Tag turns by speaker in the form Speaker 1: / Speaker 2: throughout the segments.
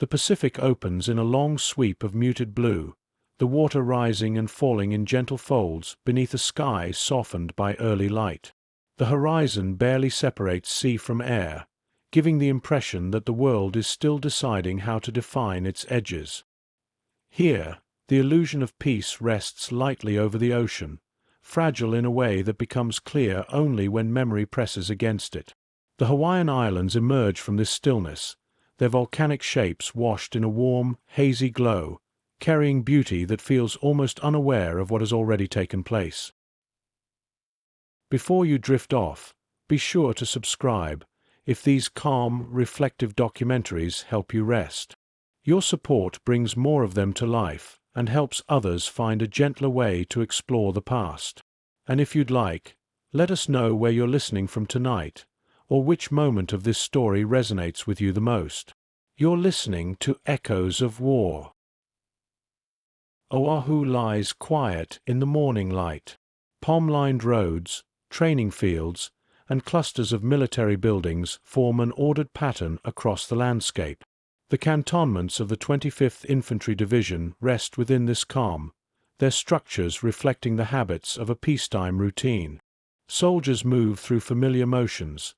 Speaker 1: The Pacific opens in a long sweep of muted blue, the water rising and falling in gentle folds beneath a sky softened by early light. The horizon barely separates sea from air, giving the impression that the world is still deciding how to define its edges. Here, the illusion of peace rests lightly over the ocean, fragile in a way that becomes clear only when memory presses against it. The Hawaiian Islands emerge from this stillness, their volcanic shapes washed in a warm, hazy glow, carrying beauty that feels almost unaware of what has already taken place. Before you drift off, be sure to subscribe if these calm, reflective documentaries help you rest. Your support brings more of them to life and helps others find a gentler way to explore the past. And if you'd like, let us know where you're listening from tonight, or which moment of this story resonates with you the most. You're listening to Echoes of War. Oahu lies quiet in the morning light. Palm-lined roads, training fields, and clusters of military buildings form an ordered pattern across the landscape. The cantonments of the 25th Infantry Division rest within this calm, their structures reflecting the habits of a peacetime routine. Soldiers move through familiar motions,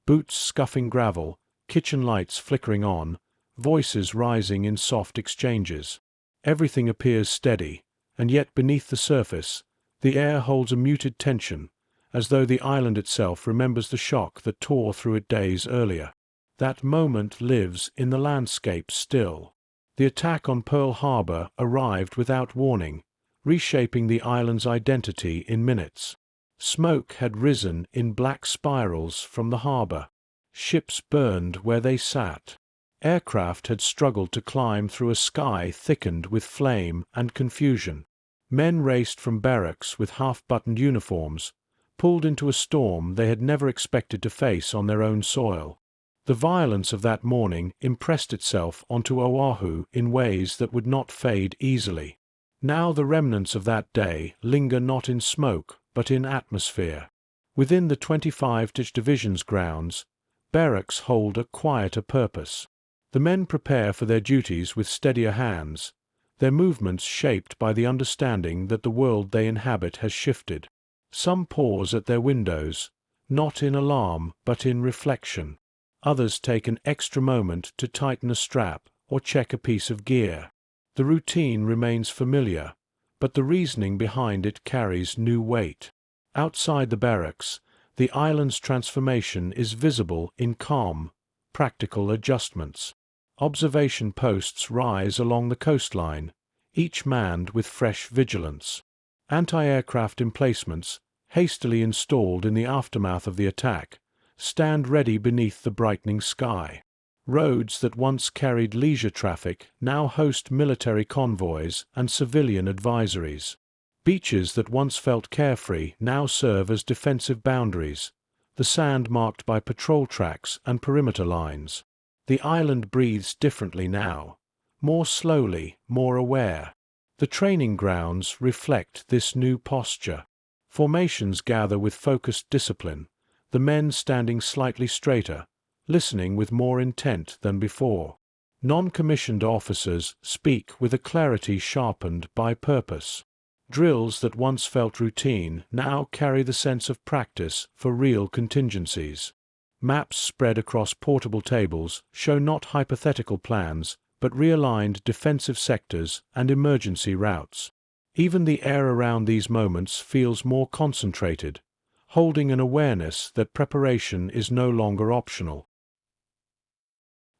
Speaker 1: boots scuffing gravel, kitchen lights flickering on, voices rising in soft exchanges. Everything appears steady, and yet beneath the surface, the air holds a muted tension, as though the island itself remembers the shock that tore through it days earlier. That moment lives in the landscape still. The attack on Pearl Harbor arrived without warning, reshaping the island's identity in minutes. Smoke had risen in black spirals from the harbor. Ships burned where they sat. Aircraft had struggled to climb through a sky thickened with flame and confusion. Men raced from barracks with half-buttoned uniforms, pulled into a storm they had never expected to face on their own soil. The violence of that morning impressed itself onto Oahu in ways that would not fade easily. Now the remnants of that day linger not in smoke, but in atmosphere. Within the 25th Division's grounds, barracks hold a quieter purpose. The men prepare for their duties with steadier hands, their movements shaped by the understanding that the world they inhabit has shifted. Some pause at their windows, not in alarm but in reflection. Others take an extra moment to tighten a strap or check a piece of gear. The routine remains familiar, but the reasoning behind it carries new weight. Outside the barracks, the island's transformation is visible in calm, practical adjustments. Observation posts rise along the coastline, each manned with fresh vigilance. Anti-aircraft emplacements, hastily installed in the aftermath of the attack, stand ready beneath the brightening sky. Roads that once carried leisure traffic now host military convoys and civilian advisories. Beaches that once felt carefree now serve as defensive boundaries, the sand marked by patrol tracks and perimeter lines. The island breathes differently now, more slowly, more aware. The training grounds reflect this new posture. Formations gather with focused discipline, the men standing slightly straighter, listening with more intent than before. Non-commissioned officers speak with a clarity sharpened by purpose. Drills that once felt routine now carry the sense of practice for real contingencies. Maps spread across portable tables show not hypothetical plans, but realigned defensive sectors and emergency routes. Even the air around these moments feels more concentrated, holding an awareness that preparation is no longer optional.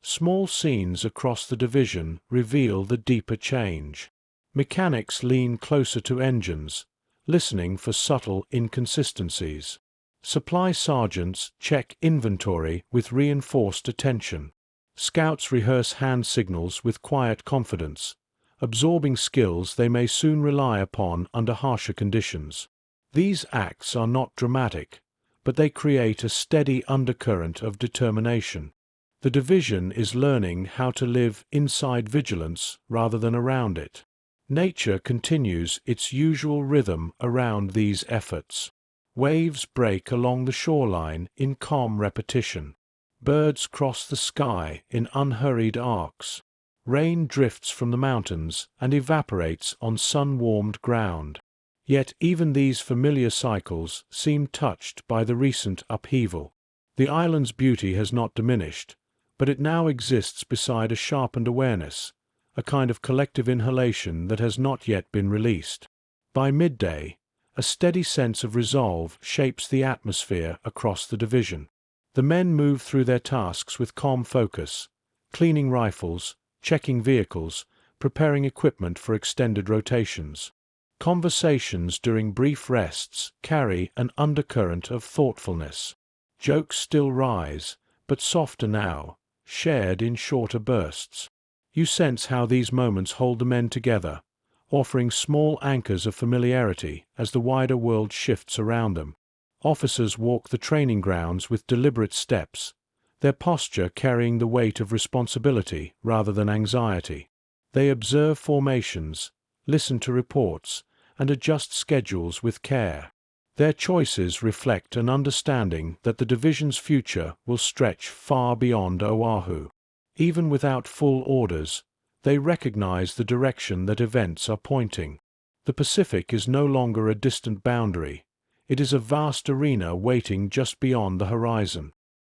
Speaker 1: Small scenes across the division reveal the deeper change. Mechanics lean closer to engines, listening for subtle inconsistencies. Supply sergeants check inventory with reinforced attention. Scouts rehearse hand signals with quiet confidence, absorbing skills they may soon rely upon under harsher conditions. These acts are not dramatic, but they create a steady undercurrent of determination. The division is learning how to live inside vigilance rather than around it. Nature continues its usual rhythm around these efforts. Waves break along the shoreline in calm repetition. Birds cross the sky in unhurried arcs. Rain drifts from the mountains and evaporates on sun-warmed ground. Yet even these familiar cycles seem touched by the recent upheaval. The island's beauty has not diminished, but it now exists beside a sharpened awareness, a kind of collective inhalation that has not yet been released. By midday, a steady sense of resolve shapes the atmosphere across the division. The men move through their tasks with calm focus, cleaning rifles, checking vehicles, preparing equipment for extended rotations. Conversations during brief rests carry an undercurrent of thoughtfulness. Jokes still rise, but softer now, shared in shorter bursts. You sense how these moments hold the men together, offering small anchors of familiarity as the wider world shifts around them. Officers walk the training grounds with deliberate steps, their posture carrying the weight of responsibility rather than anxiety. They observe formations, listen to reports, and adjust schedules with care. Their choices reflect an understanding that the division's future will stretch far beyond Oahu. Even without full orders, they recognize the direction that events are pointing. The Pacific is no longer a distant boundary. It is a vast arena waiting just beyond the horizon.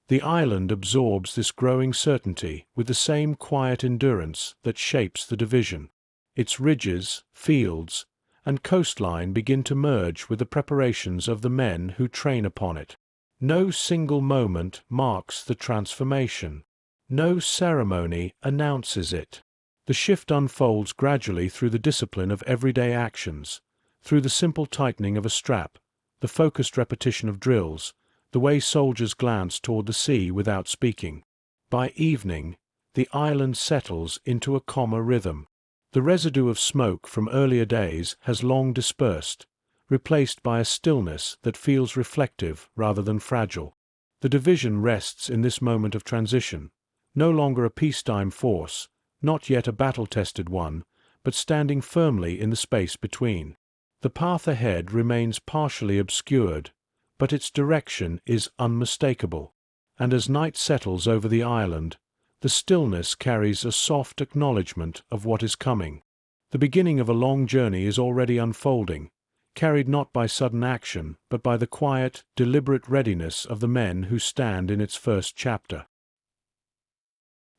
Speaker 1: The island absorbs this growing certainty with the same quiet endurance that shapes the division. Its ridges, fields, and coastline begin to merge with the preparations of the men who train upon it. No single moment marks the transformation. No ceremony announces it. The shift unfolds gradually through the discipline of everyday actions, through the simple tightening of a strap, the focused repetition of drills, the way soldiers glance toward the sea without speaking. By evening, the island settles into a calmer rhythm. The residue of smoke from earlier days has long dispersed, replaced by a stillness that feels reflective rather than fragile. The division rests in this moment of transition, no longer a peacetime force, not yet a battle-tested one, but standing firmly in the space between. The path ahead remains partially obscured, but its direction is unmistakable, and as night settles over the island, the stillness carries a soft acknowledgment of what is coming. The beginning of a long journey is already unfolding, carried not by sudden action, but by the quiet, deliberate readiness of the men who stand in its first chapter.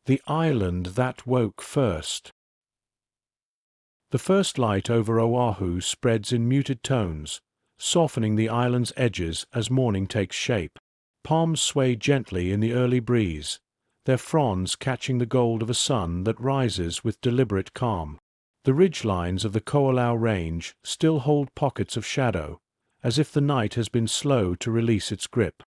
Speaker 1: The island that woke first. The first light over Oahu spreads in muted tones, softening the island's edges as morning takes shape. Palms sway gently in the early breeze, their fronds catching the gold of a sun that rises with deliberate calm. The ridgelines of the Ko'olau Range still hold pockets of shadow, as if the night has been slow to release its grip.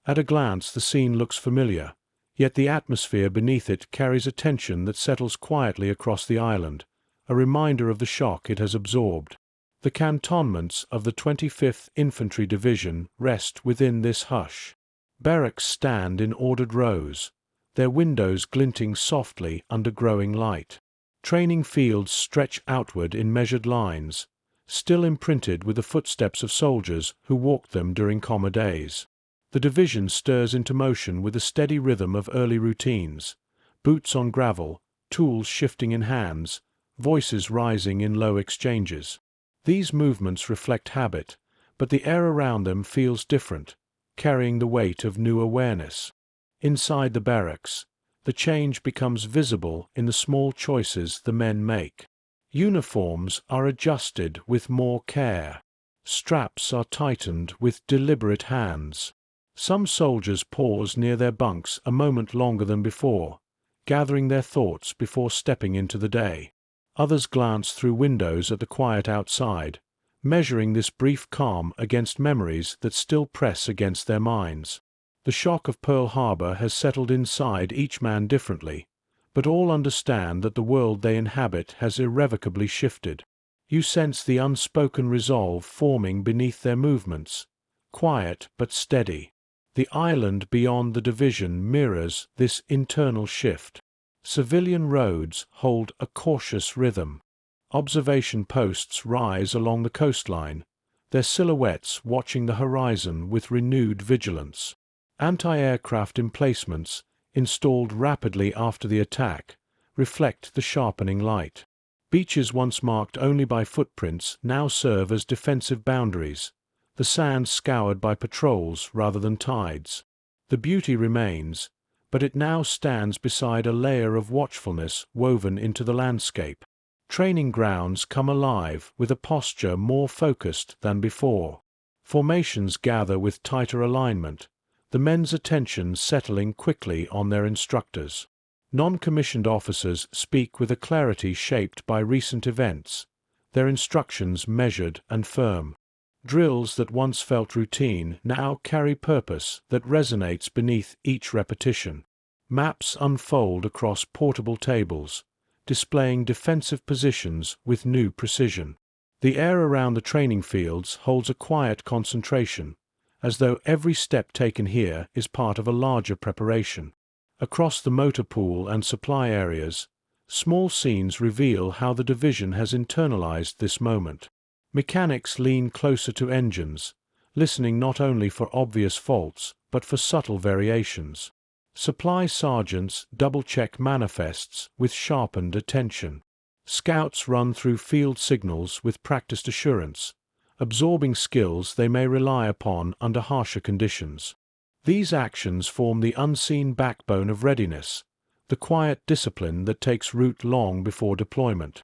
Speaker 1: At a glance the scene looks familiar, yet the atmosphere beneath it carries a tension that settles quietly across the island, a reminder of the shock it has absorbed. The cantonments of the 25th Infantry Division rest within this hush. Barracks stand in ordered rows, their windows glinting softly under growing light. Training fields stretch outward in measured lines, still imprinted with the footsteps of soldiers who walked them during calmer days. The division stirs into motion with a steady rhythm of early routines, boots on gravel, tools shifting in hands, voices rising in low exchanges. These movements reflect habit, but the air around them feels different, carrying the weight of new awareness. Inside the barracks, the change becomes visible in the small choices the men make. Uniforms are adjusted with more care. Straps are tightened with deliberate hands. Some soldiers pause near their bunks a moment longer than before, gathering their thoughts before stepping into the day. Others glance through windows at the quiet outside, measuring this brief calm against memories that still press against their minds. The shock of Pearl Harbor has settled inside each man differently, but all understand that the world they inhabit has irrevocably shifted. You sense the unspoken resolve forming beneath their movements, quiet but steady. The island beyond the division mirrors this internal shift. Civilian roads hold a cautious rhythm. Observation posts rise along the coastline, their silhouettes watching the horizon with renewed vigilance. Anti-aircraft emplacements, installed rapidly after the attack, reflect the sharpening light. Beaches once marked only by footprints now serve as defensive boundaries, the sand scoured by patrols rather than tides. The beauty remains, but it now stands beside a layer of watchfulness woven into the landscape. Training grounds come alive with a posture more focused than before. Formations gather with tighter alignment, the men's attention settling quickly on their instructors. Non-commissioned officers speak with a clarity shaped by recent events, their instructions measured and firm. Drills that once felt routine now carry purpose that resonates beneath each repetition. Maps unfold across portable tables, displaying defensive positions with new precision. The air around the training fields holds a quiet concentration, as though every step taken here is part of a larger preparation. Across the motor pool and supply areas, small scenes reveal how the division has internalized this moment. Mechanics lean closer to engines, listening not only for obvious faults but for subtle variations. Supply sergeants double-check manifests with sharpened attention. Scouts run through field signals with practiced assurance, absorbing skills they may rely upon under harsher conditions. These actions form the unseen backbone of readiness, the quiet discipline that takes root long before deployment.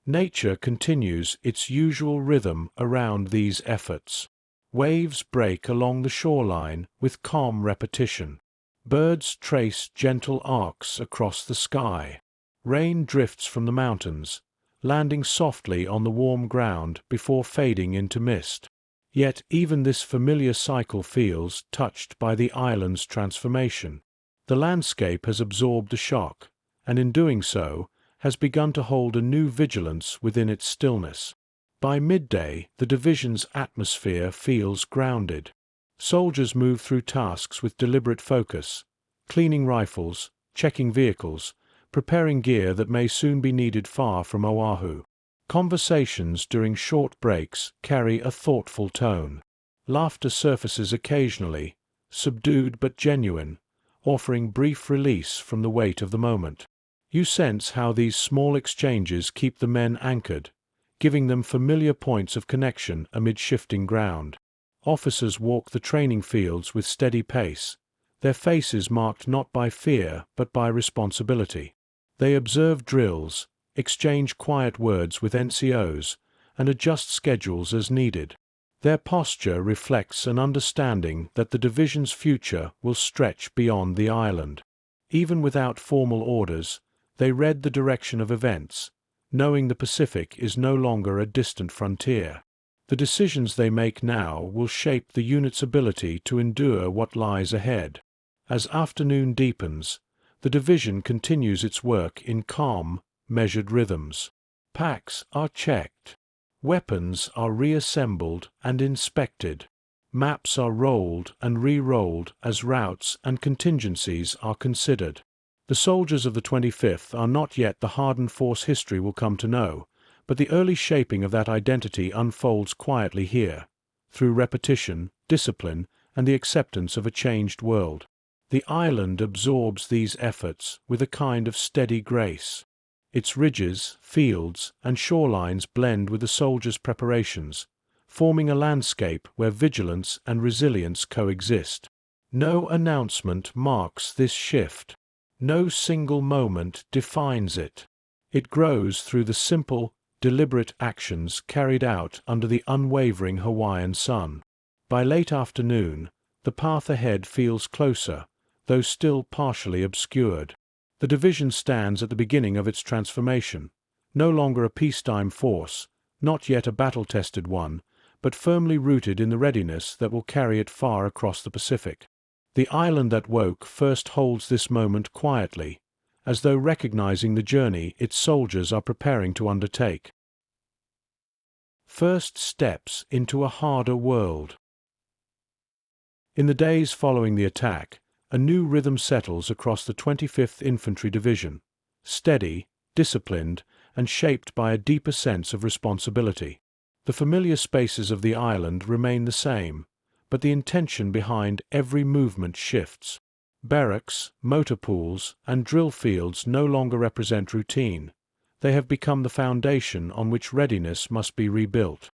Speaker 1: Nature continues its usual rhythm around these efforts. Waves break along the shoreline with calm repetition. Birds trace gentle arcs across the sky. Rain drifts from the mountains, landing softly on the warm ground before fading into mist. Yet even this familiar cycle feels touched by the island's transformation. The landscape has absorbed the shock, and in doing so, has begun to hold a new vigilance within its stillness. By midday, the division's atmosphere feels grounded. Soldiers move through tasks with deliberate focus, cleaning rifles, checking vehicles, preparing gear that may soon be needed far from Oahu. Conversations during short breaks carry a thoughtful tone. Laughter surfaces occasionally, subdued but genuine, offering brief release from the weight of the moment. You sense how these small exchanges keep the men anchored, giving them familiar points of connection amid shifting ground. Officers walk the training fields with steady pace, their faces marked not by fear but by responsibility. They observe drills, exchange quiet words with NCOs, and adjust schedules as needed. Their posture reflects an understanding that the division's future will stretch beyond the island. Even without formal orders, they read the direction of events, knowing the Pacific is no longer a distant frontier. The decisions they make now will shape the unit's ability to endure what lies ahead. As afternoon deepens, the division continues its work in calm, measured rhythms. Packs are checked. Weapons are reassembled and inspected. Maps are rolled and re-rolled as routes and contingencies are considered. The soldiers of the 25th are not yet the hardened force history will come to know, but the early shaping of that identity unfolds quietly here, through repetition, discipline, and the acceptance of a changed world. The island absorbs these efforts with a kind of steady grace. Its ridges, fields, and shorelines blend with the soldiers' preparations, forming a landscape where vigilance and resilience coexist. No announcement marks this shift. No single moment defines it. It grows through the simple, deliberate actions carried out under the unwavering Hawaiian sun. By late afternoon, the path ahead feels closer, though still partially obscured. The division stands at the beginning of its transformation, no longer a peacetime force, not yet a battle-tested one, but firmly rooted in the readiness that will carry it far across the Pacific. The island that woke first holds this moment quietly, as though recognizing the journey its soldiers are preparing to undertake. First steps into a harder world. In the days following the attack, a new rhythm settles across the 25th Infantry Division, steady, disciplined, and shaped by a deeper sense of responsibility. The familiar spaces of the island remain the same, but the intention behind every movement shifts. Barracks, motor pools, and drill fields no longer represent routine. They have become the foundation on which readiness must be rebuilt.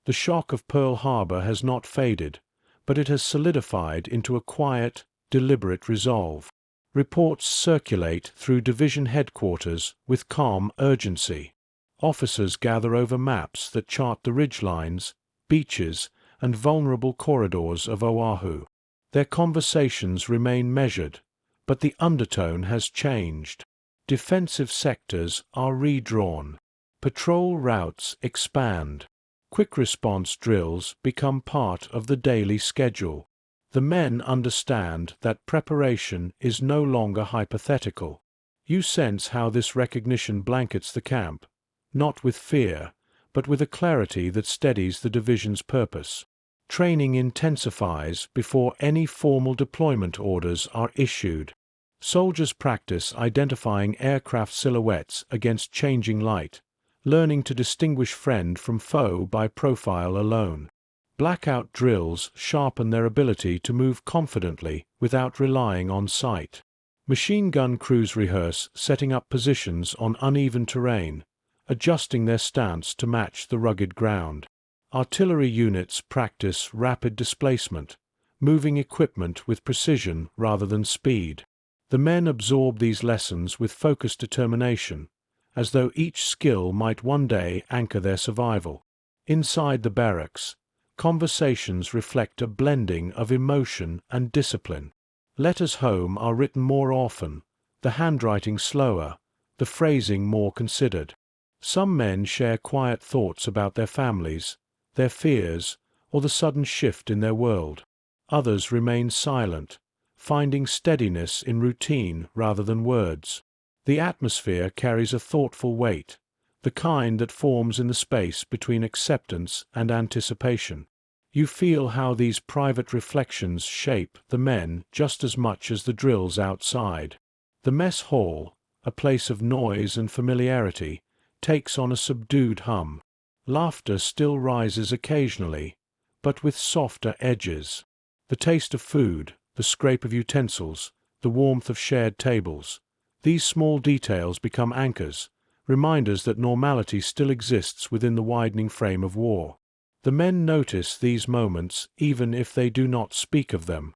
Speaker 1: The shock of Pearl Harbor has not faded, but it has solidified into a quiet, deliberate resolve. Reports circulate through division headquarters with calm urgency. Officers gather over maps that chart the ridgelines, beaches, and vulnerable corridors of Oahu. Their conversations remain measured, but the undertone has changed. Defensive sectors are redrawn. Patrol routes expand. Quick response drills become part of the daily schedule. The men understand that preparation is no longer hypothetical. You sense how this recognition blankets the camp, not with fear, but with a clarity that steadies the division's purpose. Training intensifies before any formal deployment orders are issued. Soldiers practice identifying aircraft silhouettes against changing light, learning to distinguish friend from foe by profile alone. Blackout drills sharpen their ability to move confidently without relying on sight. Machine gun crews rehearse setting up positions on uneven terrain, adjusting their stance to match the rugged ground. Artillery units practice rapid displacement, moving equipment with precision rather than speed. The men absorb these lessons with focused determination, as though each skill might one day anchor their survival. Inside the barracks, conversations reflect a blending of emotion and discipline. Letters home are written more often, the handwriting slower, the phrasing more considered. Some men share quiet thoughts about their families, their fears, or the sudden shift in their world. Others remain silent, finding steadiness in routine rather than words. The atmosphere carries a thoughtful weight, the kind that forms in the space between acceptance and anticipation. You feel how these private reflections shape the men just as much as the drills outside. The mess hall, a place of noise and familiarity, takes on a subdued hum. Laughter still rises occasionally, but with softer edges. The taste of food, the scrape of utensils, the warmth of shared tables. These small details become anchors, reminders that normality still exists within the widening frame of war. The men notice these moments even if they do not speak of them.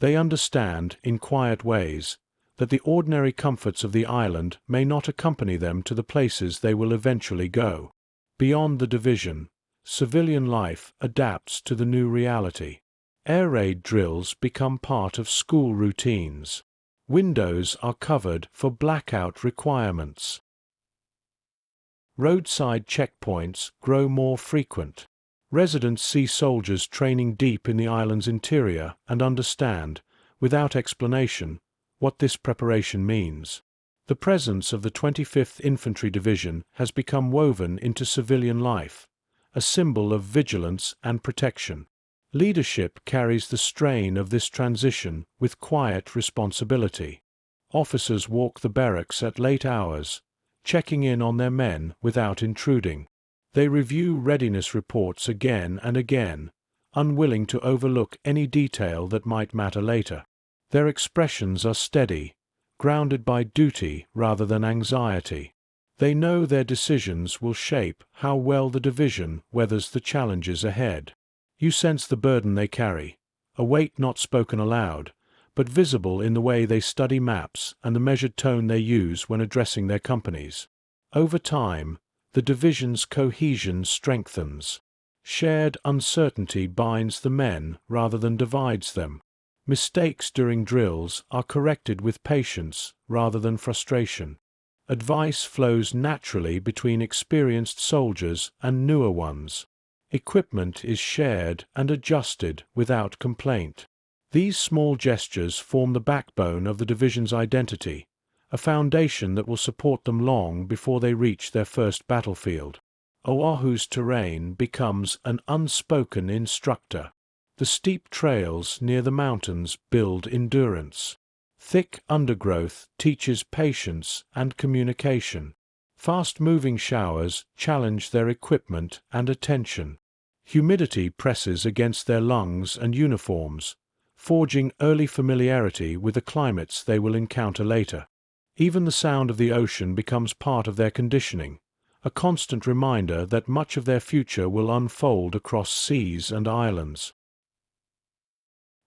Speaker 1: They understand, in quiet ways, that the ordinary comforts of the island may not accompany them to the places they will eventually go. Beyond the division, civilian life adapts to the new reality. Air raid drills become part of school routines. Windows are covered for blackout requirements. Roadside checkpoints grow more frequent. Residents see soldiers training deep in the island's interior and understand, without explanation, what this preparation means. The presence of the 25th Infantry Division has become woven into civilian life, a symbol of vigilance and protection. Leadership carries the strain of this transition with quiet responsibility. Officers walk the barracks at late hours, checking in on their men without intruding. They review readiness reports again and again, unwilling to overlook any detail that might matter later. Their expressions are steady, grounded by duty rather than anxiety. They know their decisions will shape how well the division weathers the challenges ahead. You sense the burden they carry, a weight not spoken aloud, but visible in the way they study maps and the measured tone they use when addressing their companies. Over time, the division's cohesion strengthens. Shared uncertainty binds the men rather than divides them. Mistakes during drills are corrected with patience rather than frustration. Advice flows naturally between experienced soldiers and newer ones. Equipment is shared and adjusted without complaint. These small gestures form the backbone of the division's identity, a foundation that will support them long before they reach their first battlefield. Oahu's terrain becomes an unspoken instructor. The steep trails near the mountains build endurance. Thick undergrowth teaches patience and communication. Fast-moving showers challenge their equipment and attention. Humidity presses against their lungs and uniforms, forging early familiarity with the climates they will encounter later. Even the sound of the ocean becomes part of their conditioning, a constant reminder that much of their future will unfold across seas and islands.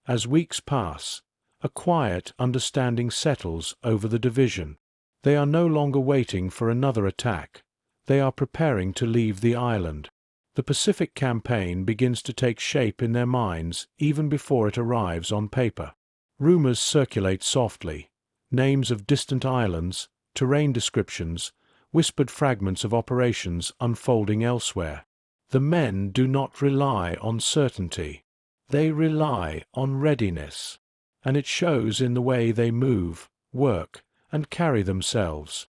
Speaker 1: As weeks pass, a quiet understanding settles over the division. They are no longer waiting for another attack. They are preparing to leave the island. The Pacific campaign begins to take shape in their minds even before it arrives on paper. Rumors circulate softly, names of distant islands, terrain descriptions, whispered fragments of operations unfolding elsewhere. The men do not rely on certainty. They rely on readiness, and it shows in the way they move, work, and carry themselves.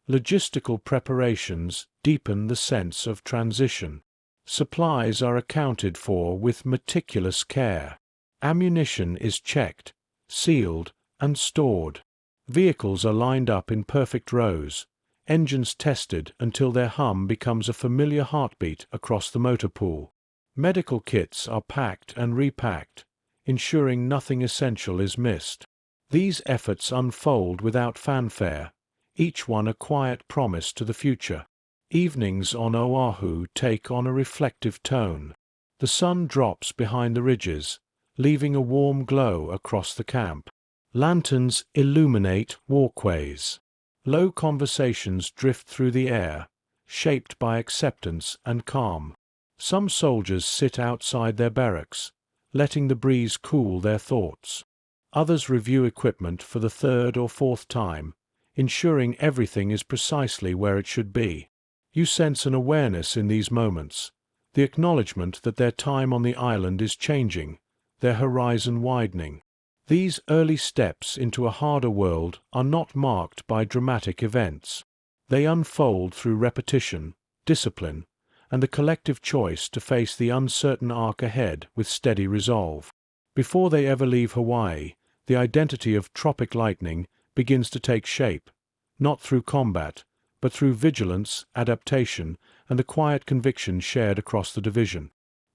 Speaker 1: Logistical preparations deepen the sense of transition. Supplies are accounted for with meticulous care. Ammunition is checked, sealed, and stored. Vehicles are lined up in perfect rows, engines tested until their hum becomes a familiar heartbeat across the motor pool. Medical kits are packed and repacked, ensuring nothing essential is missed. These efforts unfold without fanfare, each one a quiet promise to the future. Evenings on Oahu take on a reflective tone. The sun drops behind the ridges, leaving a warm glow across the camp. Lanterns illuminate walkways. Low conversations drift through the air, shaped by acceptance and calm. Some soldiers sit outside their barracks, letting the breeze cool their thoughts. Others review equipment for the third or fourth time, ensuring everything is precisely where it should be. You sense an awareness in these moments, the acknowledgement that their time on the island is changing, their horizon widening. These early steps into a harder world are not marked by dramatic events. They unfold through repetition, discipline, and the collective choice to face the uncertain arc ahead with steady resolve. Before they ever leave Hawaii, the identity of Tropic Lightning begins to take shape, not through combat, but through vigilance, adaptation, and the quiet conviction shared across the division.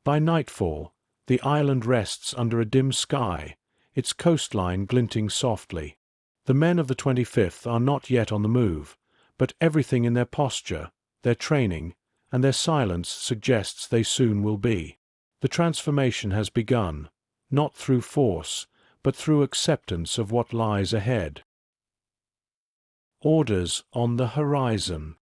Speaker 1: By nightfall, the island rests under a dim sky, its coastline glinting softly. The men of the 25th are not yet on the move, but everything in their posture, their training, and their silence suggests they soon will be. The transformation has begun, not through force, but through acceptance of what lies ahead. Orders on the horizon.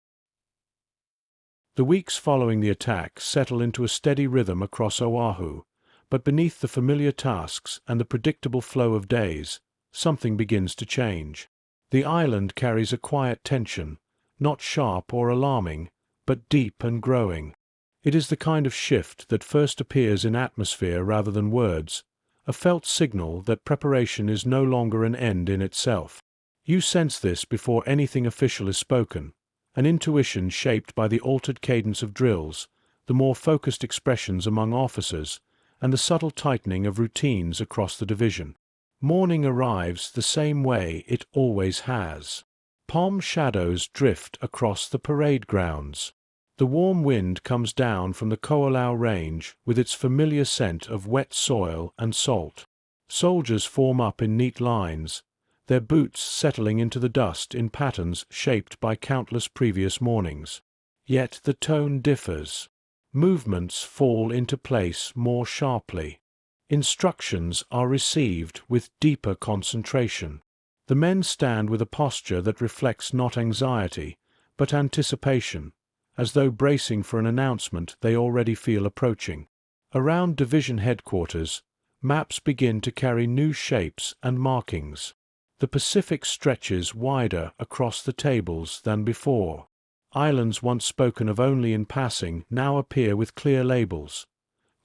Speaker 1: The weeks following the attack settle into a steady rhythm across Oahu, but beneath the familiar tasks and the predictable flow of days, something begins to change. The island carries a quiet tension, not sharp or alarming, but deep and growing. It is the kind of shift that first appears in atmosphere rather than words, a felt signal that preparation is no longer an end in itself. You sense this before anything official is spoken, an intuition shaped by the altered cadence of drills, the more focused expressions among officers, and the subtle tightening of routines across the division. Morning arrives the same way it always has. Palm shadows drift across the parade grounds. The warm wind comes down from the Ko'olau Range with its familiar scent of wet soil and salt. Soldiers form up in neat lines, their boots settling into the dust in patterns shaped by countless previous mornings. Yet the tone differs. Movements fall into place more sharply. Instructions are received with deeper concentration. The men stand with a posture that reflects not anxiety, but anticipation, as though bracing for an announcement they already feel approaching. Around division headquarters, maps begin to carry new shapes and markings. The Pacific stretches wider across the tables than before. Islands once spoken of only in passing now appear with clear labels: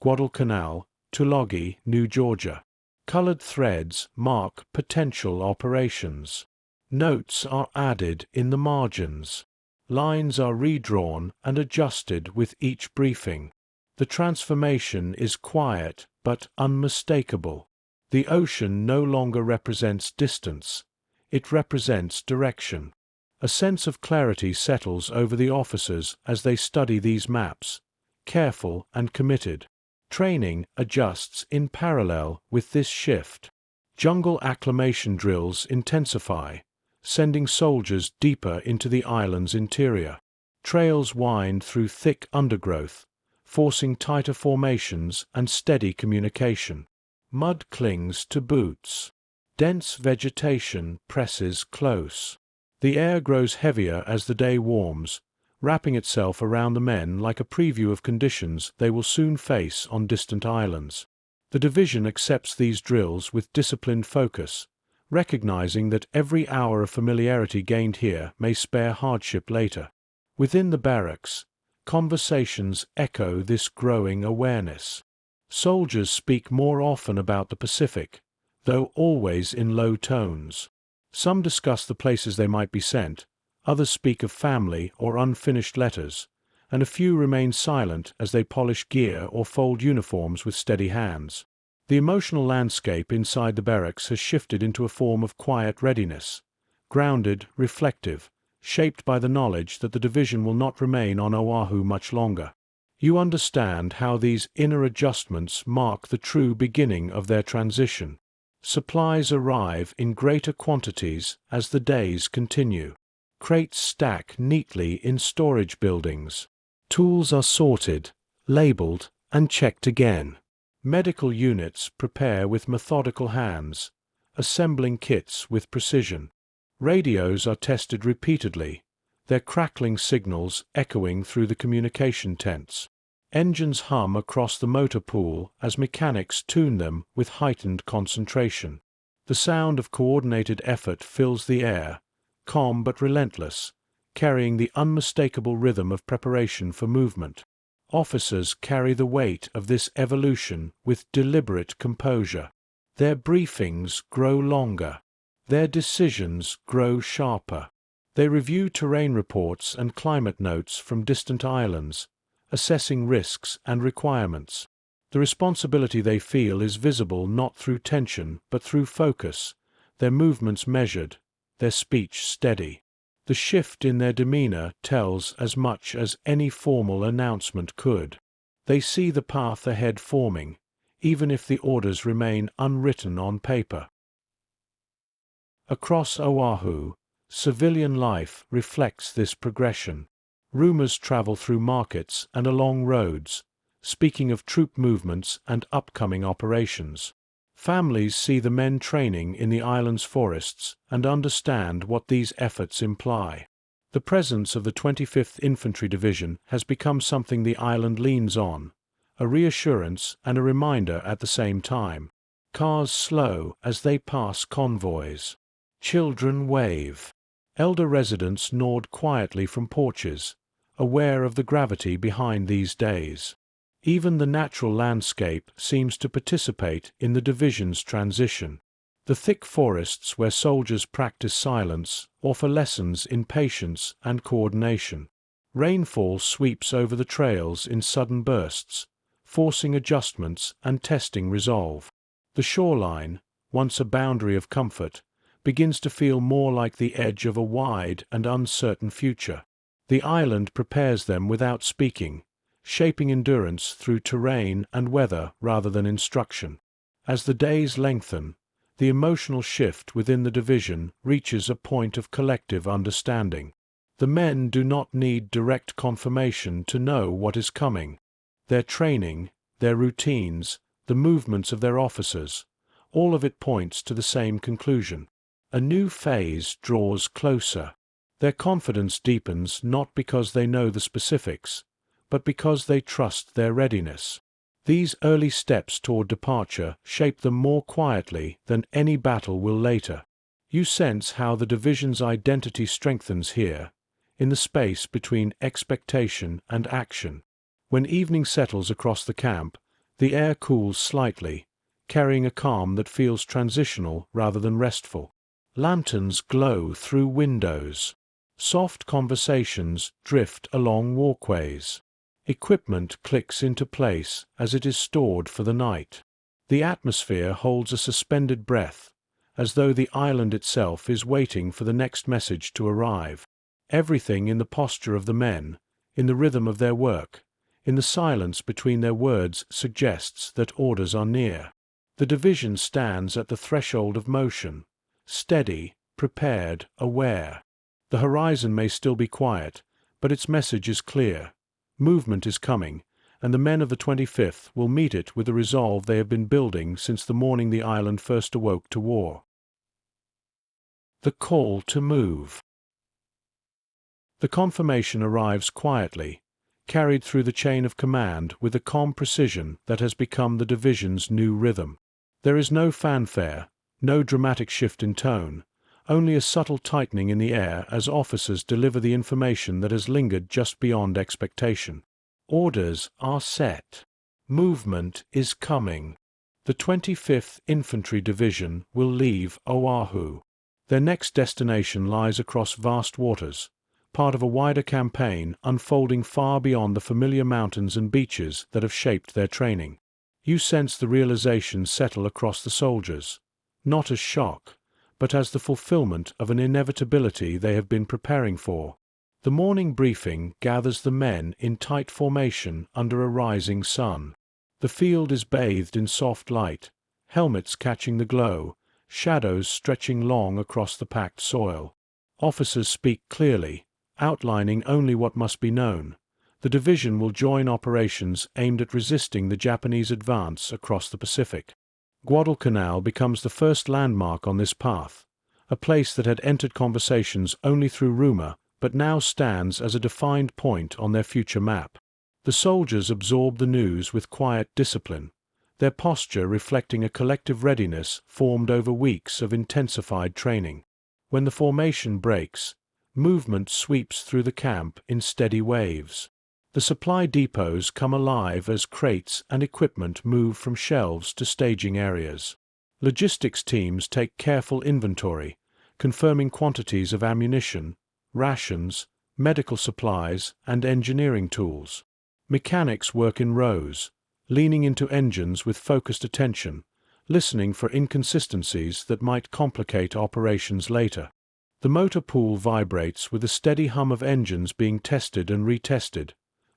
Speaker 1: Guadalcanal, Tulagi, New Georgia. Colored threads mark potential operations. Notes are added in the margins. Lines are redrawn and adjusted with each briefing. The transformation is quiet but unmistakable. The ocean no longer represents distance. It represents direction. A sense of clarity settles over the officers as they study these maps, careful and committed. Training adjusts in parallel with this shift. Jungle acclimation drills intensify, sending soldiers deeper into the island's interior. Trails wind through thick undergrowth, forcing tighter formations and steady communication. Mud clings to boots. Dense vegetation presses close. The air grows heavier as the day warms, wrapping itself around the men like a preview of conditions they will soon face on distant islands. The division accepts these drills with disciplined focus, recognizing that every hour of familiarity gained here may spare hardship later. Within the barracks, conversations echo this growing awareness. Soldiers speak more often about the Pacific, though always in low tones. Some discuss the places they might be sent, others speak of family or unfinished letters, and a few remain silent as they polish gear or fold uniforms with steady hands. The emotional landscape inside the barracks has shifted into a form of quiet readiness, grounded, reflective, shaped by the knowledge that the division will not remain on Oahu much longer. You understand how these inner adjustments mark the true beginning of their transition. Supplies arrive in greater quantities as the days continue. Crates stack neatly in storage buildings. Tools are sorted, labeled, and checked again. Medical units prepare with methodical hands, assembling kits with precision. Radios are tested repeatedly, their crackling signals echoing through the communication tents. Engines hum across the motor pool as mechanics tune them with heightened concentration. The sound of coordinated effort fills the air, calm but relentless, carrying the unmistakable rhythm of preparation for movement. Officers carry the weight of this evolution with deliberate composure. Their briefings grow longer. Their decisions grow sharper. They review terrain reports and climate notes from distant islands, assessing risks and requirements. The responsibility they feel is visible not through tension but through focus, their movements measured, their speech steady. The shift in their demeanor tells as much as any formal announcement could. They see the path ahead forming, even if the orders remain unwritten on paper. Across Oahu, civilian life reflects this progression. Rumors travel through markets and along roads, speaking of troop movements and upcoming operations. Families see the men training in the island's forests and understand what these efforts imply. The presence of the 25th Infantry Division has become something the island leans on, a reassurance and a reminder at the same time. Cars slow as they pass convoys. Children wave. Elder residents nod quietly from porches, aware of the gravity behind these days. Even the natural landscape seems to participate in the division's transition. The thick forests where soldiers practice silence offer lessons in patience and coordination. Rainfall sweeps over the trails in sudden bursts, forcing adjustments and testing resolve. The shoreline, once a boundary of comfort, begins to feel more like the edge of a wide and uncertain future. The island prepares them without speaking, shaping endurance through terrain and weather rather than instruction. As the days lengthen, the emotional shift within the division reaches a point of collective understanding. The men do not need direct confirmation to know what is coming. Their training, their routines, the movements of their officers, all of it points to the same conclusion. A new phase draws closer. Their confidence deepens not because they know the specifics, but because they trust their readiness. These early steps toward departure shape them more quietly than any battle will later. You sense how the division's identity strengthens here, in the space between expectation and action. When evening settles across the camp, the air cools slightly, carrying a calm that feels transitional rather than restful. Lanterns glow through windows. Soft conversations drift along walkways. Equipment clicks into place as it is stored for the night. The atmosphere holds a suspended breath, as though the island itself is waiting for the next message to arrive. Everything in the posture of the men, in the rhythm of their work, in the silence between their words suggests that orders are near. The division stands at the threshold of motion, steady, prepared, aware. The horizon may still be quiet, but its message is clear. Movement is coming, and the men of the 25th will meet it with the resolve they have been building since the morning the island first awoke to war. The call to move. The confirmation arrives quietly, carried through the chain of command with a calm precision that has become the division's new rhythm. There is no fanfare, no dramatic shift in tone, only a subtle tightening in the air as officers deliver the information that has lingered just beyond expectation. Orders are set. Movement is coming. The 25th Infantry Division will leave Oahu. Their next destination lies across vast waters, part of a wider campaign unfolding far beyond the familiar mountains and beaches that have shaped their training. You sense the realization settle across the soldiers, not as shock, but as the fulfillment of an inevitability they have been preparing for. The morning briefing gathers the men in tight formation under a rising sun. The field is bathed in soft light, helmets catching the glow, shadows stretching long across the packed soil. Officers speak clearly, outlining only what must be known. The division will join operations aimed at resisting the Japanese advance across the Pacific. Guadalcanal becomes the first landmark on this path, a place that had entered conversations only through rumor, but now stands as a defined point on their future map. The soldiers absorb the news with quiet discipline, their posture reflecting a collective readiness formed over weeks of intensified training. When the formation breaks, movement sweeps through the camp in steady waves. The supply depots come alive as crates and equipment move from shelves to staging areas. Logistics teams take careful inventory, confirming quantities of ammunition, rations, medical supplies, and engineering tools. Mechanics work in rows, leaning into engines with focused attention, listening for inconsistencies that might complicate operations later. The motor pool vibrates with a steady hum of engines being tested and retested,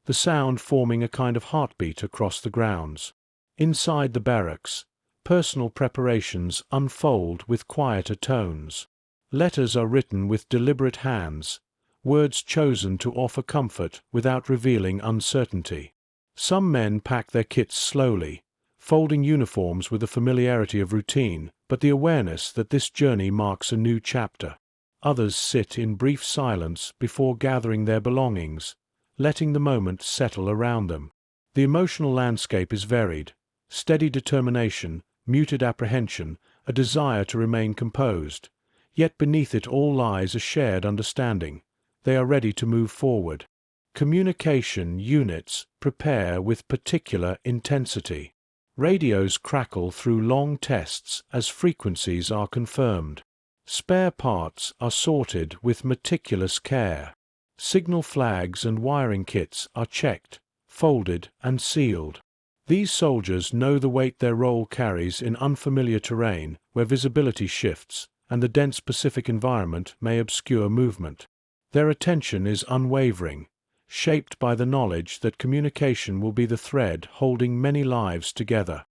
Speaker 1: the sound forming a kind of heartbeat across the grounds. Inside the barracks, personal preparations unfold with quieter tones. Letters are written with deliberate hands, words chosen to offer comfort without revealing uncertainty. Some men pack their kits slowly, folding uniforms with the familiarity of routine, but the awareness that this journey marks a new chapter. Others sit in brief silence before gathering their belongings, letting the moment settle around them. The emotional landscape is varied: steady determination, muted apprehension, a desire to remain composed. Yet beneath it all lies a shared understanding. They are ready to move forward. Communication units prepare with particular intensity. Radios crackle through long tests as frequencies are confirmed. Spare parts are sorted with meticulous care. Signal flags and wiring kits are checked, folded, and sealed. These soldiers know the weight their role carries in unfamiliar terrain where visibility shifts, and the dense Pacific environment may obscure movement. Their attention is unwavering, shaped by the knowledge that communication will be the thread holding many lives together.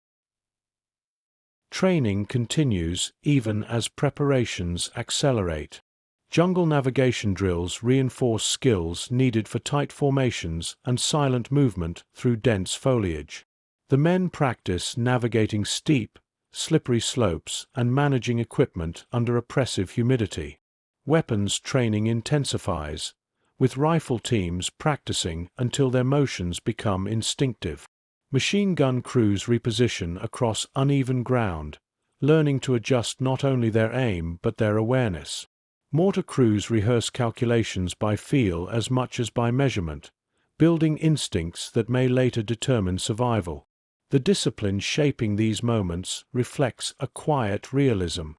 Speaker 1: Training continues even as preparations accelerate. Jungle navigation drills reinforce skills needed for tight formations and silent movement through dense foliage. The men practice navigating steep, slippery slopes and managing equipment under oppressive humidity. Weapons training intensifies, with rifle teams practicing until their motions become instinctive. Machine gun crews reposition across uneven ground, learning to adjust not only their aim but their awareness. Mortar crews rehearse calculations by feel as much as by measurement, building instincts that may later determine survival. The discipline shaping these moments reflects a quiet realism.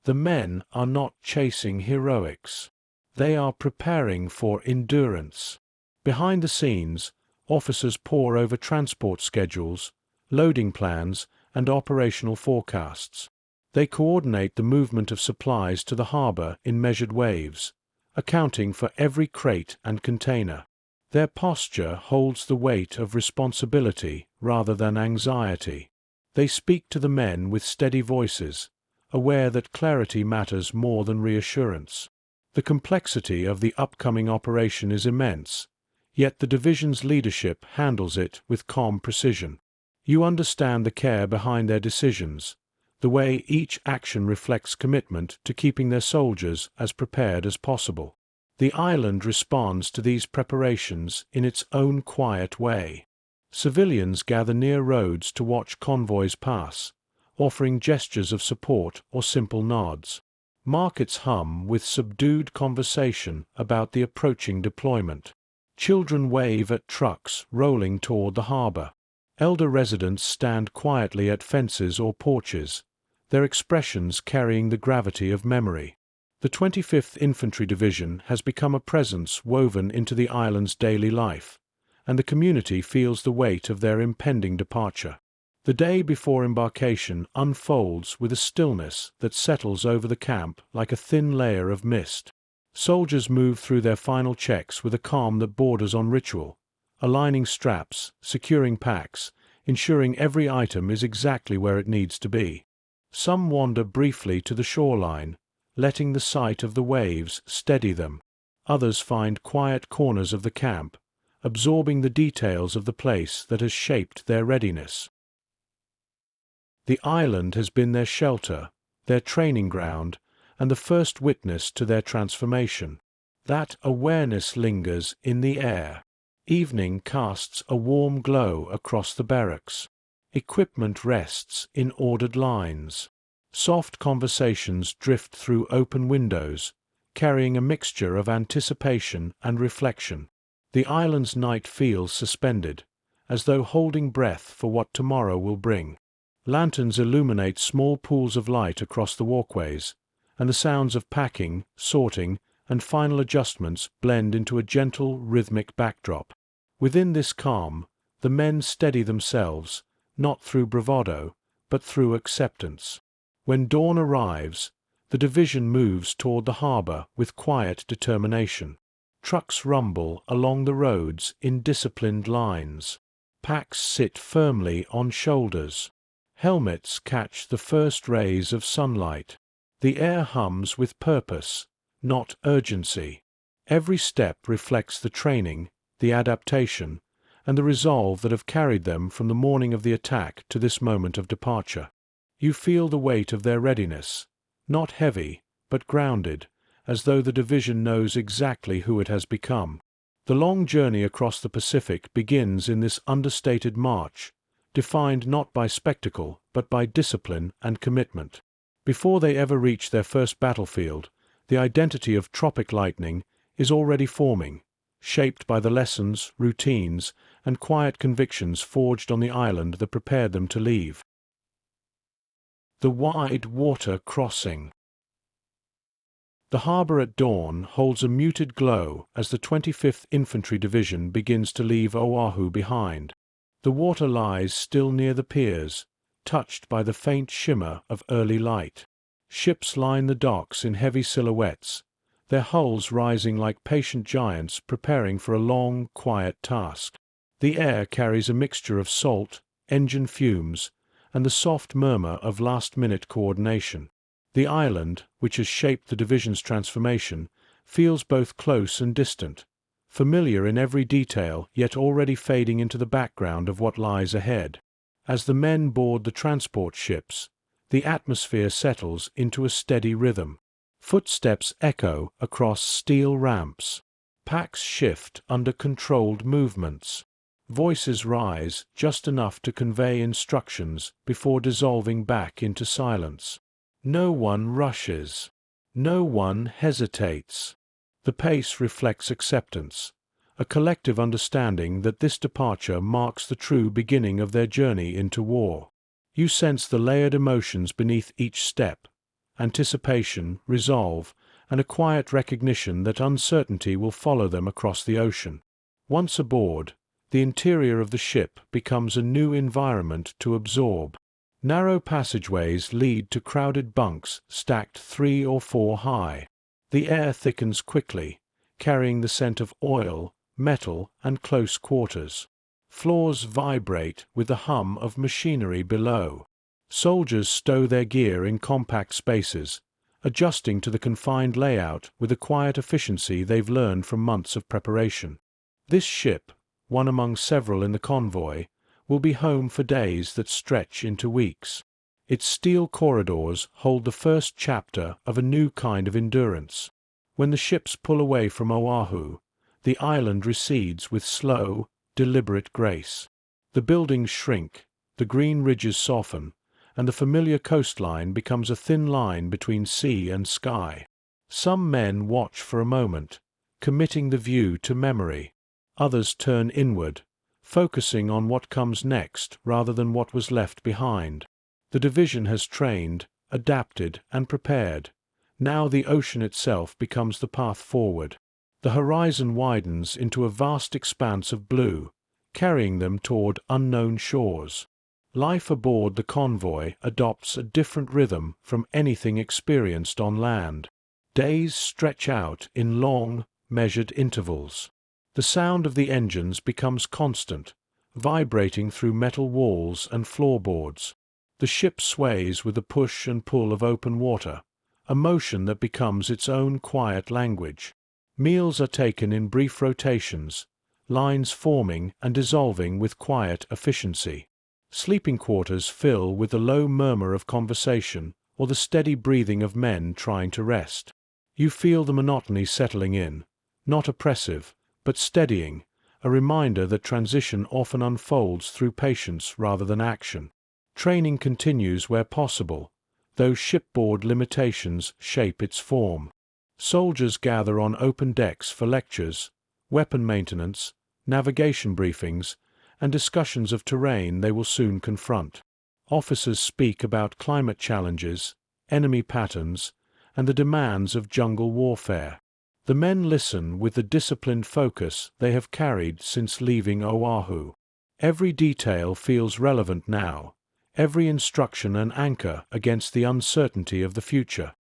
Speaker 1: The men are not chasing heroics. They are preparing for endurance. Behind the scenes, officers pore over transport schedules, loading plans, and operational forecasts. They coordinate the movement of supplies to the harbor in measured waves, accounting for every crate and container. Their posture holds the weight of responsibility rather than anxiety. They speak to the men with steady voices, aware that clarity matters more than reassurance. The complexity of the upcoming operation is immense, yet the division's leadership handles it with calm precision. You understand the care behind their decisions, the way each action reflects commitment to keeping their soldiers as prepared as possible. The island responds to these preparations in its own quiet way. Civilians gather near roads to watch convoys pass, offering gestures of support or simple nods. Markets hum with subdued conversation about the approaching deployment. Children wave at trucks rolling toward the harbor. Elder residents stand quietly at fences or porches, their expressions carrying the gravity of memory. The 25th Infantry Division has become a presence woven into the island's daily life, and the community feels the weight of their impending departure. The day before embarkation unfolds with a stillness that settles over the camp like a thin layer of mist. Soldiers move through their final checks with a calm that borders on ritual, aligning straps, securing packs, ensuring every item is exactly where it needs to be. Some wander briefly to the shoreline, letting the sight of the waves steady them. Others find quiet corners of the camp, absorbing the details of the place that has shaped their readiness. The island has been their shelter, their training ground, and the first witness to their transformation. That awareness lingers in the air. Evening casts a warm glow across the barracks. Equipment rests in ordered lines. Soft conversations drift through open windows, carrying a mixture of anticipation and reflection. The island's night feels suspended, as though holding breath for what tomorrow will bring. Lanterns illuminate small pools of light across the walkways, and the sounds of packing, sorting, and final adjustments blend into a gentle, rhythmic backdrop. Within this calm, the men steady themselves, not through bravado, but through acceptance. When dawn arrives, the division moves toward the harbor with quiet determination. Trucks rumble along the roads in disciplined lines. Packs sit firmly on shoulders. Helmets catch the first rays of sunlight. The air hums with purpose, not urgency. Every step reflects the training, the adaptation, and the resolve that have carried them from the morning of the attack to this moment of departure. You feel the weight of their readiness, not heavy, but grounded, as though the division knows exactly who it has become. The long journey across the Pacific begins in this understated march, defined not by spectacle, but by discipline and commitment. Before they ever reach their first battlefield, the identity of Tropic Lightning is already forming, shaped by the lessons, routines, and quiet convictions forged on the island that prepared them to leave. The wide water crossing. The harbor at dawn holds a muted glow as the 25th Infantry Division begins to leave Oahu behind. The water lies still near the piers, touched by the faint shimmer of early light. Ships line the docks in heavy silhouettes, their hulls rising like patient giants preparing for a long, quiet task. The air carries a mixture of salt, engine fumes, and the soft murmur of last-minute coordination. The island, which has shaped the division's transformation, feels both close and distant, familiar in every detail yet already fading into the background of what lies ahead. As the men board the transport ships, the atmosphere settles into a steady rhythm. Footsteps echo across steel ramps. Packs shift under controlled movements. Voices rise just enough to convey instructions before dissolving back into silence. No one rushes. No one hesitates. The pace reflects acceptance, a collective understanding that this departure marks the true beginning of their journey into war. You sense the layered emotions beneath each step, anticipation, resolve, and a quiet recognition that uncertainty will follow them across the ocean. Once aboard, the interior of the ship becomes a new environment to absorb. Narrow passageways lead to crowded bunks stacked 3 or 4 high. The air thickens quickly, carrying the scent of oil, metal, and close quarters. Floors vibrate with the hum of machinery below. Soldiers stow their gear in compact spaces, adjusting to the confined layout with a quiet efficiency they've learned from months of preparation. This ship, one among several in the convoy, will be home for days that stretch into weeks. Its steel corridors hold the first chapter of a new kind of endurance. When the ships pull away from Oahu, the island recedes with slow, deliberate grace. The buildings shrink, the green ridges soften, and the familiar coastline becomes a thin line between sea and sky. Some men watch for a moment, committing the view to memory. Others turn inward, focusing on what comes next rather than what was left behind. The division has trained, adapted, and prepared. Now the ocean itself becomes the path forward. The horizon widens into a vast expanse of blue, carrying them toward unknown shores. Life aboard the convoy adopts a different rhythm from anything experienced on land. Days stretch out in long, measured intervals. The sound of the engines becomes constant, vibrating through metal walls and floorboards. The ship sways with the push and pull of open water, a motion that becomes its own quiet language. Meals are taken in brief rotations, lines forming and dissolving with quiet efficiency. Sleeping quarters fill with the low murmur of conversation or the steady breathing of men trying to rest. You feel the monotony settling in, not oppressive, but steadying, a reminder that transition often unfolds through patience rather than action. Training continues where possible, though shipboard limitations shape its form. Soldiers gather on open decks for lectures, weapon maintenance, navigation briefings, and discussions of terrain they will soon confront. Officers speak about climate challenges, enemy patterns, and the demands of jungle warfare. The men listen with the disciplined focus they have carried since leaving Oahu. Every detail feels relevant now, every instruction an anchor against the uncertainty of the future.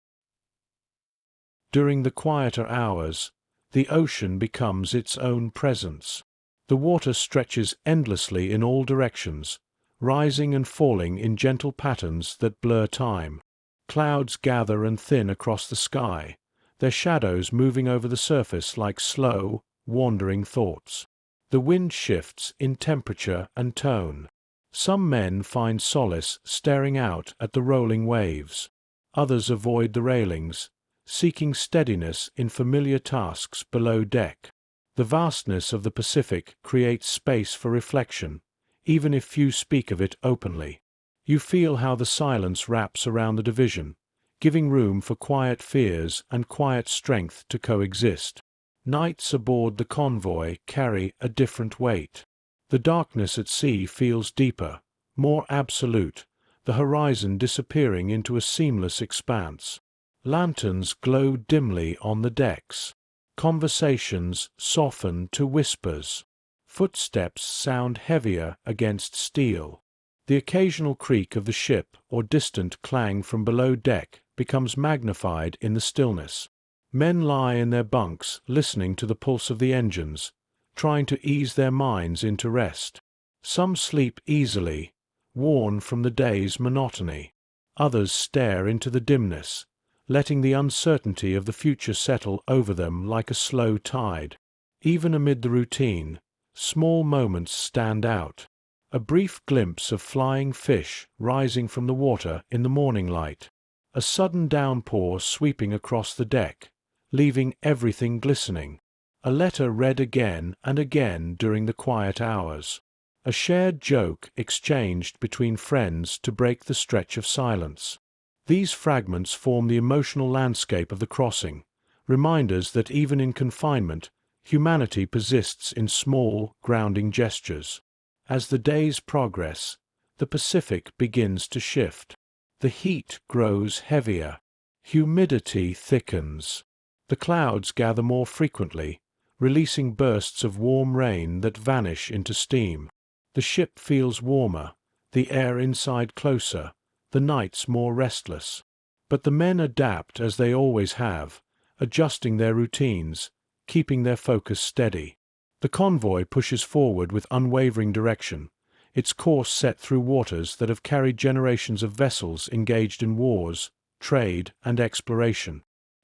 Speaker 1: During the quieter hours, the ocean becomes its own presence. The water stretches endlessly in all directions, rising and falling in gentle patterns that blur time. Clouds gather and thin across the sky, their shadows moving over the surface like slow, wandering thoughts. The wind shifts in temperature and tone. Some men find solace staring out at the rolling waves. Others avoid the railings, seeking steadiness in familiar tasks below deck. The vastness of the Pacific creates space for reflection, even if few speak of it openly. You feel how the silence wraps around the division, giving room for quiet fears and quiet strength to coexist. Nights aboard the convoy carry a different weight. The darkness at sea feels deeper, more absolute, the horizon disappearing into a seamless expanse. Lanterns glow dimly on the decks. Conversations soften to whispers. Footsteps sound heavier against steel. The occasional creak of the ship or distant clang from below deck becomes magnified in the stillness. Men lie in their bunks listening to the pulse of the engines, trying to ease their minds into rest. Some sleep easily, worn from the day's monotony. Others stare into the dimness, letting the uncertainty of the future settle over them like a slow tide. Even amid the routine, small moments stand out. A brief glimpse of flying fish rising from the water in the morning light. A sudden downpour sweeping across the deck, leaving everything glistening. A letter read again and again during the quiet hours. A shared joke exchanged between friends to break the stretch of silence. These fragments form the emotional landscape of the crossing, reminders that even in confinement, humanity persists in small, grounding gestures. As the days progress, the Pacific begins to shift. The heat grows heavier. Humidity thickens. The clouds gather more frequently, releasing bursts of warm rain that vanish into steam. The ship feels warmer, the air inside closer, the nights more restless. But the men adapt as they always have, adjusting their routines, keeping their focus steady. The convoy pushes forward with unwavering direction, its course set through waters that have carried generations of vessels engaged in wars, trade, and exploration.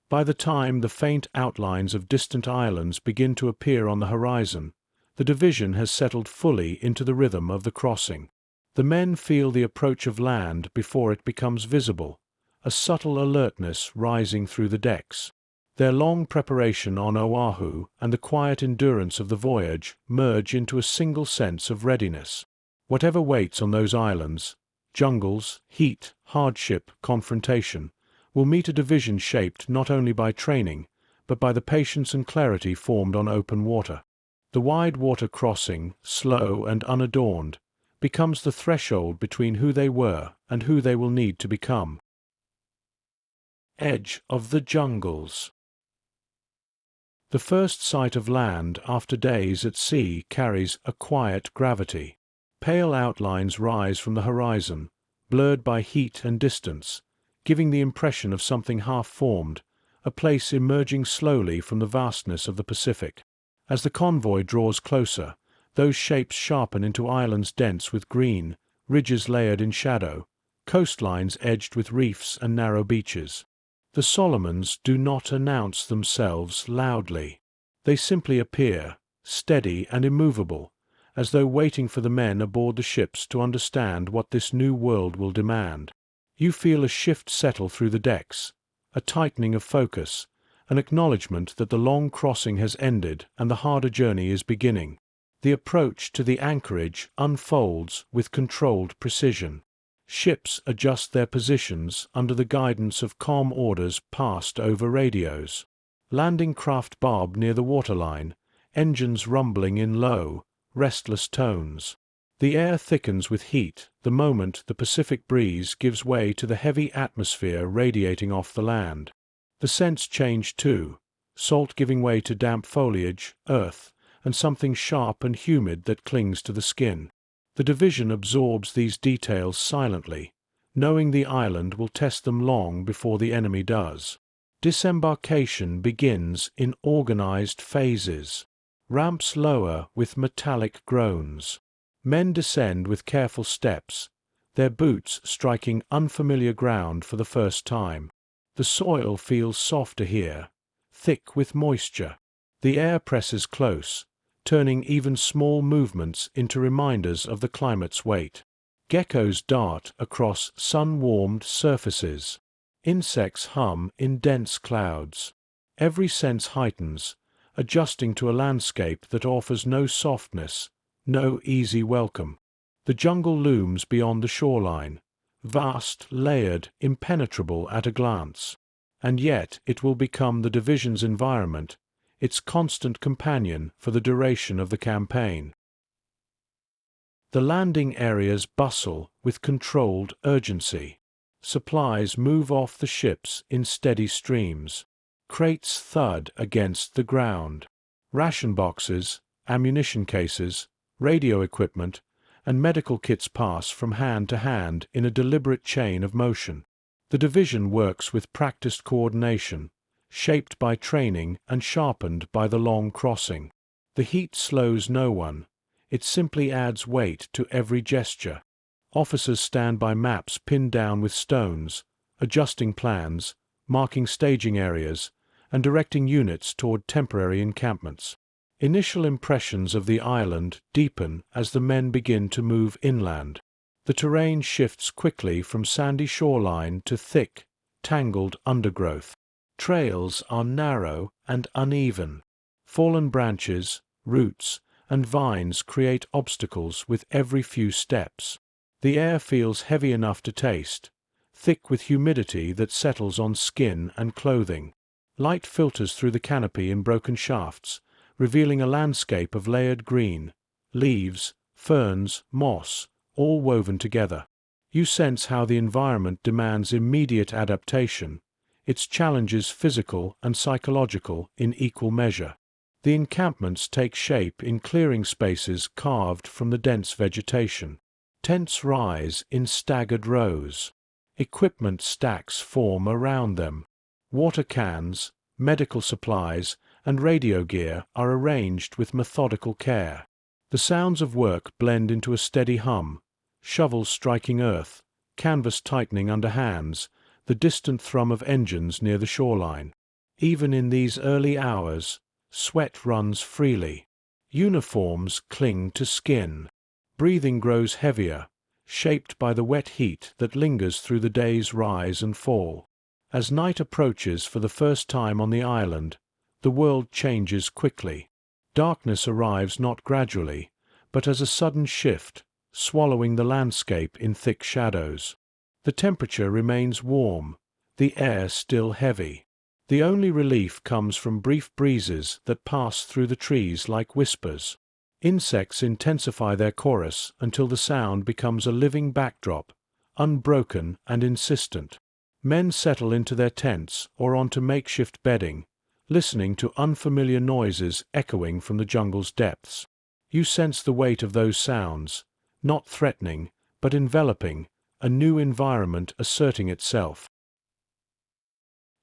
Speaker 1: By the time the faint outlines of distant islands begin to appear on the horizon, the division has settled fully into the rhythm of the crossing. The men feel the approach of land before it becomes visible, a subtle alertness rising through the decks. Their long preparation on Oahu and the quiet endurance of the voyage merge into a single sense of readiness. Whatever waits on those islands, jungles, heat, hardship, confrontation, will meet a division shaped not only by training, but by the patience and clarity formed on open water. The wide water crossing, slow and unadorned, becomes the threshold between who they were and who they will need to become. Edge of the jungles. The first sight of land after days at sea carries a quiet gravity. Pale outlines rise from the horizon, blurred by heat and distance, giving the impression of something half-formed, a place emerging slowly from the vastness of the Pacific. As the convoy draws closer, those shapes sharpen into islands dense with green, ridges layered in shadow, coastlines edged with reefs and narrow beaches. The Solomons do not announce themselves loudly. They simply appear, steady and immovable, as though waiting for the men aboard the ships to understand what this new world will demand. You feel a shift settle through the decks, a tightening of focus, an acknowledgement that the long crossing has ended and the harder journey is beginning. The approach to the anchorage unfolds with controlled precision. Ships adjust their positions under the guidance of comm orders passed over radios. Landing craft bob near the waterline, engines rumbling in low, restless tones. The air thickens with heat the moment the Pacific breeze gives way to the heavy atmosphere radiating off the land. The scents change too, salt giving way to damp foliage, earth, and something sharp and humid that clings to the skin. The division absorbs these details silently, knowing the island will test them long before the enemy does. Disembarkation begins in organized phases. Ramps lower with metallic groans. Men descend with careful steps, their boots striking unfamiliar ground for the first time. The soil feels softer here, thick with moisture. The air presses close, turning even small movements into reminders of the climate's weight. Geckos dart across sun-warmed surfaces. Insects hum in dense clouds. Every sense heightens, adjusting to a landscape that offers no softness, no easy welcome. The jungle looms beyond the shoreline, vast, layered, impenetrable at a glance. And yet it will become the division's environment, its constant companion for the duration of the campaign. The landing areas bustle with controlled urgency. Supplies move off the ships in steady streams. Crates thud against the ground. Ration boxes, ammunition cases, radio equipment, and medical kits pass from hand to hand in a deliberate chain of motion. The division works with practiced coordination, shaped by training and sharpened by the long crossing. The heat slows no one. It simply adds weight to every gesture. Officers stand by maps pinned down with stones, adjusting plans, marking staging areas, and directing units toward temporary encampments. Initial impressions of the island deepen as the men begin to move inland. The terrain shifts quickly from sandy shoreline to thick, tangled undergrowth. Trails are narrow and uneven. Fallen branches, roots, and vines create obstacles with every few steps. The air feels heavy enough to taste, thick with humidity that settles on skin and clothing. Light filters through the canopy in broken shafts, revealing a landscape of layered green, leaves, ferns, moss, all woven together. You sense how the environment demands immediate adaptation, its challenges physical and psychological in equal measure. The encampments take shape in clearing spaces carved from the dense vegetation. Tents rise in staggered rows. Equipment stacks form around them. Water cans, medical supplies, and radio gear are arranged with methodical care. The sounds of work blend into a steady hum, shovels striking earth, canvas tightening under hands, the distant thrum of engines near the shoreline. Even in these early hours, sweat runs freely. Uniforms cling to skin. Breathing grows heavier, shaped by the wet heat that lingers through the day's rise and fall. As night approaches for the first time on the island, the world changes quickly. Darkness arrives not gradually, but as a sudden shift, swallowing the landscape in thick shadows. The temperature remains warm, the air still heavy. The only relief comes from brief breezes that pass through the trees like whispers. Insects intensify their chorus until the sound becomes a living backdrop, unbroken and insistent. Men settle into their tents or onto makeshift bedding, listening to unfamiliar noises echoing from the jungle's depths. You sense the weight of those sounds, not threatening, but enveloping, a new environment asserting itself.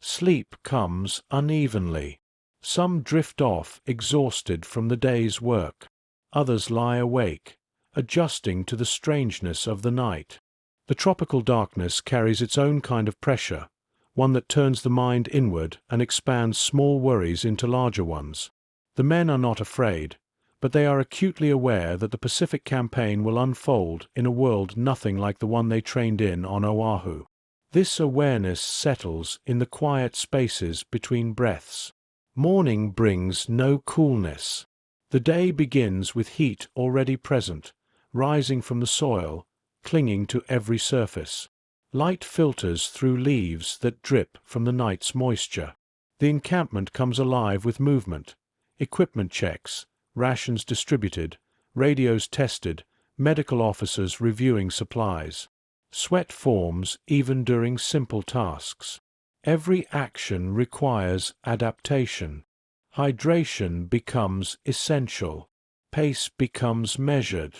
Speaker 1: Sleep comes unevenly. Some drift off exhausted from the day's work. Others lie awake, adjusting to the strangeness of the night. The tropical darkness carries its own kind of pressure, one that turns the mind inward and expands small worries into larger ones. The men are not afraid, but they are acutely aware that the Pacific campaign will unfold in a world nothing like the one they trained in on Oahu. This awareness settles in the quiet spaces between breaths. Morning brings no coolness. The day begins with heat already present, rising from the soil, clinging to every surface. Light filters through leaves that drip from the night's moisture. The encampment comes alive with movement, equipment checks, rations distributed, radios tested, medical officers reviewing supplies. Sweat forms even during simple tasks. Every action requires adaptation. Hydration becomes essential. Pace becomes measured.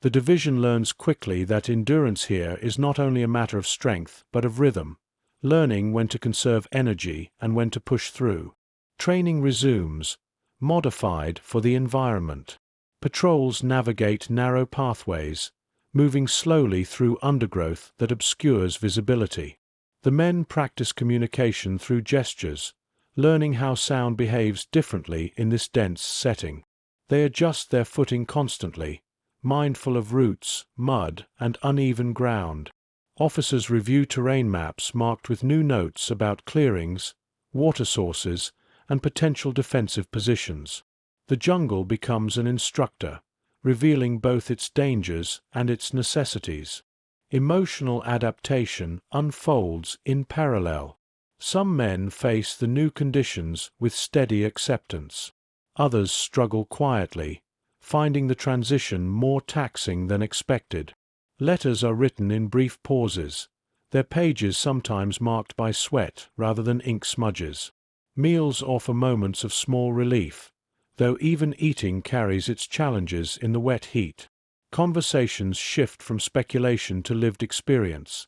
Speaker 1: The division learns quickly that endurance here is not only a matter of strength but of rhythm, learning when to conserve energy and when to push through. Training resumes, modified for the environment. Patrols navigate narrow pathways, moving slowly through undergrowth that obscures visibility. The men practice communication through gestures, learning how sound behaves differently in this dense setting. They adjust their footing constantly, mindful of roots, mud, and uneven ground. Officers review terrain maps marked with new notes about clearings, water sources, and potential defensive positions. The jungle becomes an instructor, revealing both its dangers and its necessities. Emotional adaptation unfolds in parallel. Some men face the new conditions with steady acceptance. Others struggle quietly, finding the transition more taxing than expected. Letters are written in brief pauses, their pages sometimes marked by sweat rather than ink smudges. Meals offer moments of small relief, though even eating carries its challenges in the wet heat. Conversations shift from speculation to lived experience.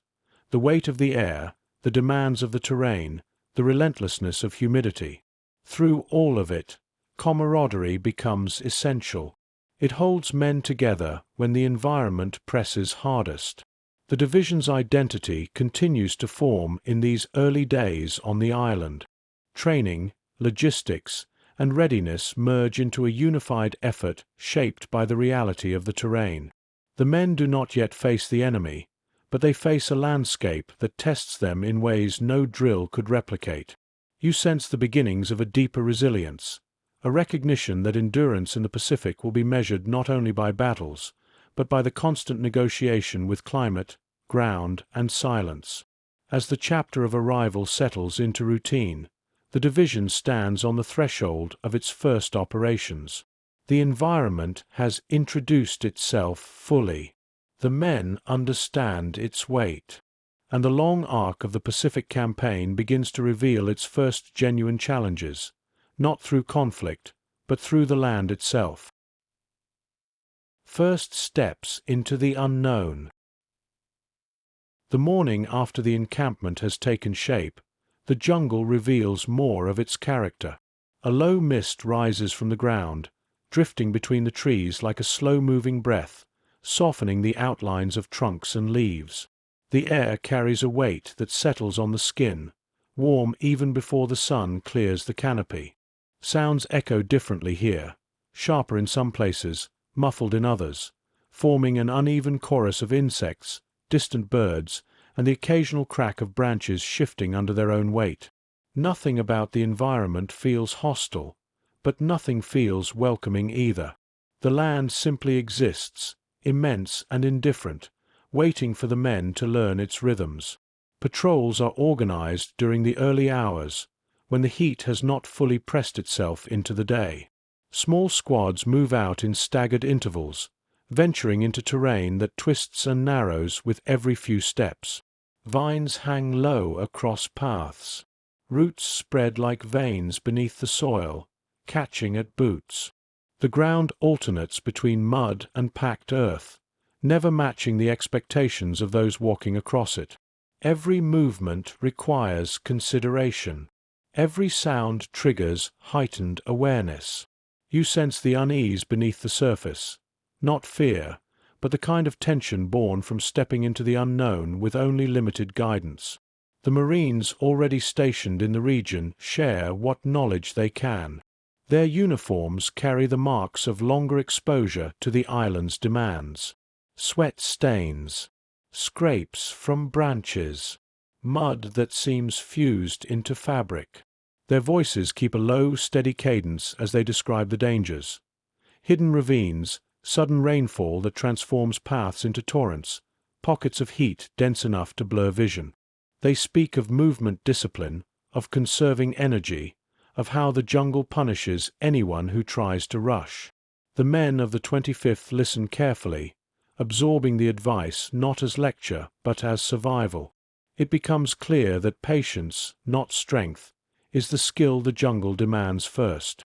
Speaker 1: The weight of the air, the demands of the terrain, the relentlessness of humidity. Through all of it, camaraderie becomes essential. It holds men together when the environment presses hardest. The division's identity continues to form in these early days on the island. Training, logistics, and readiness merge into a unified effort shaped by the reality of the terrain. The men do not yet face the enemy, but they face a landscape that tests them in ways no drill could replicate. You sense the beginnings of a deeper resilience, a recognition that endurance in the Pacific will be measured not only by battles, but by the constant negotiation with climate, ground, and silence. As the chapter of arrival settles into routine, the division stands on the threshold of its first operations. The environment has introduced itself fully. The men understand its weight, and the long arc of the Pacific campaign begins to reveal its first genuine challenges, not through conflict, but through the land itself. First steps into the unknown. The morning after the encampment has taken shape, the jungle reveals more of its character. A low mist rises from the ground, drifting between the trees like a slow-moving breath, softening the outlines of trunks and leaves. The air carries a weight that settles on the skin, warm even before the sun clears the canopy. Sounds echo differently here, sharper in some places, muffled in others, forming an uneven chorus of insects, distant birds, and the occasional crack of branches shifting under their own weight. Nothing about the environment feels hostile, but nothing feels welcoming either. The land simply exists, immense and indifferent, waiting for the men to learn its rhythms. Patrols are organized during the early hours, when the heat has not fully pressed itself into the day. Small squads move out in staggered intervals, venturing into terrain that twists and narrows with every few steps. Vines hang low across paths. Roots spread like veins beneath the soil, catching at boots. The ground alternates between mud and packed earth, never matching the expectations of those walking across it. Every movement requires consideration. Every sound triggers heightened awareness. You sense the unease beneath the surface, not fear, but the kind of tension born from stepping into the unknown with only limited guidance. The Marines already stationed in the region share what knowledge they can. Their uniforms carry the marks of longer exposure to the island's demands. Sweat stains, scrapes from branches, mud that seems fused into fabric. Their voices keep a low, steady cadence as they describe the dangers. Hidden ravines, sudden rainfall that transforms paths into torrents, pockets of heat dense enough to blur vision. They speak of movement discipline, of conserving energy, of how the jungle punishes anyone who tries to rush. The men of the 25th listen carefully, absorbing the advice not as lecture but as survival. It becomes clear that patience, not strength, is the skill the jungle demands first.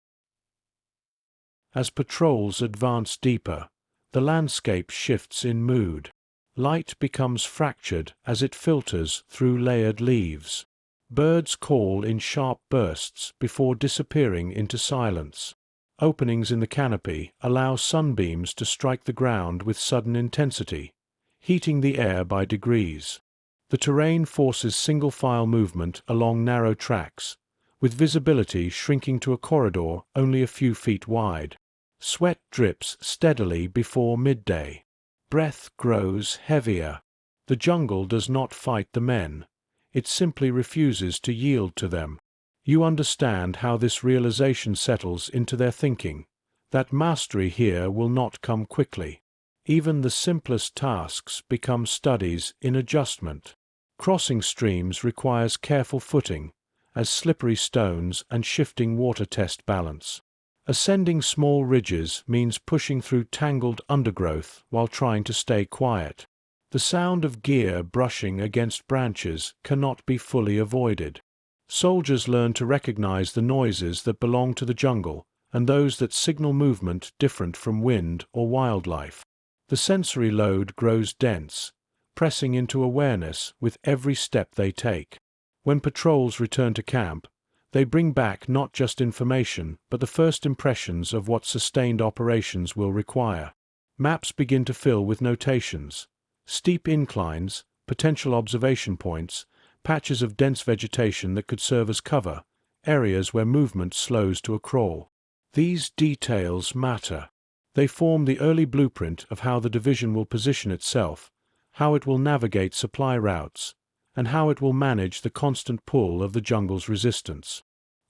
Speaker 1: As patrols advance deeper, the landscape shifts in mood. Light becomes fractured as it filters through layered leaves. Birds call in sharp bursts before disappearing into silence. Openings in the canopy allow sunbeams to strike the ground with sudden intensity, heating the air by degrees. The terrain forces single-file movement along narrow tracks, with visibility shrinking to a corridor only a few feet wide. Sweat drips steadily before midday. Breath grows heavier. The jungle does not fight the men. It simply refuses to yield to them. You understand how this realization settles into their thinking, that mastery here will not come quickly. Even the simplest tasks become studies in adjustment. Crossing streams requires careful footing, as slippery stones and shifting water test balance. Ascending small ridges means pushing through tangled undergrowth while trying to stay quiet. The sound of gear brushing against branches cannot be fully avoided. Soldiers learn to recognize the noises that belong to the jungle and those that signal movement different from wind or wildlife. The sensory load grows dense, pressing into awareness with every step they take. When patrols return to camp, they bring back not just information, but the first impressions of what sustained operations will require. Maps begin to fill with notations. Steep inclines, potential observation points, patches of dense vegetation that could serve as cover, areas where movement slows to a crawl. These details matter. They form the early blueprint of how the division will position itself, how it will navigate supply routes, and how it will manage the constant pull of the jungle's resistance.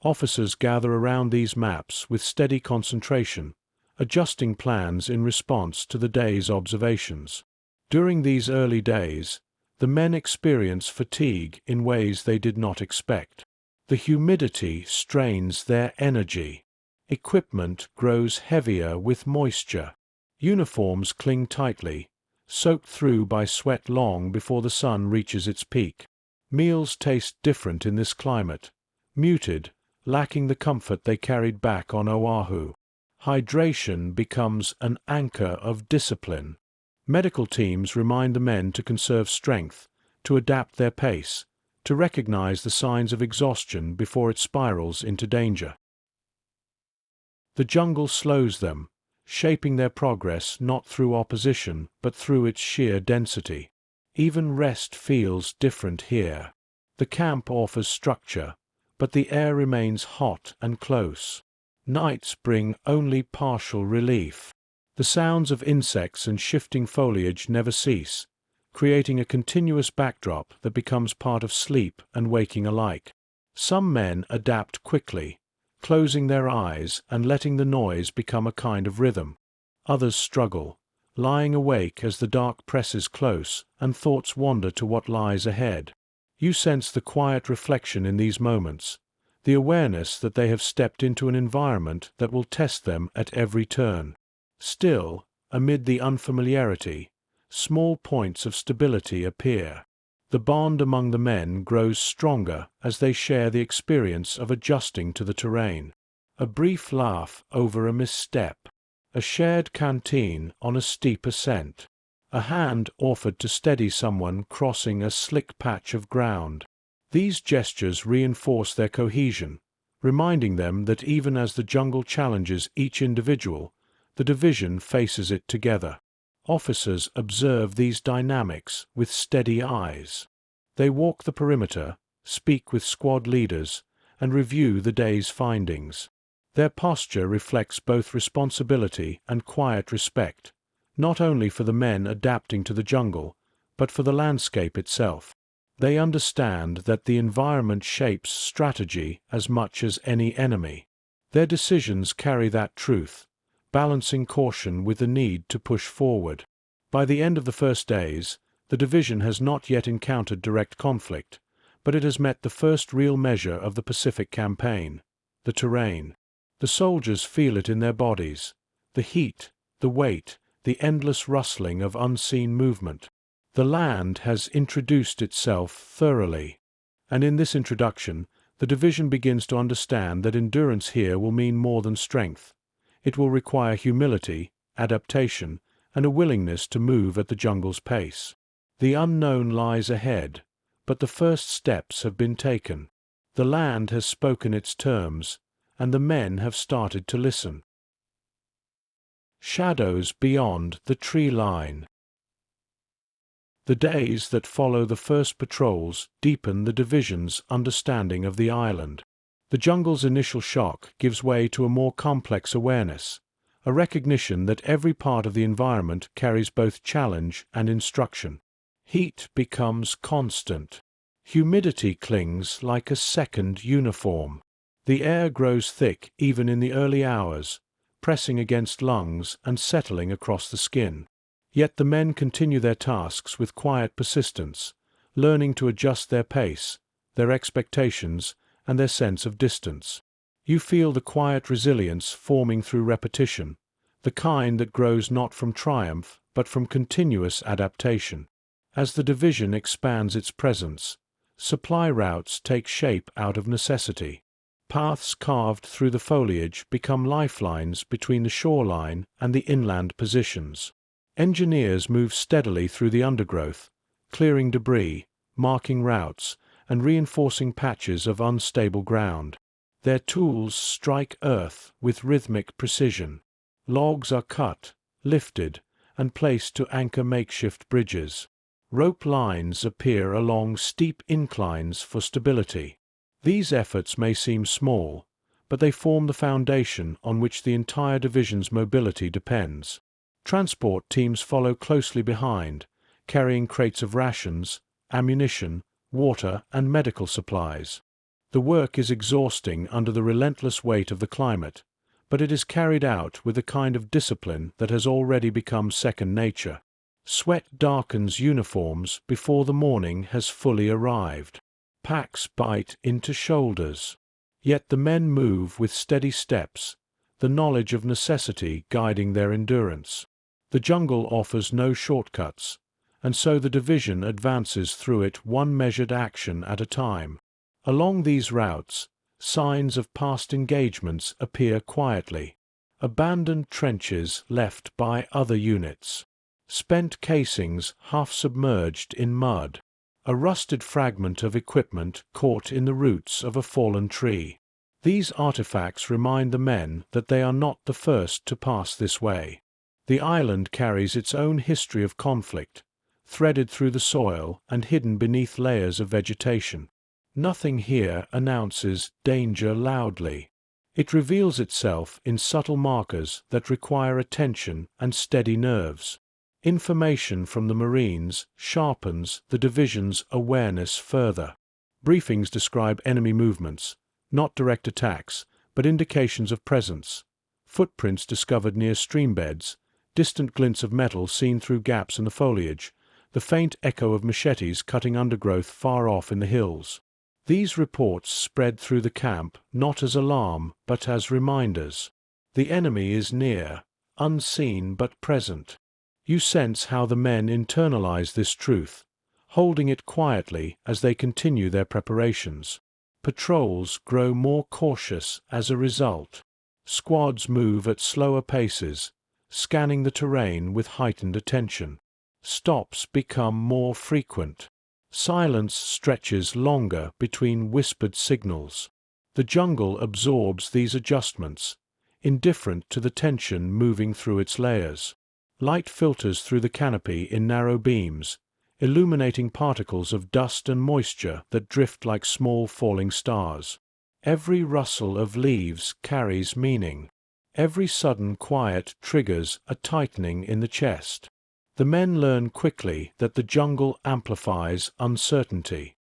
Speaker 1: Officers gather around these maps with steady concentration, adjusting plans in response to the day's observations. During these early days, the men experience fatigue in ways they did not expect. The humidity strains their energy. Equipment grows heavier with moisture. Uniforms cling tightly, soaked through by sweat long before the sun reaches its peak. Meals taste different in this climate, muted, lacking the comfort they carried back on Oahu. Hydration becomes an anchor of discipline. Medical teams remind the men to conserve strength, to adapt their pace, to recognize the signs of exhaustion before it spirals into danger. The jungle slows them, shaping their progress not through opposition but through its sheer density. Even rest feels different here. The camp offers structure, but the air remains hot and close. Nights bring only partial relief. The sounds of insects and shifting foliage never cease, creating a continuous backdrop that becomes part of sleep and waking alike. Some men adapt quickly, closing their eyes and letting the noise become a kind of rhythm. Others struggle, lying awake as the dark presses close and thoughts wander to what lies ahead. You sense the quiet reflection in these moments, the awareness that they have stepped into an environment that will test them at every turn. Still, amid the unfamiliarity, small points of stability appear. The bond among the men grows stronger as they share the experience of adjusting to the terrain. A brief laugh over a misstep, a shared canteen on a steep ascent, a hand offered to steady someone crossing a slick patch of ground. These gestures reinforce their cohesion, reminding them that even as the jungle challenges each individual, the division faces it together. Officers observe these dynamics with steady eyes. They walk the perimeter, speak with squad leaders, and review the day's findings. Their posture reflects both responsibility and quiet respect, not only for the men adapting to the jungle, but for the landscape itself. They understand that the environment shapes strategy as much as any enemy. Their decisions carry that truth, balancing caution with the need to push forward. By the end of the first days, the division has not yet encountered direct conflict, but it has met the first real measure of the Pacific campaign, the terrain. The soldiers feel it in their bodies, the heat, the weight, the endless rustling of unseen movement. The land has introduced itself thoroughly, and in this introduction, the division begins to understand that endurance here will mean more than strength. It will require humility, adaptation, and a willingness to move at the jungle's pace. The unknown lies ahead, but the first steps have been taken. The land has spoken its terms, and the men have started to listen. Shadows beyond the tree line. The days that follow the first patrols deepen the division's understanding of the island. The jungle's initial shock gives way to a more complex awareness, a recognition that every part of the environment carries both challenge and instruction. Heat becomes constant. Humidity clings like a second uniform. The air grows thick even in the early hours, pressing against lungs and settling across the skin. Yet the men continue their tasks with quiet persistence, learning to adjust their pace, their expectations, and their sense of distance. You feel the quiet resilience forming through repetition, the kind that grows not from triumph but from continuous adaptation. As the division expands its presence, supply routes take shape out of necessity. Paths carved through the foliage become lifelines between the shoreline and the inland positions. Engineers move steadily through the undergrowth, clearing debris, marking routes, and reinforcing patches of unstable ground. Their tools strike earth with rhythmic precision. Logs are cut, lifted, and placed to anchor makeshift bridges. Rope lines appear along steep inclines for stability. These efforts may seem small, but they form the foundation on which the entire division's mobility depends. Transport teams follow closely behind, carrying crates of rations, ammunition, water, and medical supplies. The work is exhausting under the relentless weight of the climate, but it is carried out with a kind of discipline that has already become second nature. Sweat darkens uniforms before the morning has fully arrived. Packs bite into shoulders. Yet the men move with steady steps, the knowledge of necessity guiding their endurance. The jungle offers no shortcuts, and so the division advances through it one measured action at a time. Along these routes, signs of past engagements appear quietly. Abandoned trenches left by other units. Spent casings half submerged in mud. A rusted fragment of equipment caught in the roots of a fallen tree. These artifacts remind the men that they are not the first to pass this way. The island carries its own history of conflict, threaded through the soil and hidden beneath layers of vegetation. Nothing here announces danger loudly. It reveals itself in subtle markers that require attention and steady nerves. Information from the Marines sharpens the division's awareness further. Briefings describe enemy movements, not direct attacks, but indications of presence. Footprints discovered near streambeds, distant glints of metal seen through gaps in the foliage, the faint echo of machetes cutting undergrowth far off in the hills. These reports spread through the camp not as alarm but as reminders. The enemy is near, unseen but present. You sense how the men internalize this truth, holding it quietly as they continue their preparations. Patrols grow more cautious as a result. Squads move at slower paces, scanning the terrain with heightened attention. Stops become more frequent. Silence stretches longer between whispered signals. The jungle absorbs these adjustments, indifferent to the tension moving through its layers. Light filters through the canopy in narrow beams, illuminating particles of dust and moisture that drift like small falling stars. Every rustle of leaves carries meaning. Every sudden quiet triggers a tightening in the chest. The men learn quickly that the jungle amplifies uncertainty.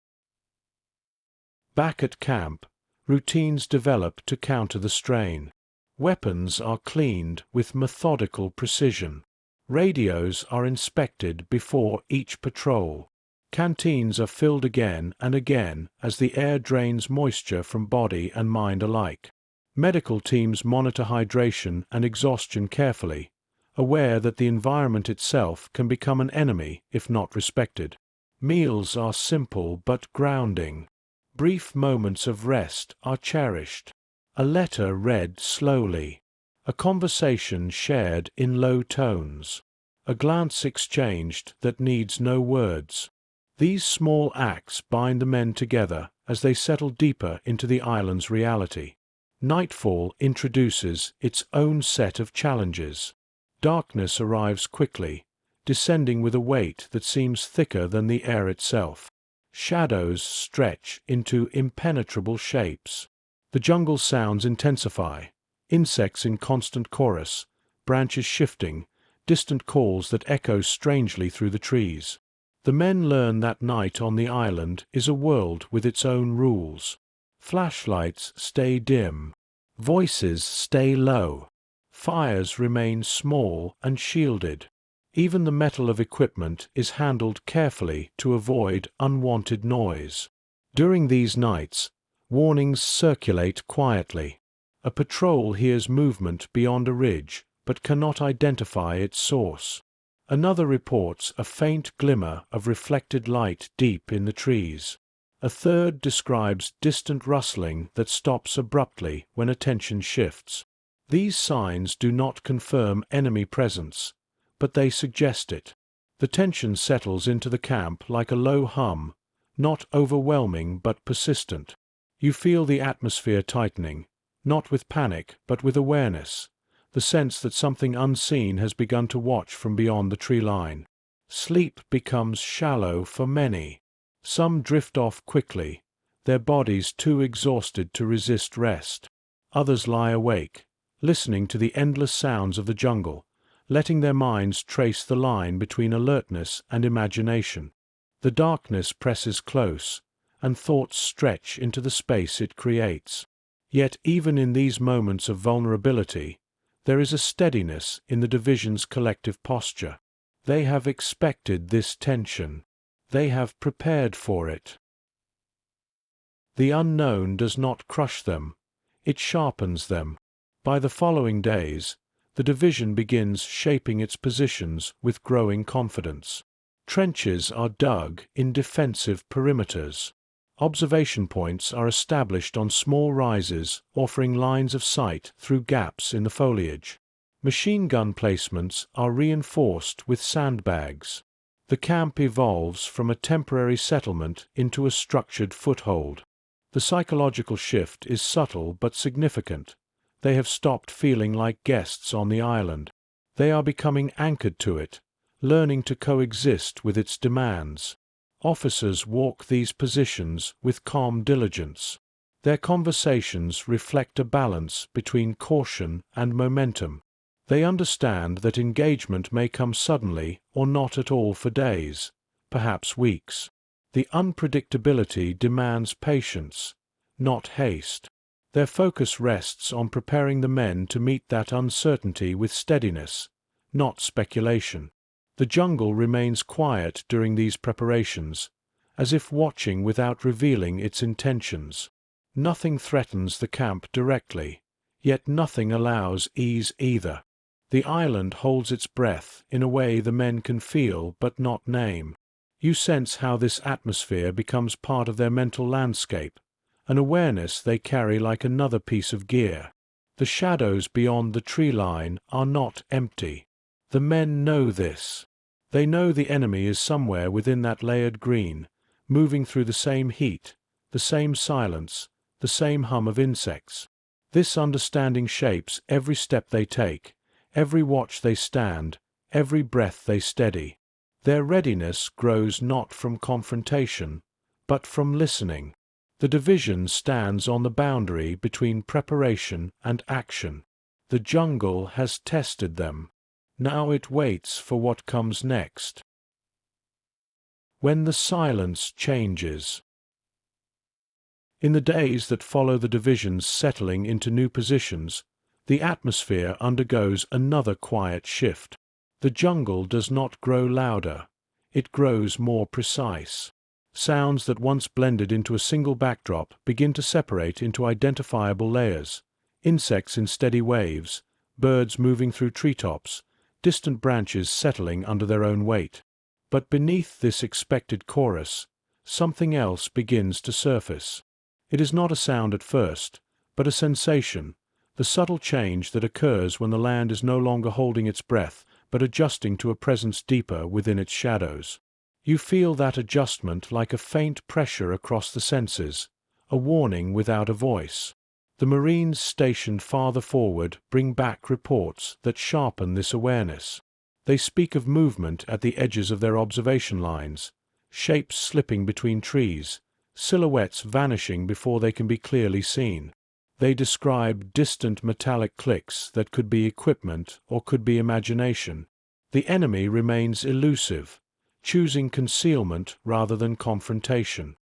Speaker 1: Back at camp, routines develop to counter the strain. Weapons are cleaned with methodical precision. Radios are inspected before each patrol. Canteens are filled again and again as the air drains moisture from body and mind alike. Medical teams monitor hydration and exhaustion carefully, aware that the environment itself can become an enemy if not respected. Meals are simple but grounding. Brief moments of rest are cherished. A letter read slowly. A conversation shared in low tones. A glance exchanged that needs no words. These small acts bind the men together as they settle deeper into the island's reality. Nightfall introduces its own set of challenges. Darkness arrives quickly, descending with a weight that seems thicker than the air itself. Shadows stretch into impenetrable shapes. The jungle sounds intensify, insects in constant chorus, branches shifting, distant calls that echo strangely through the trees. The men learn that night on the island is a world with its own rules. Flashlights stay dim. Voices stay low. Fires remain small and shielded. Even the metal of equipment is handled carefully to avoid unwanted noise. During these nights, warnings circulate quietly. A patrol hears movement beyond a ridge, but cannot identify its source. Another reports a faint glimmer of reflected light deep in the trees. A third describes distant rustling that stops abruptly when attention shifts. These signs do not confirm enemy presence, but they suggest it. The tension settles into the camp like a low hum, not overwhelming but persistent. You feel the atmosphere tightening, not with panic but with awareness, the sense that something unseen has begun to watch from beyond the tree line. Sleep becomes shallow for many. Some drift off quickly, their bodies too exhausted to resist rest. Others lie awake, listening to the endless sounds of the jungle, letting their minds trace the line between alertness and imagination. The darkness presses close, and thoughts stretch into the space it creates. Yet even in these moments of vulnerability, there is a steadiness in the division's collective posture. They have expected this tension. They have prepared for it. The unknown does not crush them. It sharpens them. By the following days, the division begins shaping its positions with growing confidence. Trenches are dug in defensive perimeters. Observation points are established on small rises, offering lines of sight through gaps in the foliage. Machine gun placements are reinforced with sandbags. The camp evolves from a temporary settlement into a structured foothold. The psychological shift is subtle but significant. They have stopped feeling like guests on the island. They are becoming anchored to it, learning to coexist with its demands. Officers walk these positions with calm diligence. Their conversations reflect a balance between caution and momentum. They understand that engagement may come suddenly or not at all for days, perhaps weeks. The unpredictability demands patience, not haste. Their focus rests on preparing the men to meet that uncertainty with steadiness, not speculation. The jungle remains quiet during these preparations, as if watching without revealing its intentions. Nothing threatens the camp directly, yet nothing allows ease either. The island holds its breath in a way the men can feel but not name. You sense how this atmosphere becomes part of their mental landscape, an awareness they carry like another piece of gear. The shadows beyond the tree line are not empty. The men know this. They know the enemy is somewhere within that layered green, moving through the same heat, the same silence, the same hum of insects. This understanding shapes every step they take, every watch they stand, every breath they steady. Their readiness grows not from confrontation, but from listening. The division stands on the boundary between preparation and action. The jungle has tested them. Now it waits for what comes next. When the silence changes. In the days that follow the divisions settling into new positions, the atmosphere undergoes another quiet shift. The jungle does not grow louder, it grows more precise. Sounds that once blended into a single backdrop begin to separate into identifiable layers. Insects in steady waves, birds moving through treetops, distant branches settling under their own weight. But beneath this expected chorus, something else begins to surface. It is not a sound at first, but a sensation, the subtle change that occurs when the land is no longer holding its breath, but adjusting to a presence deeper within its shadows. You feel that adjustment like a faint pressure across the senses, a warning without a voice. The Marines stationed farther forward bring back reports that sharpen this awareness. They speak of movement at the edges of their observation lines, shapes slipping between trees, silhouettes vanishing before they can be clearly seen. They describe distant metallic clicks that could be equipment or could be imagination. The enemy remains elusive, choosing concealment rather than confrontation.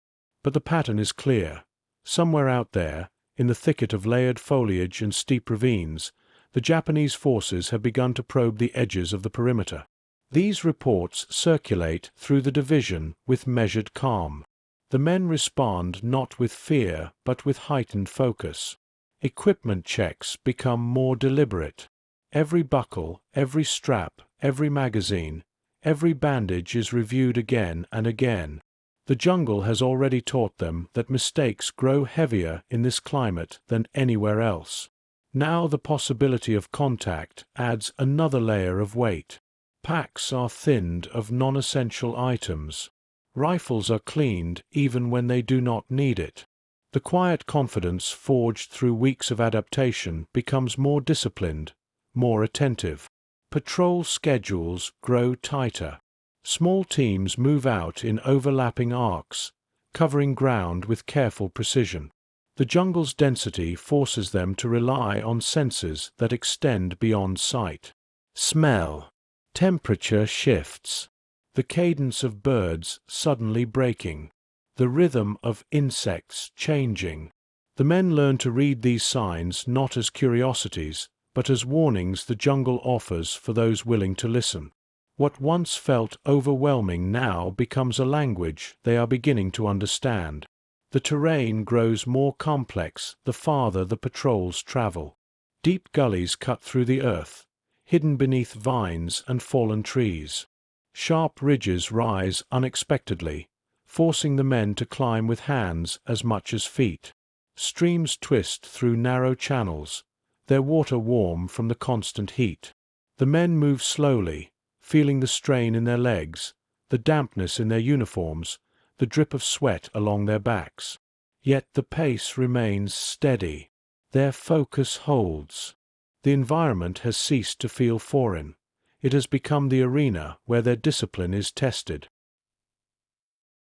Speaker 1: But the pattern is clear. Somewhere out there, in the thicket of layered foliage and steep ravines, the Japanese forces have begun to probe the edges of the perimeter. These reports circulate through the division with measured calm. The men respond not with fear but with heightened focus. Equipment checks become more deliberate. Every buckle, every strap, every magazine, every bandage is reviewed again and again. The jungle has already taught them that mistakes grow heavier in this climate than anywhere else. Now the possibility of contact adds another layer of weight. Packs are thinned of non-essential items. Rifles are cleaned even when they do not need it. The quiet confidence forged through weeks of adaptation becomes more disciplined, more attentive. Patrol schedules grow tighter. Small teams move out in overlapping arcs, covering ground with careful precision. The jungle's density forces them to rely on senses that extend beyond sight. Smell. Temperature shifts. The cadence of birds suddenly breaking. The rhythm of insects changing. The men learn to read these signs not as curiosities, but as warnings the jungle offers for those willing to listen. What once felt overwhelming now becomes a language they are beginning to understand. The terrain grows more complex the farther the patrols travel. Deep gullies cut through the earth, hidden beneath vines and fallen trees. Sharp ridges rise unexpectedly, forcing the men to climb with hands as much as feet. Streams twist through narrow channels, their water warm from the constant heat. The men move slowly, feeling the strain in their legs, the dampness in their uniforms, the drip of sweat along their backs. Yet the pace remains steady. Their focus holds. The environment has ceased to feel foreign. It has become the arena where their discipline is tested.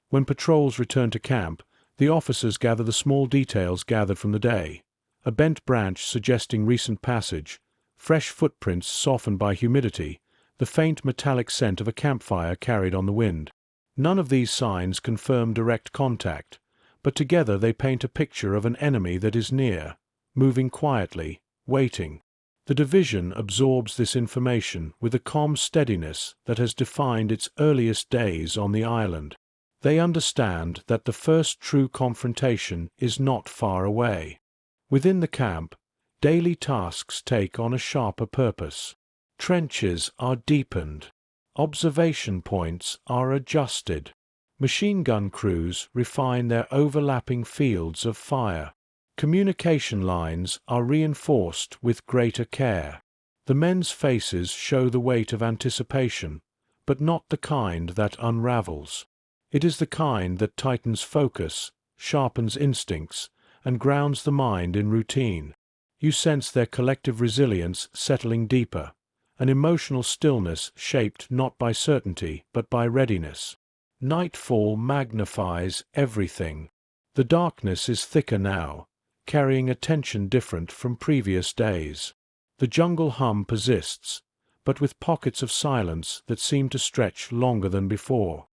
Speaker 1: When patrols return to camp, the officers gather the small details gathered from the day. A bent branch suggesting recent passage, fresh footprints softened by humidity, the faint metallic scent of a campfire carried on the wind. None of these signs confirm direct contact, but together they paint a picture of an enemy that is near, moving quietly, waiting. The division absorbs this information with a calm steadiness that has defined its earliest days on the island. They understand that the first true confrontation is not far away. Within the camp, daily tasks take on a sharper purpose. Trenches are deepened. Observation points are adjusted. Machine gun crews refine their overlapping fields of fire. Communication lines are reinforced with greater care. The men's faces show the weight of anticipation, but not the kind that unravels. It is the kind that tightens focus, sharpens instincts, and grounds the mind in routine. You sense their collective resilience settling deeper, an emotional stillness shaped not by certainty but by readiness. Nightfall magnifies everything. The darkness is thicker now, carrying a tension different from previous days. The jungle hum persists, but with pockets of silence that seem to stretch longer than before.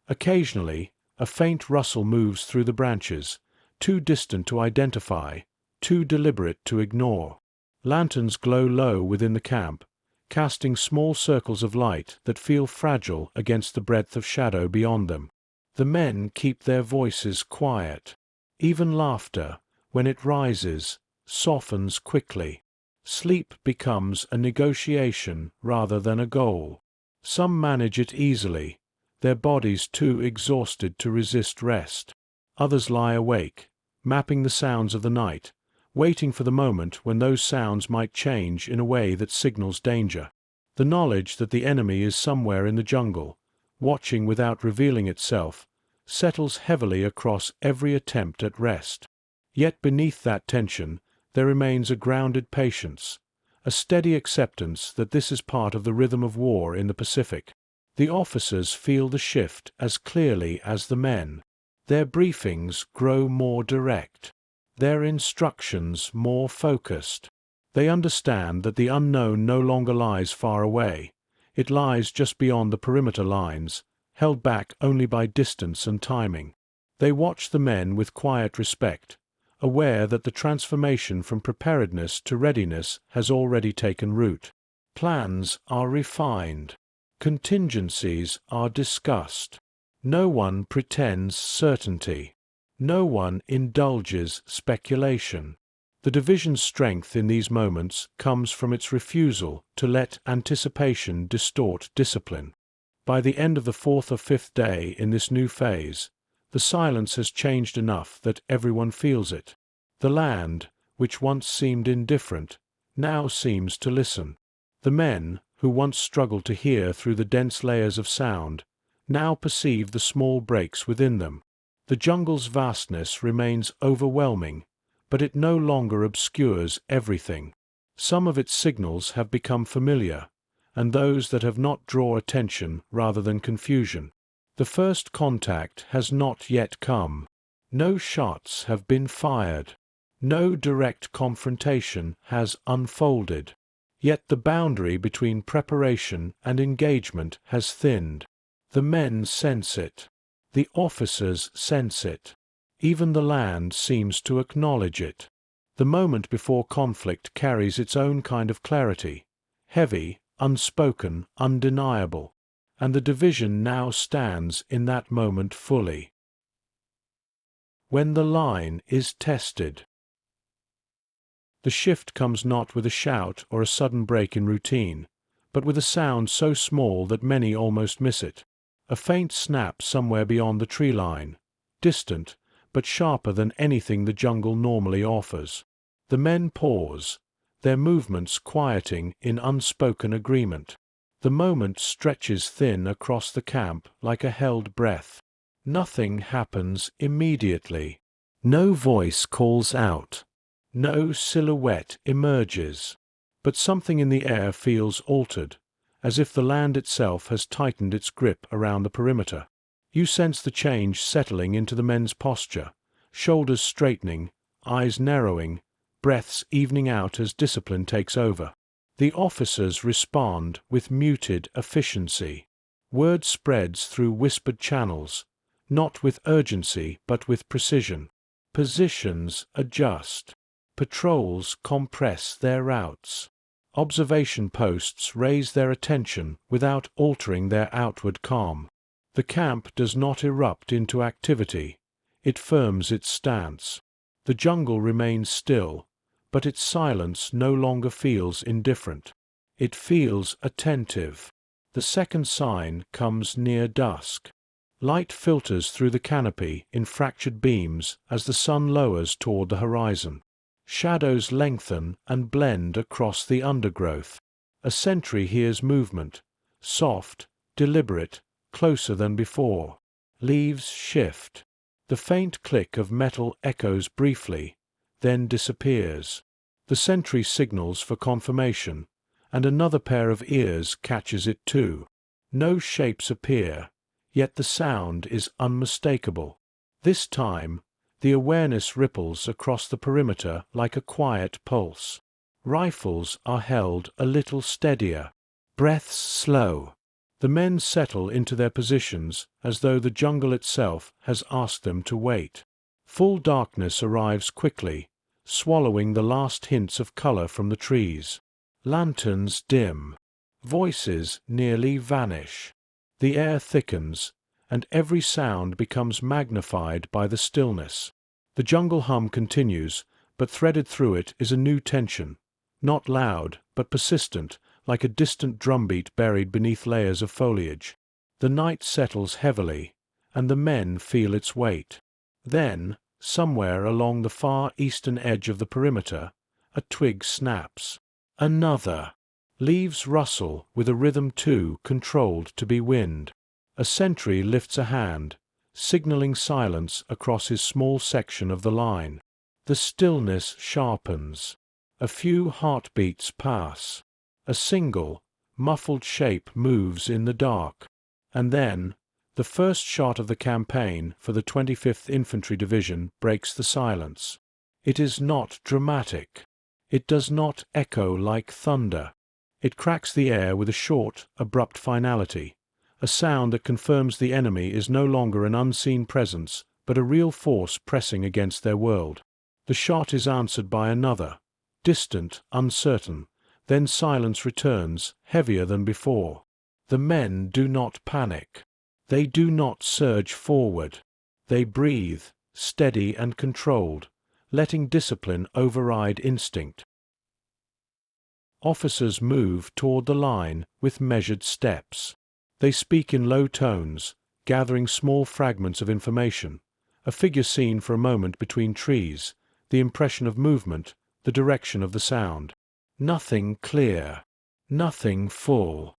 Speaker 1: Occasionally, a faint rustle moves through the branches, too distant to identify, too deliberate to ignore. Lanterns glow low within the camp, casting small circles of light that feel fragile against the breadth of shadow beyond them. The men keep their voices quiet. Even laughter, when it rises, softens quickly. Sleep becomes a negotiation rather than a goal. Some manage it easily, their bodies too exhausted to resist rest. Others lie awake, mapping the sounds of the night, waiting for the moment when those sounds might change in a way that signals danger. The knowledge that the enemy is somewhere in the jungle, watching without revealing itself, settles heavily across every attempt at rest. Yet beneath that tension, there remains a grounded patience, a steady acceptance that this is part of the rhythm of war in the Pacific. The officers feel the shift as clearly as the men. Their briefings grow more direct, their instructions more focused. They understand that the unknown no longer lies far away. It lies just beyond the perimeter lines, held back only by distance and timing. They watch the men with quiet respect, aware that the transformation from preparedness to readiness has already taken root. Plans are refined. Contingencies are discussed. No one pretends certainty. No one indulges speculation. The division's strength in these moments comes from its refusal to let anticipation distort discipline. By the end of the fourth or fifth day in this new phase, the silence has changed enough that everyone feels it. The land, which once seemed indifferent, now seems to listen. The men, who once struggled to hear through the dense layers of sound, now perceive the small breaks within them. The jungle's vastness remains overwhelming, but it no longer obscures everything. Some of its signals have become familiar, and those that have not draw attention rather than confusion. The first contact has not yet come. No shots have been fired. No direct confrontation has unfolded. Yet the boundary between preparation and engagement has thinned. The men sense it. The officers sense it. Even the land seems to acknowledge it. The moment before conflict carries its own kind of clarity, heavy, unspoken, undeniable, and the division now stands in that moment fully. When the line is tested. The shift comes not with a shout or a sudden break in routine, but with a sound so small that many almost miss it. A faint snap somewhere beyond the tree line, distant, but sharper than anything the jungle normally offers. The men pause, their movements quieting in unspoken agreement. The moment stretches thin across the camp like a held breath. Nothing happens immediately. No voice calls out. No silhouette emerges. But something in the air feels altered, as if the land itself has tightened its grip around the perimeter. You sense the change settling into the men's posture, shoulders straightening, eyes narrowing, breaths evening out as discipline takes over. The officers respond with muted efficiency. Word spreads through whispered channels, not with urgency but with precision. Positions adjust. Patrols compress their routes. Observation posts raise their attention without altering their outward calm. The camp does not erupt into activity. It firms its stance. The jungle remains still, but its silence no longer feels indifferent. It feels attentive. The second sign comes near dusk. Light filters through the canopy in fractured beams as the sun lowers toward the horizon. Shadows lengthen and blend across the undergrowth. A sentry hears movement, soft, deliberate, closer than before. Leaves shift. The faint click of metal echoes briefly, then disappears. The sentry signals for confirmation, and another pair of ears catches it too. No shapes appear, yet the sound is unmistakable. This time, the awareness ripples across the perimeter like a quiet pulse. Rifles are held a little steadier. Breaths slow. The men settle into their positions as though the jungle itself has asked them to wait. Full darkness arrives quickly, swallowing the last hints of color from the trees. Lanterns dim. Voices nearly vanish. The air thickens, and every sound becomes magnified by the stillness. The jungle hum continues, but threaded through it is a new tension, not loud, but persistent, like a distant drumbeat buried beneath layers of foliage. The night settles heavily, and the men feel its weight. Then, somewhere along the far eastern edge of the perimeter, a twig snaps. Another. Leaves rustle with a rhythm too controlled to be wind. A sentry lifts a hand, signaling silence across his small section of the line. The stillness sharpens. A few heartbeats pass. A single, muffled shape moves in the dark. And then, the first shot of the campaign for the 25th Infantry Division breaks the silence. It is not dramatic. It does not echo like thunder. It cracks the air with a short, abrupt finality. A sound that confirms the enemy is no longer an unseen presence, but a real force pressing against their world. The shot is answered by another, distant, uncertain. Then silence returns, heavier than before. The men do not panic. They do not surge forward. They breathe, steady and controlled, letting discipline override instinct. Officers move toward the line with measured steps. They speak in low tones, gathering small fragments of information. A figure seen for a moment between trees, the impression of movement, the direction of the sound. Nothing clear, nothing full,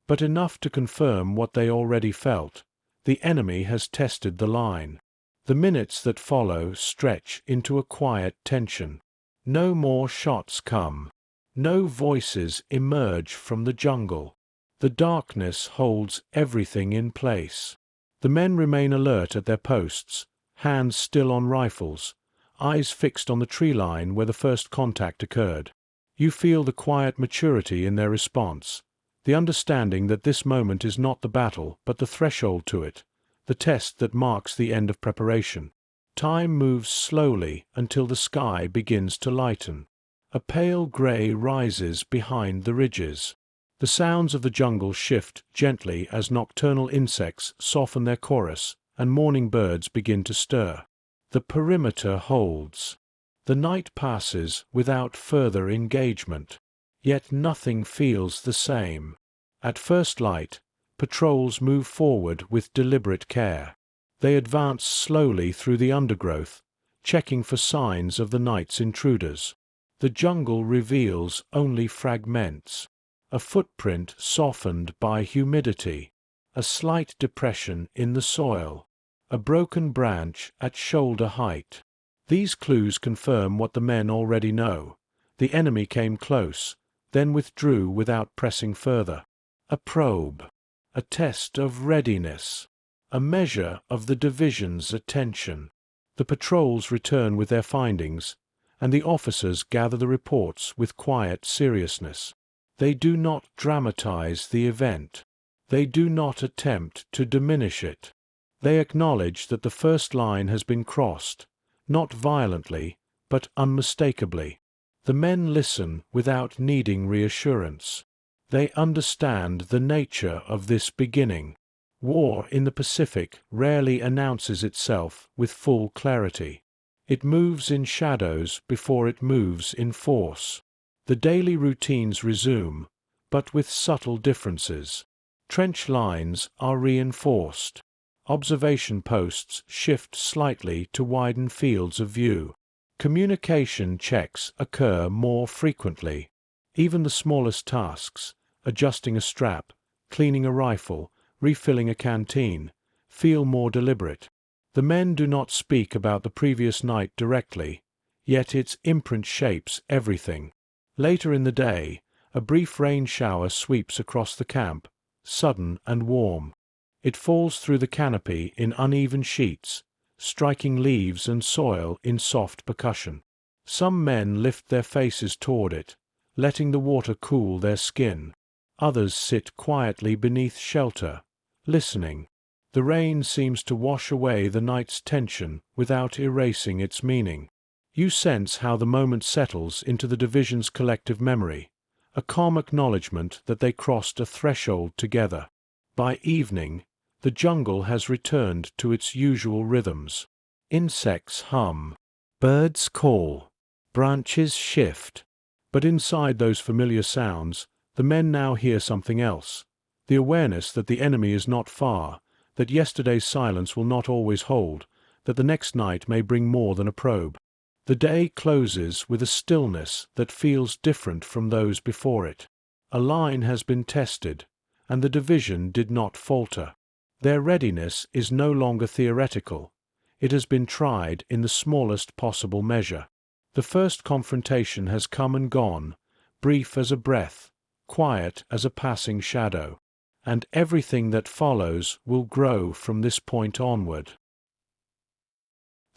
Speaker 1: but enough to confirm what they already felt. The enemy has tested the line. The minutes that follow stretch into a quiet tension. No more shots come. No voices emerge from the jungle. The darkness holds everything in place. The men remain alert at their posts, hands still on rifles, eyes fixed on the tree line where the first contact occurred. You feel the quiet maturity in their response, the understanding that this moment is not the battle but the threshold to it, the test that marks the end of preparation. Time moves slowly until the sky begins to lighten. A pale gray rises behind the ridges. The sounds of the jungle shift gently as nocturnal insects soften their chorus and morning birds begin to stir. The perimeter holds. The night passes without further engagement. Yet nothing feels the same. At first light, patrols move forward with deliberate care. They advance slowly through the undergrowth, checking for signs of the night's intruders. The jungle reveals only fragments. A footprint softened by humidity. A slight depression in the soil. A broken branch at shoulder height. These clues confirm what the men already know. The enemy came close, then withdrew without pressing further. A probe, a test of readiness, a measure of the division's attention. The patrols return with their findings, and the officers gather the reports with quiet seriousness. They do not dramatize the event. They do not attempt to diminish it. They acknowledge that the first line has been crossed, not violently, but unmistakably. The men listen without needing reassurance. They understand the nature of this beginning. War in the Pacific rarely announces itself with full clarity. It moves in shadows before it moves in force. The daily routines resume, but with subtle differences. Trench lines are reinforced. Observation posts shift slightly to widen fields of view. Communication checks occur more frequently. Even the smallest tasks, adjusting a strap, cleaning a rifle, refilling a canteen, feel more deliberate. The men do not speak about the previous night directly, yet its imprint shapes everything. Later in the day, a brief rain shower sweeps across the camp, sudden and warm. It falls through the canopy in uneven sheets, striking leaves and soil in soft percussion. Some men lift their faces toward it, letting the water cool their skin. Others sit quietly beneath shelter, listening. The rain seems to wash away the night's tension without erasing its meaning. You sense how the moment settles into the division's collective memory, a calm acknowledgement that they crossed a threshold together. By evening, the jungle has returned to its usual rhythms. Insects hum, birds call, branches shift. But inside those familiar sounds, the men now hear something else. The awareness that the enemy is not far, that yesterday's silence will not always hold, that the next night may bring more than a probe. The day closes with a stillness that feels different from those before it. A line has been tested, and the division did not falter. Their readiness is no longer theoretical. It has been tried in the smallest possible measure. The first confrontation has come and gone, brief as a breath, quiet as a passing shadow, and everything that follows will grow from this point onward.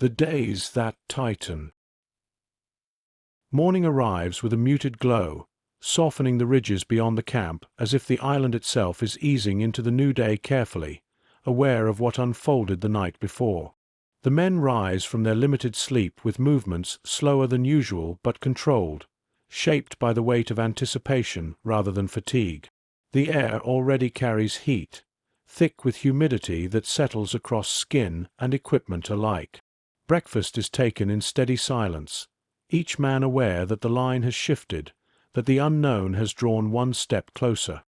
Speaker 1: The days that tighten. Morning arrives with a muted glow, softening the ridges beyond the camp as if the island itself is easing into the new day carefully, aware of what unfolded the night before. The men rise from their limited sleep with movements slower than usual but controlled, shaped by the weight of anticipation rather than fatigue. The air already carries heat, thick with humidity that settles across skin and equipment alike. Breakfast is taken in steady silence, each man aware that the line has shifted, that the unknown has drawn one step closer.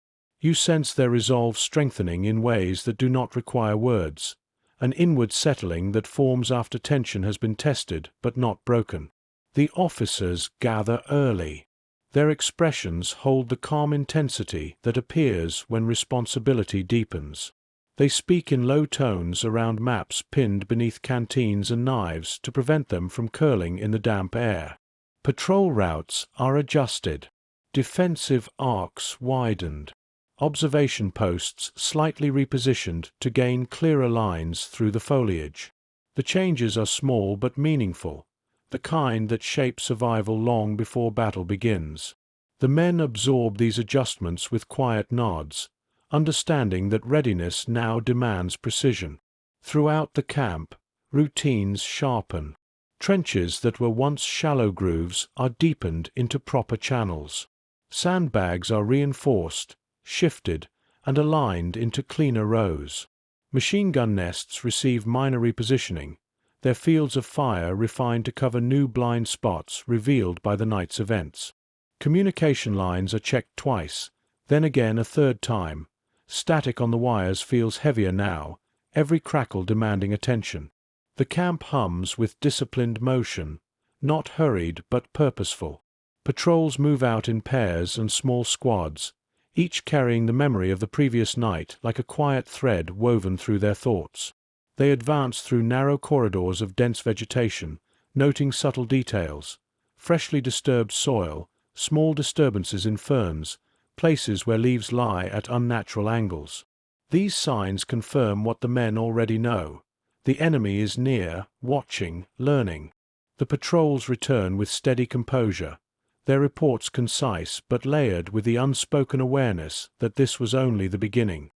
Speaker 1: You sense their resolve strengthening in ways that do not require words, an inward settling that forms after tension has been tested but not broken. The officers gather early. Their expressions hold the calm intensity that appears when responsibility deepens. They speak in low tones around maps pinned beneath canteens and knives to prevent them from curling in the damp air. Patrol routes are adjusted. Defensive arcs widened. Observation posts slightly repositioned to gain clearer lines through the foliage. The changes are small but meaningful, the kind that shape survival long before battle begins. The men absorb these adjustments with quiet nods, understanding that readiness now demands precision. Throughout the camp, routines sharpen. Trenches that were once shallow grooves are deepened into proper channels. Sandbags are reinforced, shifted, and aligned into cleaner rows. Machine gun nests receive minor repositioning, their fields of fire refined to cover new blind spots revealed by the night's events. Communication lines are checked twice, then again a third time. Static on the wires feels heavier now, every crackle demanding attention. The camp hums with disciplined motion, not hurried but purposeful. Patrols move out in pairs and small squads, each carrying the memory of the previous night like a quiet thread woven through their thoughts. They advance through narrow corridors of dense vegetation, noting subtle details: freshly disturbed soil, small disturbances in ferns, places where leaves lie at unnatural angles. These signs confirm what the men already know. The enemy is near, watching, learning. The patrols return with steady composure, their reports concise but layered with the unspoken awareness that this was only the beginning.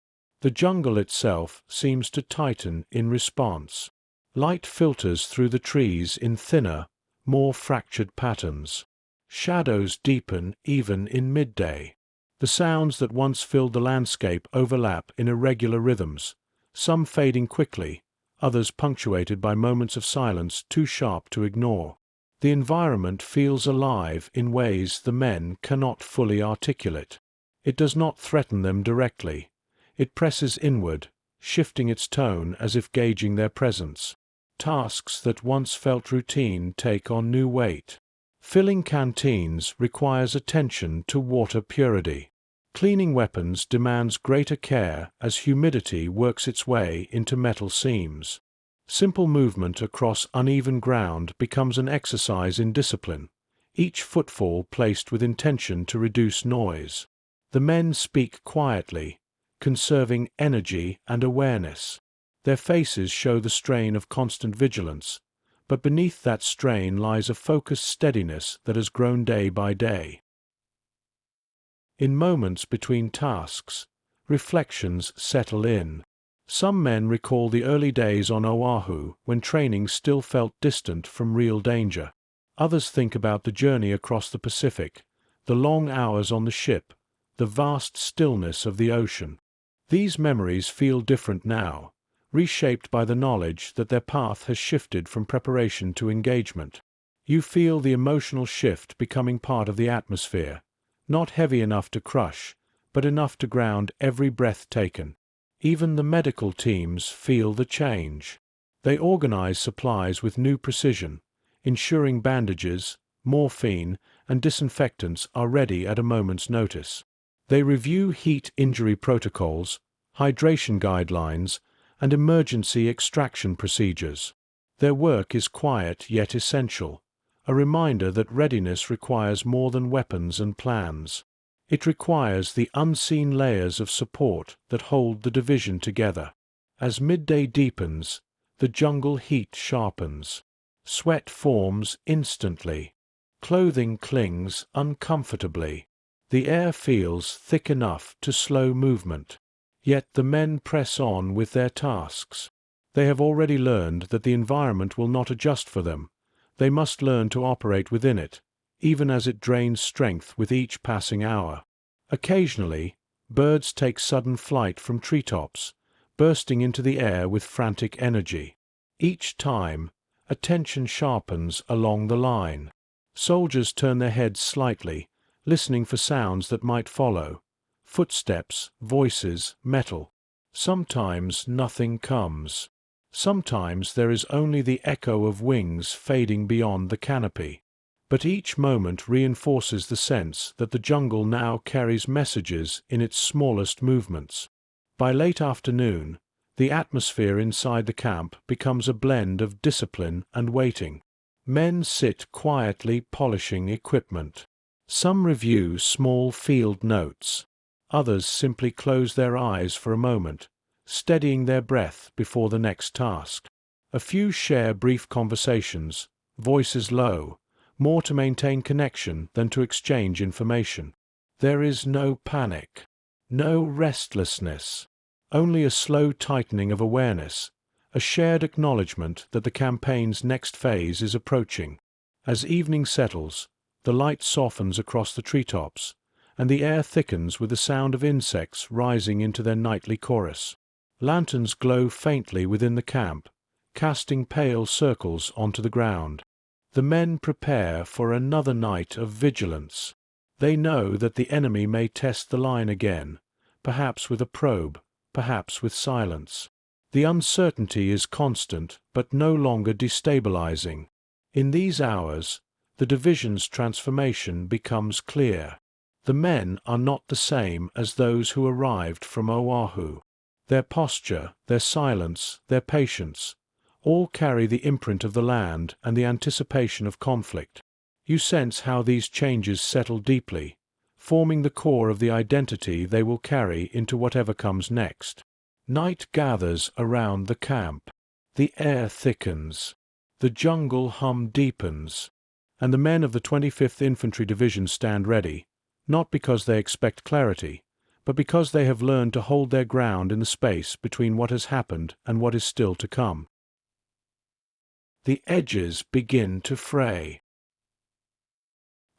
Speaker 1: The jungle itself seems to tighten in response. Light filters through the trees in thinner, more fractured patterns. Shadows deepen even in midday. The sounds that once filled the landscape overlap in irregular rhythms, some fading quickly, others punctuated by moments of silence too sharp to ignore. The environment feels alive in ways the men cannot fully articulate. It does not threaten them directly. It presses inward, shifting its tone as if gauging their presence. Tasks that once felt routine take on new weight. Filling canteens requires attention to water purity. Cleaning weapons demands greater care as humidity works its way into metal seams. Simple movement across uneven ground becomes an exercise in discipline, each footfall placed with intention to reduce noise. The men speak quietly, conserving energy and awareness. Their faces show the strain of constant vigilance, but beneath that strain lies a focused steadiness that has grown day by day. In moments between tasks, reflections settle in. Some men recall the early days on Oahu when training still felt distant from real danger. Others think about the journey across the Pacific, the long hours on the ship, the vast stillness of the ocean. These memories feel different now, reshaped by the knowledge that their path has shifted from preparation to engagement. You feel the emotional shift becoming part of the atmosphere, not heavy enough to crush, but enough to ground every breath taken. Even the medical teams feel the change. They organize supplies with new precision, ensuring bandages, morphine, and disinfectants are ready at a moment's notice. They review heat injury protocols, hydration guidelines, and emergency extraction procedures. Their work is quiet yet essential, a reminder that readiness requires more than weapons and plans. It requires the unseen layers of support that hold the division together. As midday deepens, the jungle heat sharpens. Sweat forms instantly. Clothing clings uncomfortably. The air feels thick enough to slow movement. Yet the men press on with their tasks. They have already learned that the environment will not adjust for them. They must learn to operate within it, even as it drains strength with each passing hour. Occasionally, birds take sudden flight from treetops, bursting into the air with frantic energy. Each time, attention sharpens along the line. Soldiers turn their heads slightly, listening for sounds that might follow. Footsteps, voices, metal. Sometimes nothing comes. Sometimes there is only the echo of wings fading beyond the canopy. But each moment reinforces the sense that the jungle now carries messages in its smallest movements. By late afternoon, the atmosphere inside the camp becomes a blend of discipline and waiting. Men sit quietly polishing equipment. Some review small field notes. Others simply close their eyes for a moment, steadying their breath before the next task. A few share brief conversations, voices low, more to maintain connection than to exchange information. There is no panic, no restlessness, only a slow tightening of awareness, a shared acknowledgement that the campaign's next phase is approaching. As evening settles, the light softens across the treetops, and the air thickens with the sound of insects rising into their nightly chorus. Lanterns glow faintly within the camp, casting pale circles onto the ground. The men prepare for another night of vigilance. They know that the enemy may test the line again, perhaps with a probe, perhaps with silence. The uncertainty is constant, but no longer destabilizing. In these hours, the division's transformation becomes clear. The men are not the same as those who arrived from Oahu. Their posture, their silence, their patience, All carry the imprint of the land and the anticipation of conflict. You sense how these changes settle deeply, forming the core of the identity they will carry into whatever comes next. Night gathers around the camp. The air thickens. The jungle hum deepens. And the men of the 25th Infantry Division stand ready, not because they expect clarity, but because they have learned to hold their ground in the space between what has happened and what is still to come. The edges begin to fray.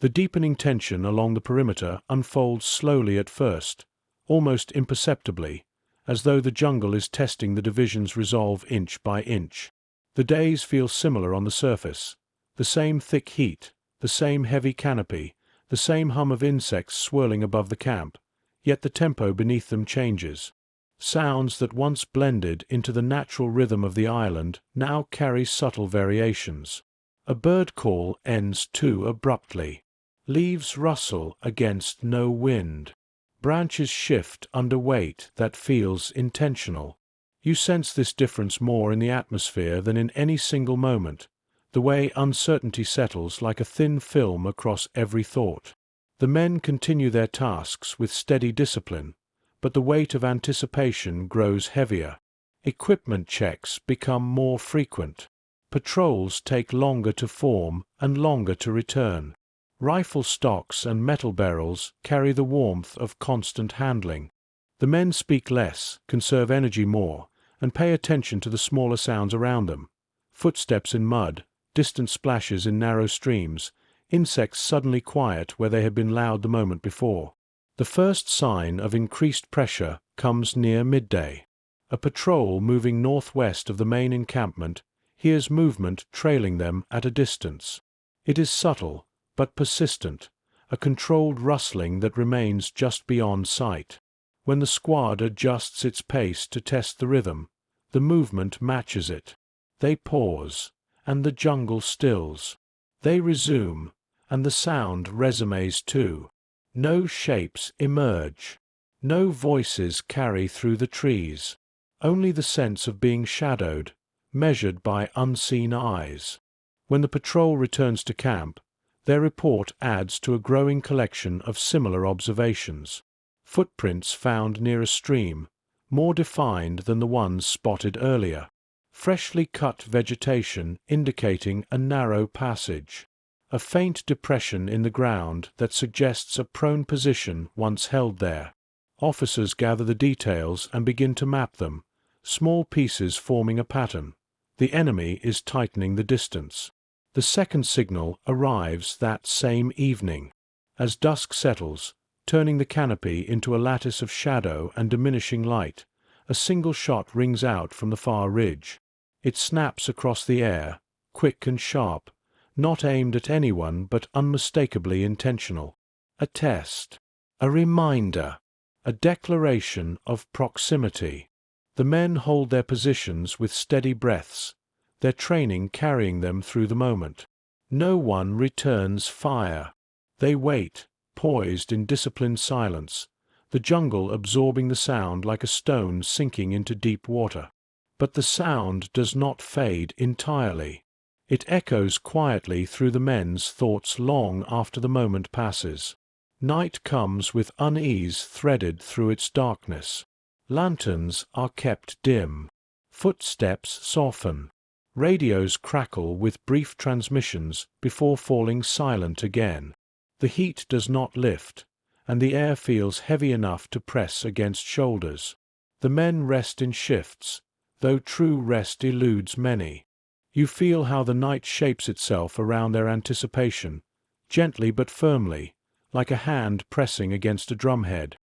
Speaker 1: The deepening tension along the perimeter unfolds slowly at first, almost imperceptibly, as though the jungle is testing the division's resolve inch by inch. The days feel similar on the surface. The same thick heat, the same heavy canopy, the same hum of insects swirling above the camp, yet the tempo beneath them changes. Sounds that once blended into the natural rhythm of the island now carry subtle variations. A bird call ends too abruptly. Leaves rustle against no wind. Branches shift under weight that feels intentional. You sense this difference more in the atmosphere than in any single moment, the way uncertainty settles like a thin film across every thought. The men continue their tasks with steady discipline, but the weight of anticipation grows heavier. Equipment checks become more frequent. Patrols take longer to form and longer to return. Rifle stocks and metal barrels carry the warmth of constant handling. The men speak less, conserve energy more, and pay attention to the smaller sounds around them. Footsteps in mud, distant splashes in narrow streams, insects suddenly quiet where they had been loud the moment before. The first sign of increased pressure comes near midday. A patrol moving northwest of the main encampment hears movement trailing them at a distance. It is subtle, but persistent, a controlled rustling that remains just beyond sight. When the squad adjusts its pace to test the rhythm, the movement matches it. They pause, and the jungle stills. They resume, and the sound resumes too. No shapes emerge. No voices carry through the trees. Only the sense of being shadowed, measured by unseen eyes. When the patrol returns to camp, their report adds to a growing collection of similar observations. Footprints found near a stream, more defined than the ones spotted earlier. Freshly cut vegetation indicating a narrow passage. A faint depression in the ground that suggests a prone position once held there. Officers gather the details and begin to map them, small pieces forming a pattern. The enemy is tightening the distance. The second signal arrives that same evening. As dusk settles, turning the canopy into a lattice of shadow and diminishing light, a single shot rings out from the far ridge. It snaps across the air, quick and sharp, not aimed at anyone but unmistakably intentional. A test. A reminder. A declaration of proximity. The men hold their positions with steady breaths, their training carrying them through the moment. No one returns fire. They wait, poised in disciplined silence, the jungle absorbing the sound like a stone sinking into deep water. But the sound does not fade entirely. It echoes quietly through the men's thoughts long after the moment passes. Night comes with unease threaded through its darkness. Lanterns are kept dim. Footsteps soften. Radios crackle with brief transmissions before falling silent again. The heat does not lift, and the air feels heavy enough to press against shoulders. The men rest in shifts, though true rest eludes many. You feel how the night shapes itself around their anticipation, gently but firmly, like a hand pressing against a drumhead.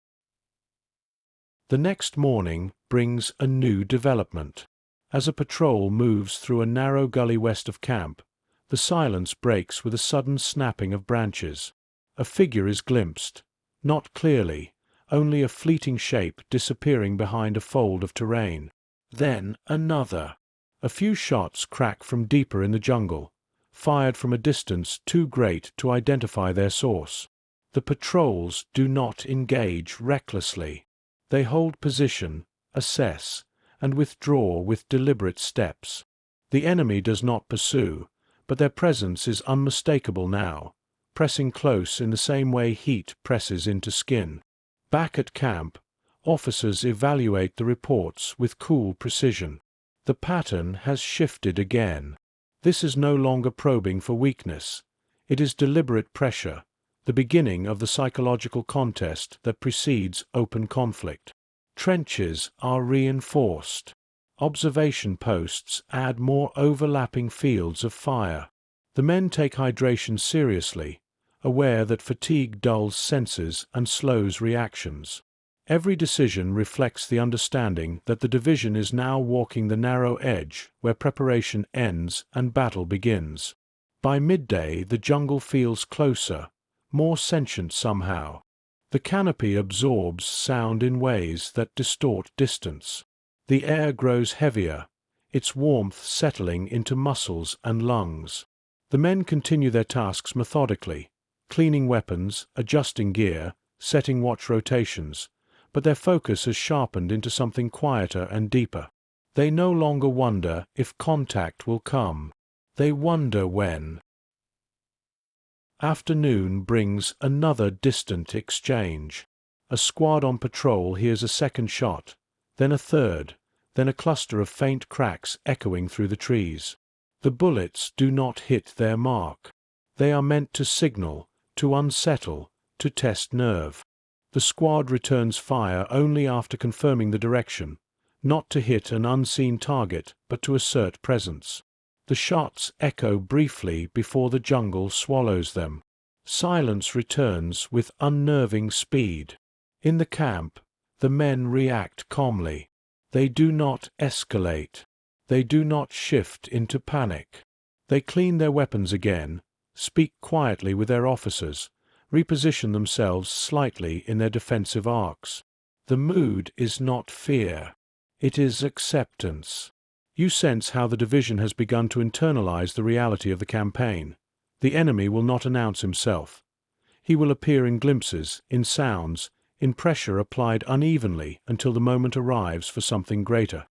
Speaker 1: The next morning brings a new development. As a patrol moves through a narrow gully west of camp, the silence breaks with a sudden snapping of branches. A figure is glimpsed, not clearly, only a fleeting shape disappearing behind a fold of terrain. Then another. A few shots crack from deeper in the jungle, fired from a distance too great to identify their source. The patrols do not engage recklessly. They hold position, assess, and withdraw with deliberate steps. The enemy does not pursue, but their presence is unmistakable now, pressing close in the same way heat presses into skin. Back at camp, officers evaluate the reports with cool precision. The pattern has shifted again. This is no longer probing for weakness. It is deliberate pressure, the beginning of the psychological contest that precedes open conflict. Trenches are reinforced. Observation posts add more overlapping fields of fire. The men take hydration seriously, aware that fatigue dulls senses and slows reactions. Every decision reflects the understanding that the division is now walking the narrow edge where preparation ends and battle begins. By midday, the jungle feels closer, more sentient somehow. The canopy absorbs sound in ways that distort distance. The air grows heavier, its warmth settling into muscles and lungs. The men continue their tasks methodically, cleaning weapons, adjusting gear, setting watch rotations, but their focus has sharpened into something quieter and deeper. They no longer wonder if contact will come. They wonder when. Afternoon brings another distant exchange. A squad on patrol hears a second shot, then a third, then a cluster of faint cracks echoing through the trees. The bullets do not hit their mark. They are meant to signal, to unsettle, to test nerve. The squad returns fire only after confirming the direction, not to hit an unseen target but to assert presence. The shots echo briefly before the jungle swallows them. Silence returns with unnerving speed. In the camp, the men react calmly. They do not escalate. They do not shift into panic. They clean their weapons again, speak quietly with their officers, reposition themselves slightly in their defensive arcs. The mood is not fear. It is acceptance. You sense how the division has begun to internalize the reality of the campaign. The enemy will not announce himself. He will appear in glimpses, in sounds, in pressure applied unevenly until the moment arrives for something greater.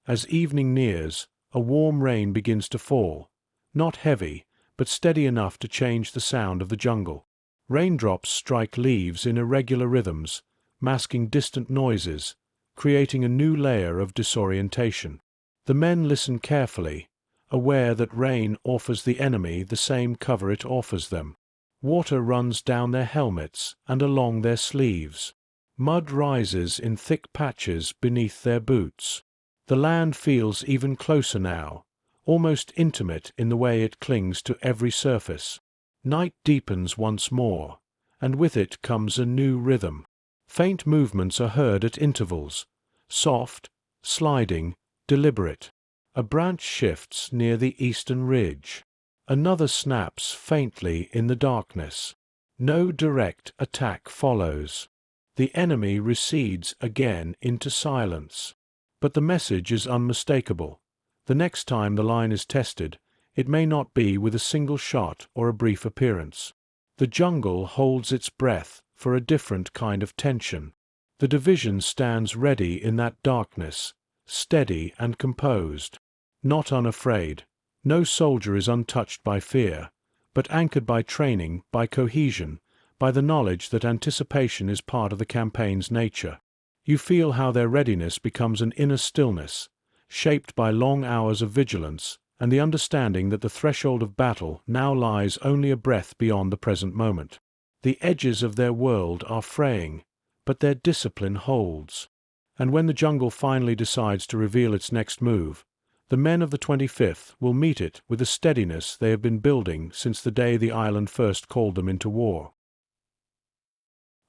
Speaker 1: As evening nears, a warm rain begins to fall, not heavy, but steady enough to change the sound of the jungle. Raindrops strike leaves in irregular rhythms, masking distant noises, creating a new layer of disorientation. The men listen carefully, aware that rain offers the enemy the same cover it offers them. Water runs down their helmets and along their sleeves. Mud rises in thick patches beneath their boots. The land feels even closer now, almost intimate in the way it clings to every surface. Night deepens once more, and with it comes a new rhythm. Faint movements are heard at intervals, soft, sliding, deliberate. A branch shifts near the eastern ridge. Another snaps faintly in the darkness. No direct attack follows. The enemy recedes again into silence. But the message is unmistakable. The next time the line is tested, it may not be with a single shot or a brief appearance. The jungle holds its breath for a different kind of tension. The division stands ready in that darkness, steady and composed. Not unafraid. No soldier is untouched by fear, but anchored by training, by cohesion, by the knowledge that anticipation is part of the campaign's nature. You feel how their readiness becomes an inner stillness, shaped by long hours of vigilance, and the understanding that the threshold of battle now lies only a breath beyond the present moment. The edges of their world are fraying, but their discipline holds. And when the jungle finally decides to reveal its next move, the men of the 25th will meet it with a steadiness they have been building since the day the island first called them into war.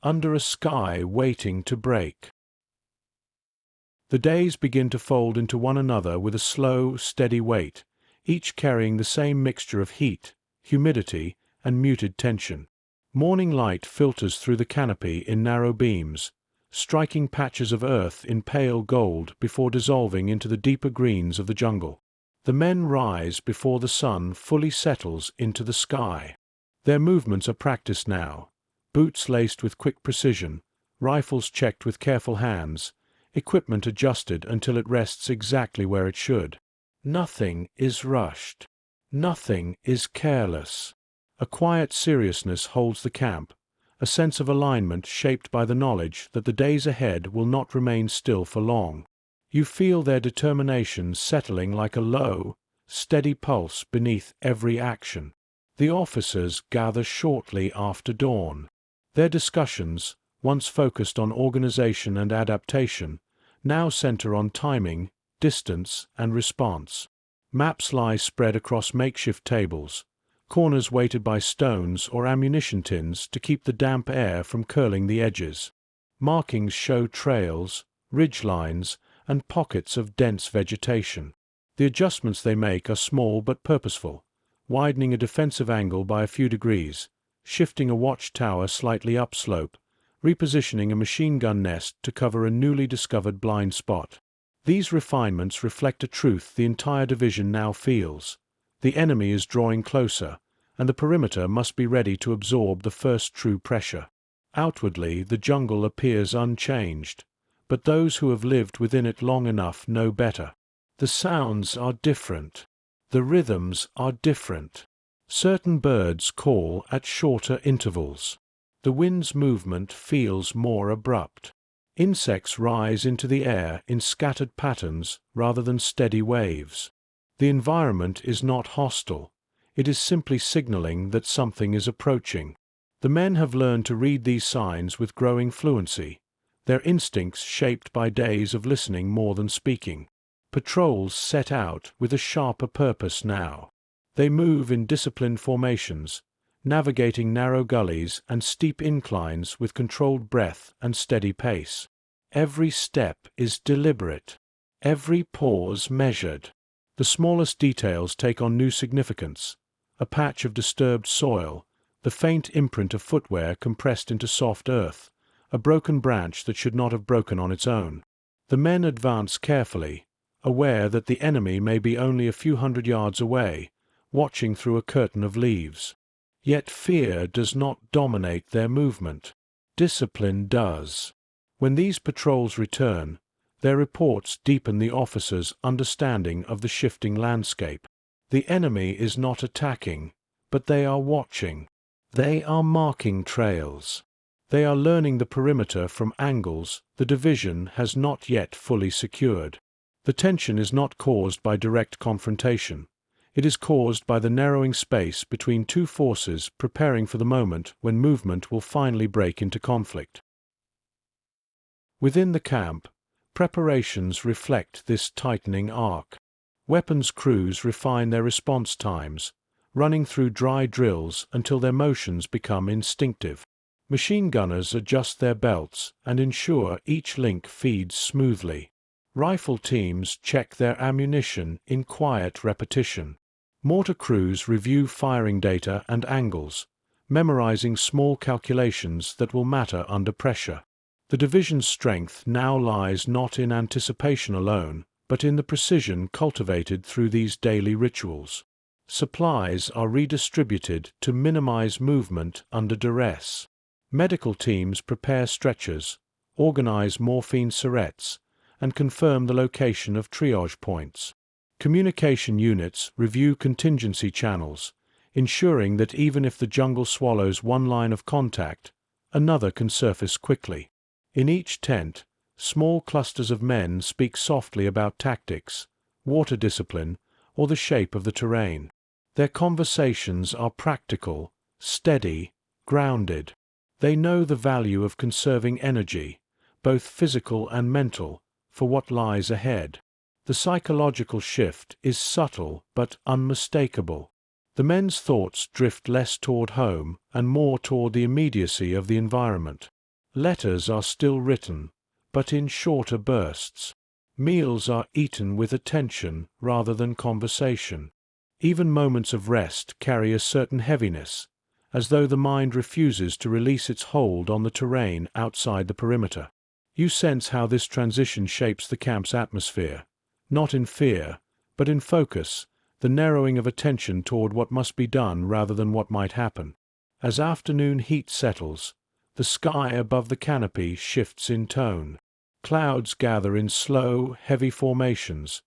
Speaker 1: Under a sky waiting to break. The days begin to fold into one another with a slow, steady weight, each carrying the same mixture of heat, humidity, and muted tension. Morning light filters through the canopy in narrow beams, striking patches of earth in pale gold before dissolving into the deeper greens of the jungle. The men rise before the sun fully settles into the sky. Their movements are practiced now, boots laced with quick precision, rifles checked with careful hands, equipment adjusted until it rests exactly where it should. Nothing is rushed. Nothing is careless. A quiet seriousness holds the camp, a sense of alignment shaped by the knowledge that the days ahead will not remain still for long. You feel their determination settling like a low, steady pulse beneath every action. The officers gather shortly after dawn. Their discussions, once focused on organization and adaptation, now center on timing, distance, and response. Maps lie spread across makeshift tables, corners weighted by stones or ammunition tins to keep the damp air from curling the edges. Markings show trails, ridgelines, and pockets of dense vegetation. The adjustments they make are small but purposeful, widening a defensive angle by a few degrees, shifting a watchtower slightly upslope, repositioning a machine gun nest to cover a newly discovered blind spot. These refinements reflect a truth the entire division now feels. The enemy is drawing closer, and the perimeter must be ready to absorb the first true pressure. Outwardly, the jungle appears unchanged, but those who have lived within it long enough know better. The sounds are different. The rhythms are different. Certain birds call at shorter intervals. The wind's movement feels more abrupt. Insects rise into the air in scattered patterns rather than steady waves. The environment is not hostile. It is simply signaling that something is approaching. The men have learned to read these signs with growing fluency, their instincts shaped by days of listening more than speaking. Patrols set out with a sharper purpose now. They move in disciplined formations, navigating narrow gullies and steep inclines with controlled breath and steady pace. Every step is deliberate, every pause measured. The smallest details take on new significance: a patch of disturbed soil, the faint imprint of footwear compressed into soft earth, a broken branch that should not have broken on its own. The men advance carefully, aware that the enemy may be only a few hundred yards away, watching through a curtain of leaves. Yet fear does not dominate their movement. Discipline does. When these patrols return, their reports deepen the officers' understanding of the shifting landscape. The enemy is not attacking, but they are watching. They are marking trails. They are learning the perimeter from angles the division has not yet fully secured. The tension is not caused by direct confrontation. It is caused by the narrowing space between two forces preparing for the moment when movement will finally break into conflict. Within the camp, preparations reflect this tightening arc. Weapons crews refine their response times, running through dry drills until their motions become instinctive. Machine gunners adjust their belts and ensure each link feeds smoothly. Rifle teams check their ammunition in quiet repetition. Mortar crews review firing data and angles, memorizing small calculations that will matter under pressure. The division's strength now lies not in anticipation alone, but in the precision cultivated through these daily rituals. Supplies are redistributed to minimize movement under duress. Medical teams prepare stretchers, organize morphine syrettes, and confirm the location of triage points. Communication units review contingency channels, ensuring that even if the jungle swallows one line of contact, another can surface quickly. In each tent, small clusters of men speak softly about tactics, water discipline, or the shape of the terrain. Their conversations are practical, steady, grounded. They know the value of conserving energy, both physical and mental, for what lies ahead. The psychological shift is subtle but unmistakable. The men's thoughts drift less toward home and more toward the immediacy of the environment. Letters are still written, but in shorter bursts. Meals are eaten with attention rather than conversation. Even moments of rest carry a certain heaviness, as though the mind refuses to release its hold on the terrain outside the perimeter. You sense how this transition shapes the camp's atmosphere, not in fear, but in focus, the narrowing of attention toward what must be done rather than what might happen. As afternoon heat settles, the sky above the canopy shifts in tone. Clouds gather in slow, heavy formations,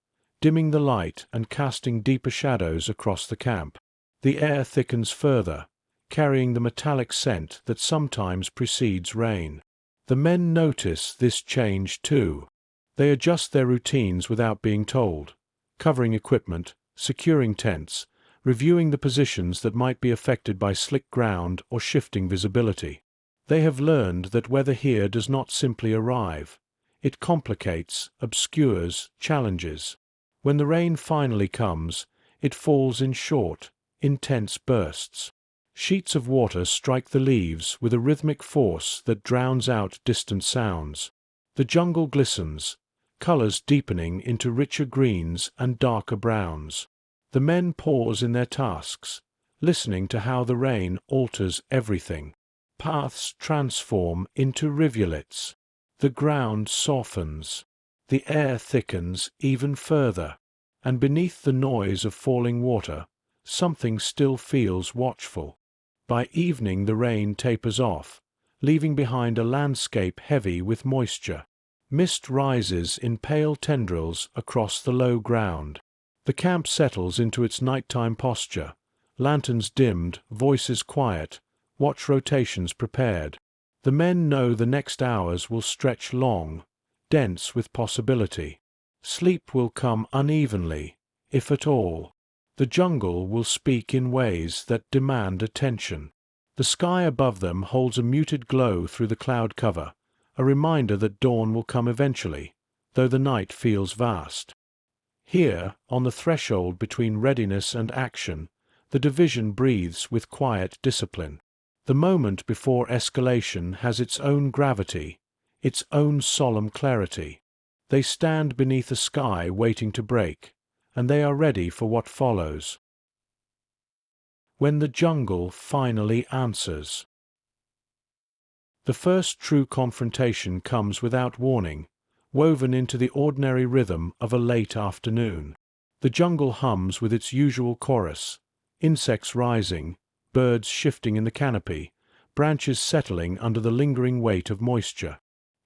Speaker 1: dimming the light and casting deeper shadows across the camp. The air thickens further, carrying the metallic scent that sometimes precedes rain. The men notice this change too. They adjust their routines without being told, covering equipment, securing tents, reviewing the positions that might be affected by slick ground or shifting visibility. They have learned that weather here does not simply arrive. It complicates, obscures, challenges. When the rain finally comes, it falls in short, intense bursts. Sheets of water strike the leaves with a rhythmic force that drowns out distant sounds. The jungle glistens, colors deepening into richer greens and darker browns. The men pause in their tasks, listening to how the rain alters everything. Paths transform into rivulets. The ground softens. The air thickens even further. And beneath the noise of falling water, something still feels watchful. By evening the rain tapers off, leaving behind a landscape heavy with moisture. Mist rises in pale tendrils across the low ground. The camp settles into its nighttime posture, lanterns dimmed, voices quiet, watch rotations prepared. The men know the next hours will stretch long, dense with possibility. Sleep will come unevenly, if at all. The jungle will speak in ways that demand attention. The sky above them holds a muted glow through the cloud cover, a reminder that dawn will come eventually, though the night feels vast. Here, on the threshold between readiness and action, the division breathes with quiet discipline. The moment before escalation has its own gravity, its own solemn clarity. They stand beneath a sky waiting to break, and they are ready for what follows. When the jungle finally answers. The first true confrontation comes without warning, woven into the ordinary rhythm of a late afternoon. The jungle hums with its usual chorus, insects rising, birds shifting in the canopy, branches settling under the lingering weight of moisture.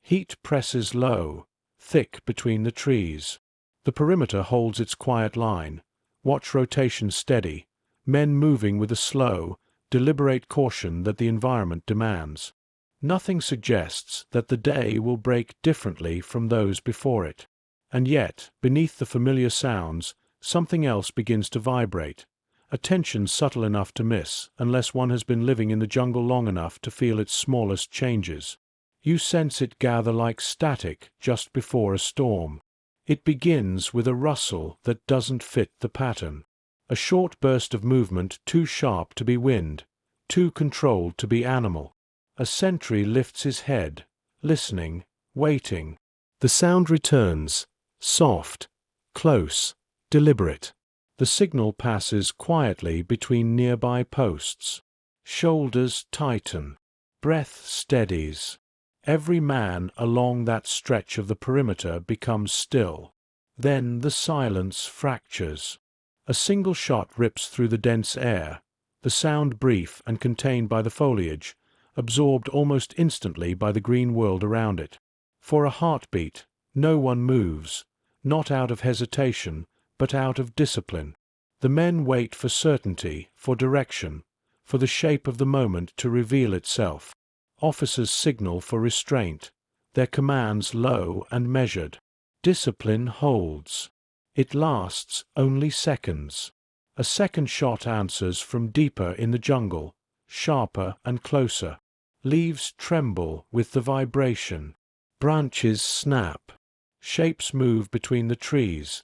Speaker 1: Heat presses low, thick between the trees. The perimeter holds its quiet line, watch rotation steady, men moving with a slow, deliberate caution that the environment demands. Nothing suggests that the day will break differently from those before it. And yet, beneath the familiar sounds, something else begins to vibrate, a tension subtle enough to miss unless one has been living in the jungle long enough to feel its smallest changes. You sense it gather like static just before a storm. It begins with a rustle that doesn't fit the pattern. A short burst of movement too sharp to be wind, too controlled to be animal. A sentry lifts his head, listening, waiting. The sound returns, soft, close, deliberate. The signal passes quietly between nearby posts. Shoulders tighten. Breath steadies. Every man along that stretch of the perimeter becomes still. Then the silence fractures. A single shot rips through the dense air, the sound brief and contained by the foliage, absorbed almost instantly by the green world around it. For a heartbeat, no one moves, not out of hesitation, but out of discipline. The men wait for certainty, for direction, for the shape of the moment to reveal itself. Officers signal for restraint, their commands low and measured. Discipline holds. It lasts only seconds. A second shot answers from deeper in the jungle, sharper and closer. Leaves tremble with the vibration. Branches snap. Shapes move between the trees.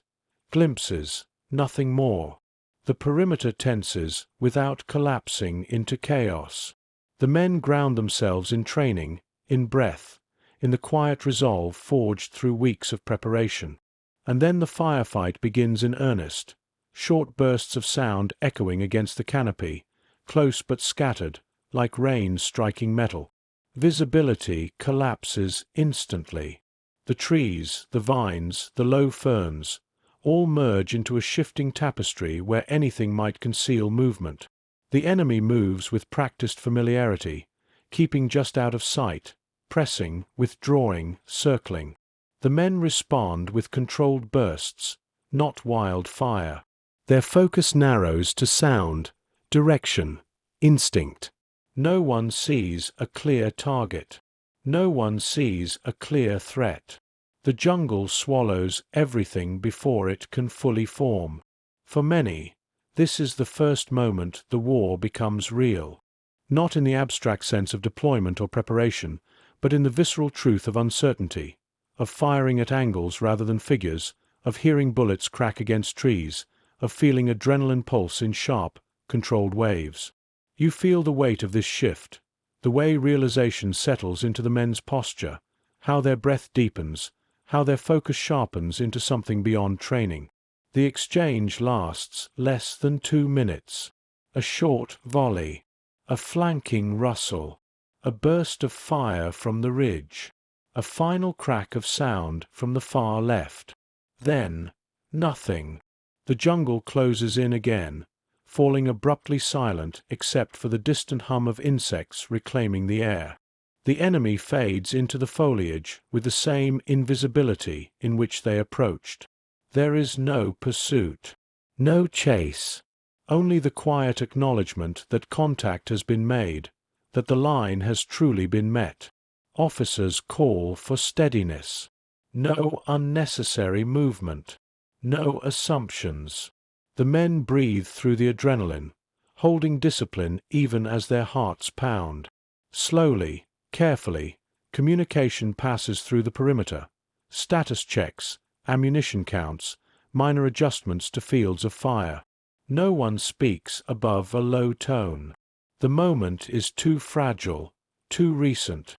Speaker 1: Glimpses, nothing more. The perimeter tenses without collapsing into chaos. The men ground themselves in training, in breath, in the quiet resolve forged through weeks of preparation. And then the firefight begins in earnest, short bursts of sound echoing against the canopy, close but scattered, like rain striking metal. Visibility collapses instantly. The trees, the vines, the low ferns, all merge into a shifting tapestry where anything might conceal movement. The enemy moves with practiced familiarity, keeping just out of sight, pressing, withdrawing, circling. The men respond with controlled bursts, not wildfire. Their focus narrows to sound, direction, instinct. No one sees a clear target. No one sees a clear threat. The jungle swallows everything before it can fully form. For many, this is the first moment the war becomes real. Not in the abstract sense of deployment or preparation, but in the visceral truth of uncertainty, of firing at angles rather than figures, of hearing bullets crack against trees, of feeling adrenaline pulse in sharp, controlled waves. You feel the weight of this shift, the way realization settles into the men's posture, how their breath deepens, how their focus sharpens into something beyond training. The exchange lasts less than 2 minutes. A short volley, a flanking rustle, a burst of fire from the ridge, a final crack of sound from the far left. Then, nothing. The jungle closes in again, falling abruptly silent except for the distant hum of insects reclaiming the air. The enemy fades into the foliage with the same invisibility in which they approached. There is no pursuit, no chase, only the quiet acknowledgement that contact has been made, that the line has truly been met. Officers call for steadiness. No unnecessary movement. No assumptions. The men breathe through the adrenaline, holding discipline even as their hearts pound. Slowly, carefully, communication passes through the perimeter. Status checks, ammunition counts, minor adjustments to fields of fire. No one speaks above a low tone. The moment is too fragile, too recent.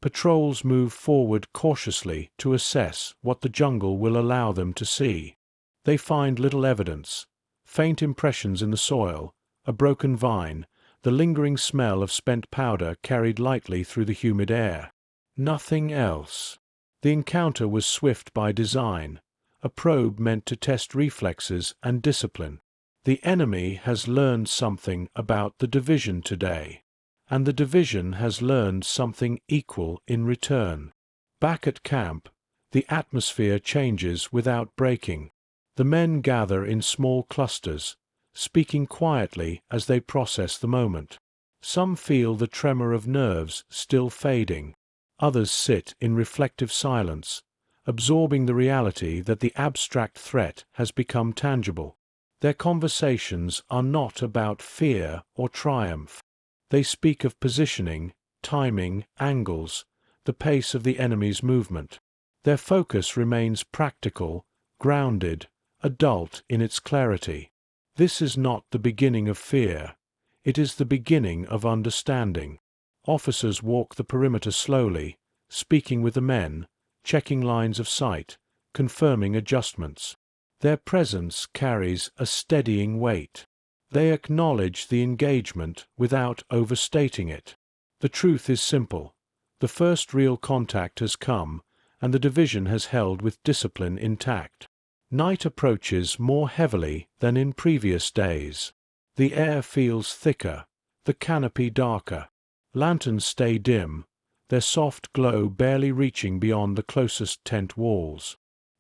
Speaker 1: Patrols move forward cautiously to assess what the jungle will allow them to see. They find little evidence, faint impressions in the soil, a broken vine, the lingering smell of spent powder carried lightly through the humid air. Nothing else. The encounter was swift by design, a probe meant to test reflexes and discipline. The enemy has learned something about the division today, and the division has learned something equal in return. Back at camp, the atmosphere changes without breaking. The men gather in small clusters, speaking quietly as they process the moment. Some feel the tremor of nerves still fading. Others sit in reflective silence, absorbing the reality that the abstract threat has become tangible. Their conversations are not about fear or triumph. They speak of positioning, timing, angles, the pace of the enemy's movement. Their focus remains practical, grounded, adult in its clarity. This is not the beginning of fear. It is the beginning of understanding. Officers walk the perimeter slowly, speaking with the men, checking lines of sight, confirming adjustments. Their presence carries a steadying weight. They acknowledge the engagement without overstating it. The truth is simple. The first real contact has come, and the division has held with discipline intact. Night approaches more heavily than in previous days. The air feels thicker, the canopy darker. Lanterns stay dim, their soft glow barely reaching beyond the closest tent walls.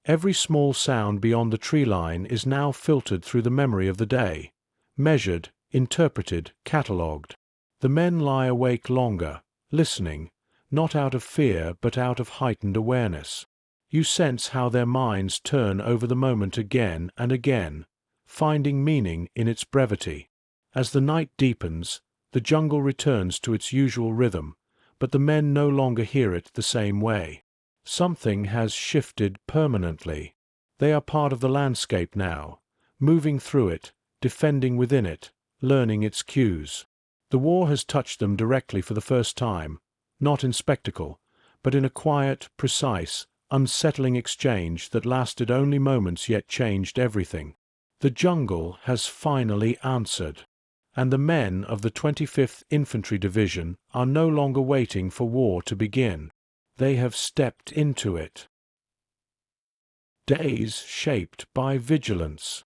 Speaker 1: Every small sound beyond the tree line is now filtered through the memory of the day, measured, interpreted, catalogued. The men lie awake longer, listening, not out of fear but out of heightened awareness. You sense how their minds turn over the moment again and again, finding meaning in its brevity. As the night deepens, the jungle returns to its usual rhythm, but the men no longer hear it the same way. Something has shifted permanently. They are part of the landscape now, moving through it, defending within it, learning its cues. The war has touched them directly for the first time, not in spectacle, but in a quiet, precise, unsettling exchange that lasted only moments yet changed everything. The jungle has finally answered, and the men of the 25th Infantry Division are no longer waiting for war to begin. They have stepped into it. Days shaped by vigilance.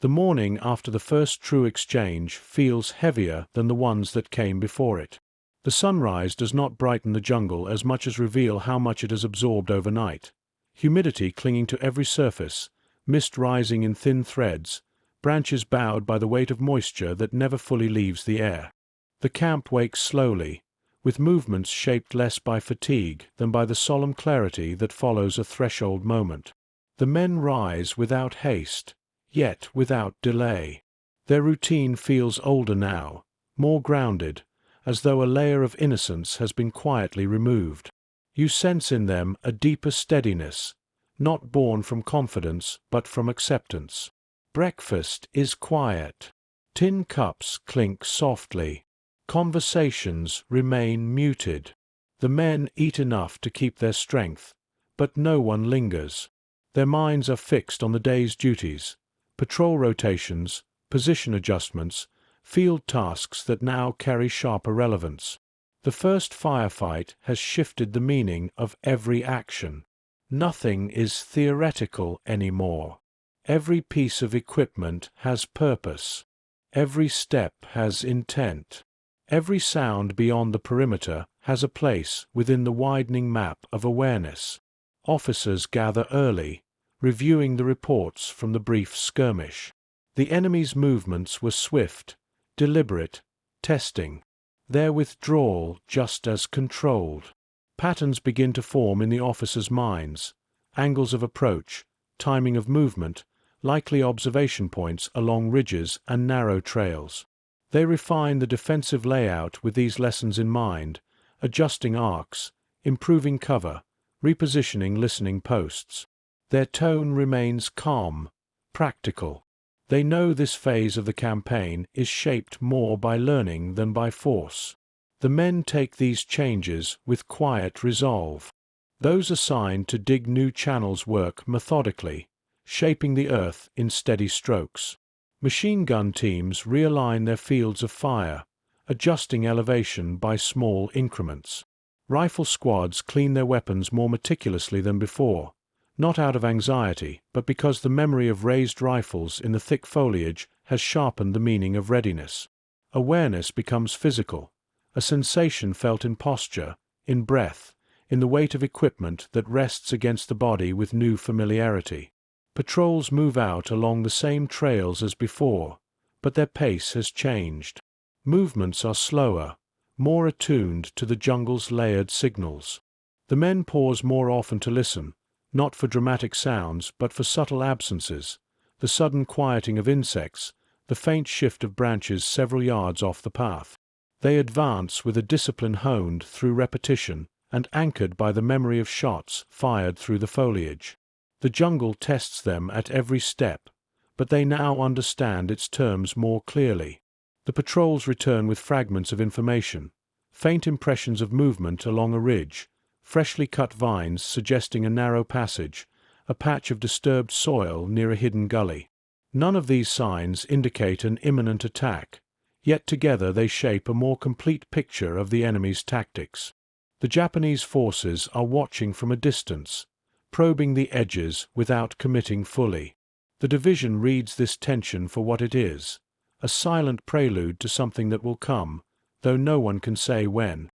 Speaker 1: The morning after the first true exchange feels heavier than the ones that came before it. The sunrise does not brighten the jungle as much as reveal how much it has absorbed overnight. humidity clinging to every surface, mist rising in thin threads, branches bowed by the weight of moisture that never fully leaves the air. The camp wakes slowly, with movements shaped less by fatigue than by the solemn clarity that follows a threshold moment. The men rise without haste, yet without delay. Their routine feels older now, more grounded, as though a layer of innocence has been quietly removed. You sense in them a deeper steadiness, not born from confidence but from acceptance. Breakfast is quiet. Tin cups clink softly. Conversations remain muted. The men eat enough to keep their strength, but no one lingers. Their minds are fixed on the day's duties, patrol rotations, position adjustments, field tasks that now carry sharper relevance. The first firefight has shifted the meaning of every action. Nothing is theoretical anymore. Every piece of equipment has purpose. Every step has intent. Every sound beyond the perimeter has a place within the widening map of awareness. Officers gather early, reviewing the reports from the brief skirmish. The enemy's movements were swift, deliberate, testing. Their withdrawal just as controlled. Patterns begin to form in the officers' minds, angles of approach, timing of movement, likely observation points along ridges and narrow trails. They refine the defensive layout with these lessons in mind, adjusting arcs, improving cover, repositioning listening posts. Their tone remains calm, practical. They know this phase of the campaign is shaped more by learning than by force. The men take these changes with quiet resolve. Those assigned to dig new channels work methodically, shaping the earth in steady strokes. Machine gun teams realign their fields of fire, adjusting elevation by small increments. Rifle squads clean their weapons more meticulously than before, not out of anxiety, but because the memory of raised rifles in the thick foliage has sharpened the meaning of readiness. Awareness becomes physical, a sensation felt in posture, in breath, in the weight of equipment that rests against the body with new familiarity. Patrols move out along the same trails as before, but their pace has changed. Movements are slower, more attuned to the jungle's layered signals. The men pause more often to listen, not for dramatic sounds but for subtle absences, the sudden quieting of insects, the faint shift of branches several yards off the path. They advance with a discipline honed through repetition and anchored by the memory of shots fired through the foliage. The jungle tests them at every step, but they now understand its terms more clearly. The patrols return with fragments of information, faint impressions of movement along a ridge, freshly cut vines suggesting a narrow passage, a patch of disturbed soil near a hidden gully. None of these signs indicate an imminent attack, yet together they shape a more complete picture of the enemy's tactics. The Japanese forces are watching from a distance, probing the edges without committing fully. The division reads this tension for what it is, a silent prelude to something that will come, though no one can say when.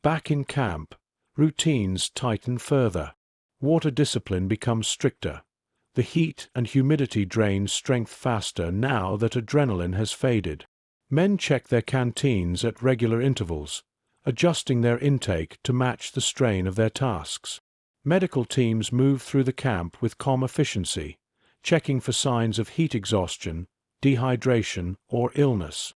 Speaker 1: Back in camp, routines tighten further. Water discipline becomes stricter. The heat and humidity drain strength faster now that adrenaline has faded. Men check their canteens at regular intervals, adjusting their intake to match the strain of their tasks. Medical teams move through the camp with calm efficiency, checking for signs of heat exhaustion, dehydration, or illness.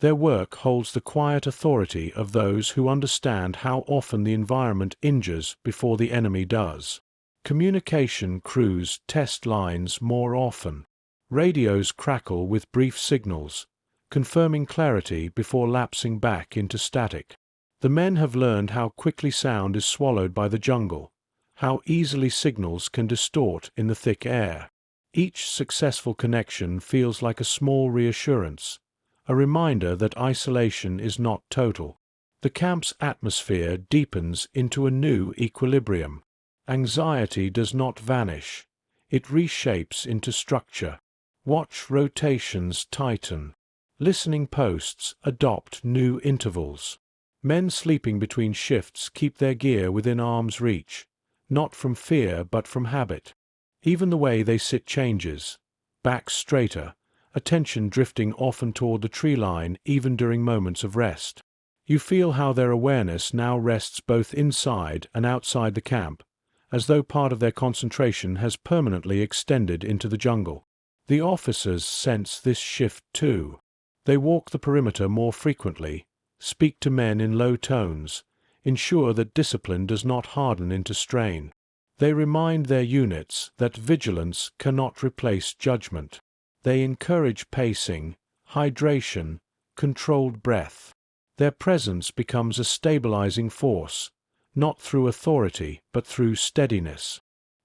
Speaker 1: Their work holds the quiet authority of those who understand how often the environment injures before the enemy does. Communication crews test lines more often. Radios crackle with brief signals, confirming clarity before lapsing back into static. The men have learned how quickly sound is swallowed by the jungle, how easily signals can distort in the thick air. Each successful connection feels like a small reassurance, a reminder that isolation is not total. The camp's atmosphere deepens into a new equilibrium. Anxiety does not vanish. It reshapes into structure. Watch rotations tighten. Listening posts adopt new intervals. Men sleeping between shifts keep their gear within arm's reach, not from fear but from habit. Even the way they sit changes. Backs straighter, attention drifting often toward the tree line even during moments of rest. You feel how their awareness now rests both inside and outside the camp, as though part of their concentration has permanently extended into the jungle. The officers sense this shift too. They walk the perimeter more frequently, speak to men in low tones, ensure that discipline does not harden into strain. They remind their units that vigilance cannot replace judgment. They encourage pacing, hydration, controlled breath. Their presence becomes a stabilizing force, not through authority but through steadiness.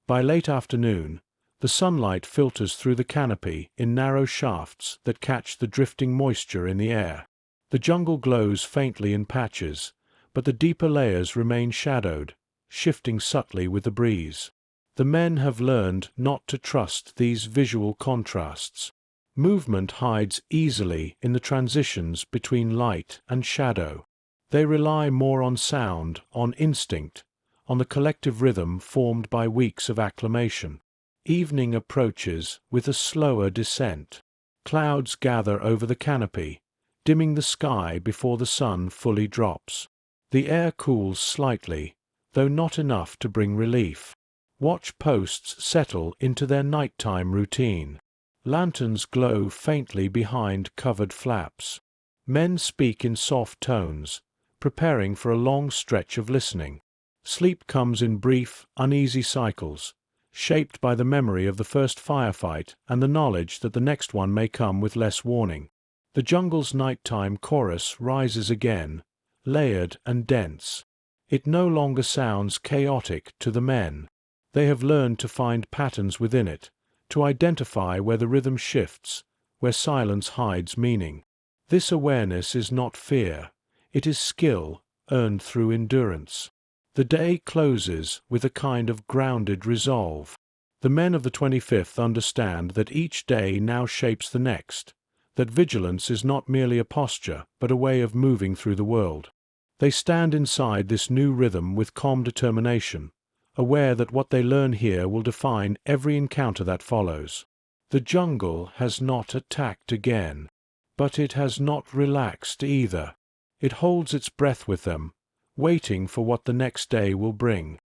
Speaker 1: By late afternoon, the sunlight filters through the canopy in narrow shafts that catch the drifting moisture in the air. The jungle glows faintly in patches, but the deeper layers remain shadowed, shifting subtly with the breeze. The men have learned not to trust these visual contrasts. Movement hides easily in the transitions between light and shadow. They rely more on sound, on instinct, on the collective rhythm formed by weeks of acclimation. Evening approaches with a slower descent. Clouds gather over the canopy, dimming the sky before the sun fully drops. The air cools slightly, though not enough to bring relief. Watch posts settle into their nighttime routine. Lanterns glow faintly behind covered flaps. Men speak in soft tones, preparing for a long stretch of listening. Sleep comes in brief, uneasy cycles, shaped by the memory of the first firefight and the knowledge that the next one may come with less warning. The jungle's nighttime chorus rises again, layered and dense. It no longer sounds chaotic to the men. They have learned to find patterns within it, to identify where the rhythm shifts, where silence hides meaning. This awareness is not fear, it is skill earned through endurance. The day closes with a kind of grounded resolve. The men of the 25th understand that each day now shapes the next, that vigilance is not merely a posture but a way of moving through the world. They stand inside this new rhythm with calm determination, aware that what they learn here will define every encounter that follows. The jungle has not attacked again, but it has not relaxed either. It holds its breath with them, waiting for what the next day will bring.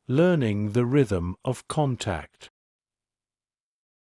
Speaker 1: Learning the rhythm of contact.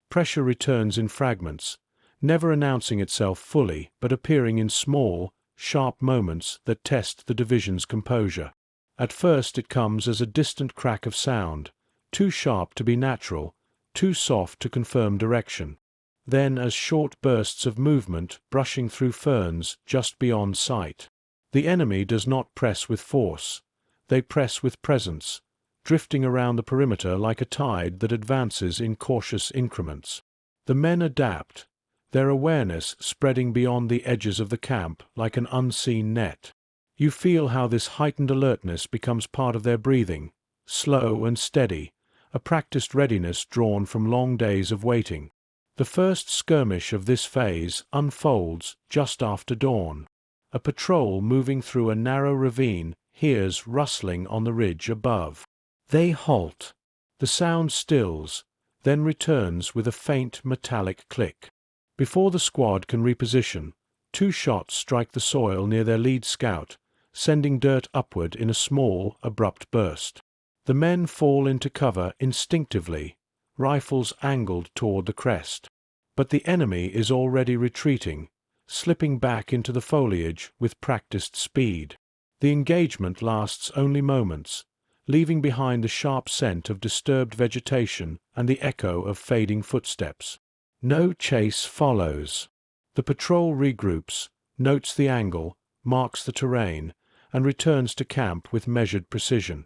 Speaker 1: Pressure returns in fragments, never announcing itself fully but appearing in small, sharp moments that test the division's composure. At first it comes as a distant crack of sound, too sharp to be natural, too soft to confirm direction. Then as short bursts of movement brushing through ferns just beyond sight. The enemy does not press with force. They press with presence, drifting around the perimeter like a tide that advances in cautious increments. The men adapt, their awareness spreading beyond the edges of the camp like an unseen net. You feel how this heightened alertness becomes part of their breathing, slow and steady, a practiced readiness drawn from long days of waiting. The first skirmish of this phase unfolds just after dawn. A patrol moving through a narrow ravine hears rustling on the ridge above. They halt. The sound stills, then returns with a faint metallic click. Before the squad can reposition, 2 shots strike the soil near their lead scout, sending dirt upward in a small, abrupt burst. The men fall into cover instinctively, rifles angled toward the crest. But the enemy is already retreating, slipping back into the foliage with practiced speed. The engagement lasts only moments, leaving behind the sharp scent of disturbed vegetation and the echo of fading footsteps. No chase follows. The patrol regroups, notes the angle, marks the terrain, and returns to camp with measured precision.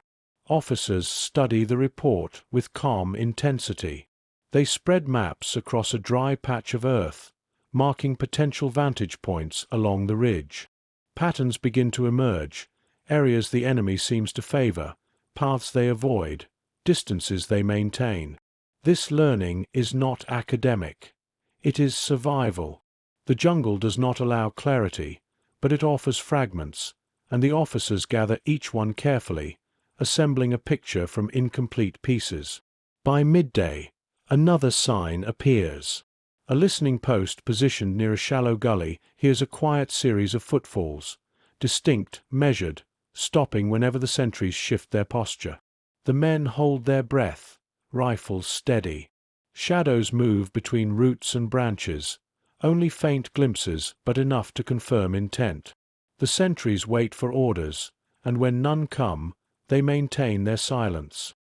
Speaker 1: Officers study the report with calm intensity. They spread maps across a dry patch of earth, marking potential vantage points along the ridge. Patterns begin to emerge, areas the enemy seems to favor, paths they avoid, distances they maintain. This learning is not academic. It is survival. The jungle does not allow clarity, but it offers fragments, and the officers gather each one carefully, assembling a picture from incomplete pieces. By midday, another sign appears. A listening post positioned near a shallow gully hears a quiet series of footfalls, distinct, measured, stopping whenever the sentries shift their posture. The men hold their breath, rifles steady. Shadows move between roots and branches, only faint glimpses but enough to confirm intent. The sentries wait for orders, and when none come, they maintain their silence.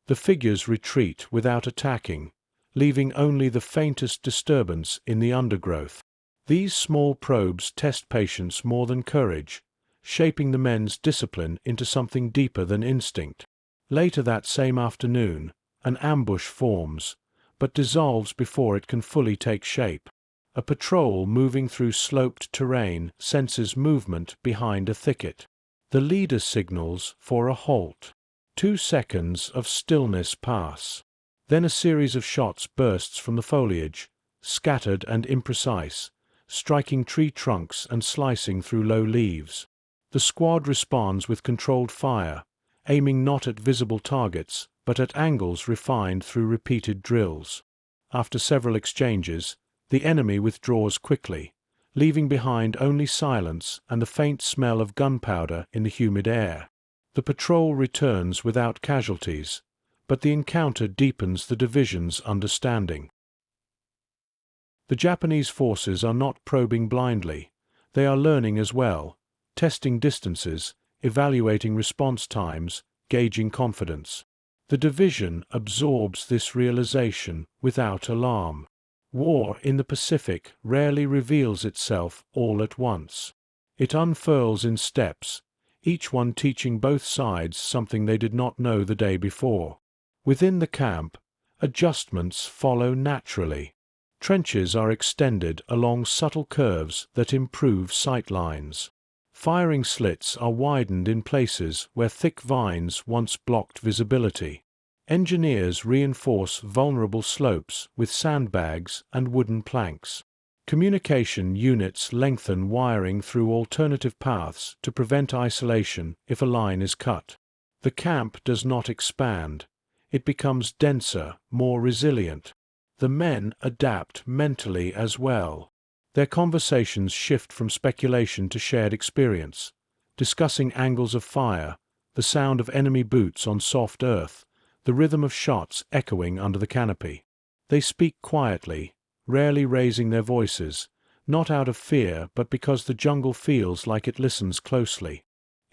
Speaker 1: The figures retreat without attacking, leaving only the faintest disturbance in the undergrowth. These small probes test patience more than courage, shaping the men's discipline into something deeper than instinct. Later that same afternoon, an ambush forms, but dissolves before it can fully take shape. A patrol moving through sloped terrain senses movement behind a thicket. The leader signals for a halt. 2 seconds of stillness pass. Then a series of shots bursts from the foliage, scattered and imprecise, striking tree trunks and slicing through low leaves. The squad responds with controlled fire, aiming not at visible targets, but at angles refined through repeated drills. After several exchanges, the enemy withdraws quickly, leaving behind only silence and the faint smell of gunpowder in the humid air. The patrol returns without casualties, but the encounter deepens the division's understanding. The Japanese forces are not probing blindly. They are learning as well, testing distances, evaluating response times, gauging confidence. The division absorbs this realization without alarm. War in the Pacific rarely reveals itself all at once. It unfurls in steps, each one teaching both sides something they did not know the day before. Within the camp, adjustments follow naturally. Trenches are extended along subtle curves that improve sight lines. Firing slits are widened in places where thick vines once blocked visibility. Engineers reinforce vulnerable slopes with sandbags and wooden planks. Communication units lengthen wiring through alternative paths to prevent isolation if a line is cut. The camp does not expand. It becomes denser, more resilient. The men adapt mentally as well. Their conversations shift from speculation to shared experience, discussing angles of fire, the sound of enemy boots on soft earth, the rhythm of shots echoing under the canopy. They speak quietly, rarely raising their voices, not out of fear but because the jungle feels like it listens closely.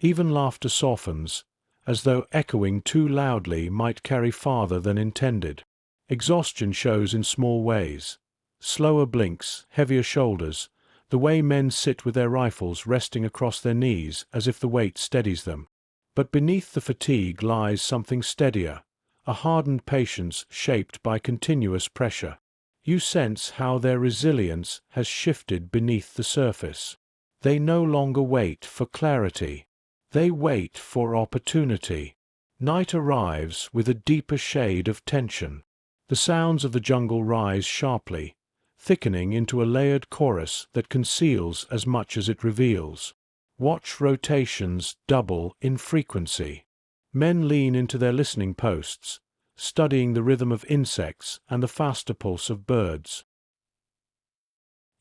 Speaker 1: Even laughter softens, as though echoing too loudly might carry farther than intended. Exhaustion shows in small ways. Slower blinks, heavier shoulders, the way men sit with their rifles resting across their knees as if the weight steadies them. But beneath the fatigue lies something steadier, a hardened patience shaped by continuous pressure. You sense how their resilience has shifted beneath the surface. They no longer wait for clarity. They wait for opportunity. Night arrives with a deeper shade of tension. The sounds of the jungle rise sharply, thickening into a layered chorus that conceals as much as it reveals. Watch rotations double in frequency. Men lean into their listening posts, studying the rhythm of insects and the faster pulse of birds.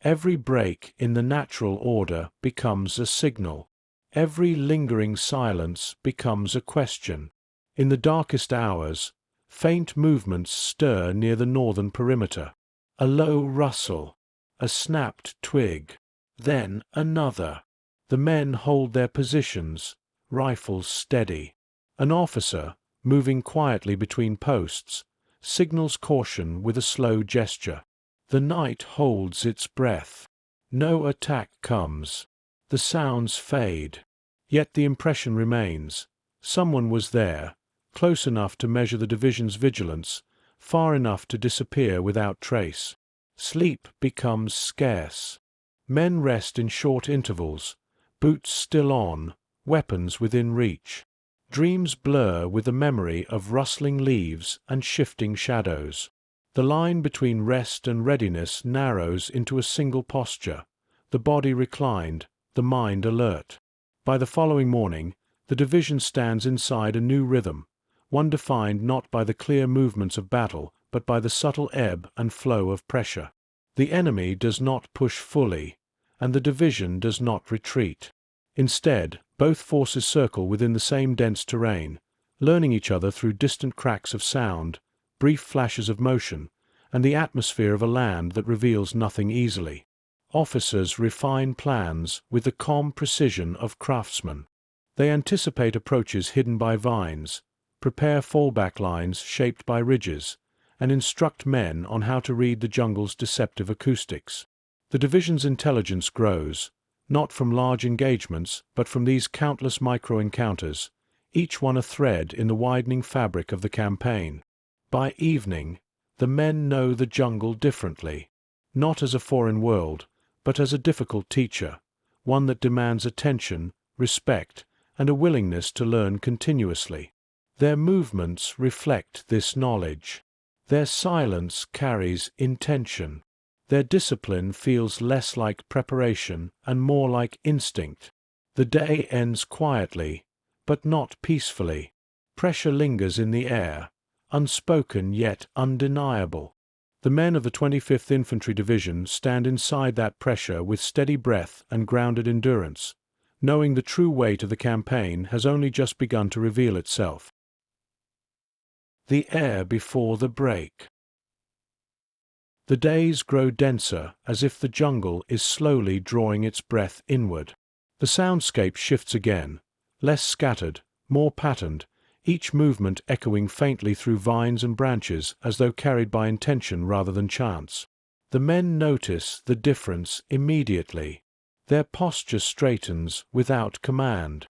Speaker 1: Every break in the natural order becomes a signal. Every lingering silence becomes a question. In the darkest hours, faint movements stir near the northern perimeter. A low rustle, a snapped twig, then another. The men hold their positions, rifles steady. An officer, moving quietly between posts, signals caution with a slow gesture. The night holds its breath. No attack comes. The sounds fade. Yet the impression remains. Someone was there, close enough to measure the division's vigilance, far enough to disappear without trace. Sleep becomes scarce. Men rest in short intervals, boots still on, weapons within reach. Dreams blur with the memory of rustling leaves and shifting shadows. The line between rest and readiness narrows into a single posture, the body reclined, the mind alert. By the following morning, The division stands inside a new rhythm, one defined not by the clear movements of battle, but by the subtle ebb and flow of pressure. The enemy does not push fully, and the division does not retreat. Instead, both forces circle within the same dense terrain, learning each other through distant cracks of sound, brief flashes of motion, and the atmosphere of a land that reveals nothing easily. Officers refine plans with the calm precision of craftsmen. They anticipate approaches hidden by vines, prepare fallback lines shaped by ridges, and instruct men on how to read the jungle's deceptive acoustics. The division's intelligence grows, not from large engagements, but from these countless micro-encounters, each one a thread in the widening fabric of the campaign. By evening, the men know the jungle differently, not as a foreign world, but as a difficult teacher, one that demands attention, respect, and a willingness to learn continuously. Their movements reflect this knowledge. Their silence carries intention. Their discipline feels less like preparation and more like instinct. The day ends quietly, but not peacefully. Pressure lingers in the air, unspoken yet undeniable. The men of the 25th Infantry Division stand inside that pressure with steady breath and grounded endurance, knowing the true weight of the campaign has only just begun to reveal itself. The air before the break. The days grow denser, as if the jungle is slowly drawing its breath inward. The soundscape shifts again, less scattered, more patterned, each movement echoing faintly through vines and branches as though carried by intention rather than chance. The men notice the difference immediately. Their posture straightens without command.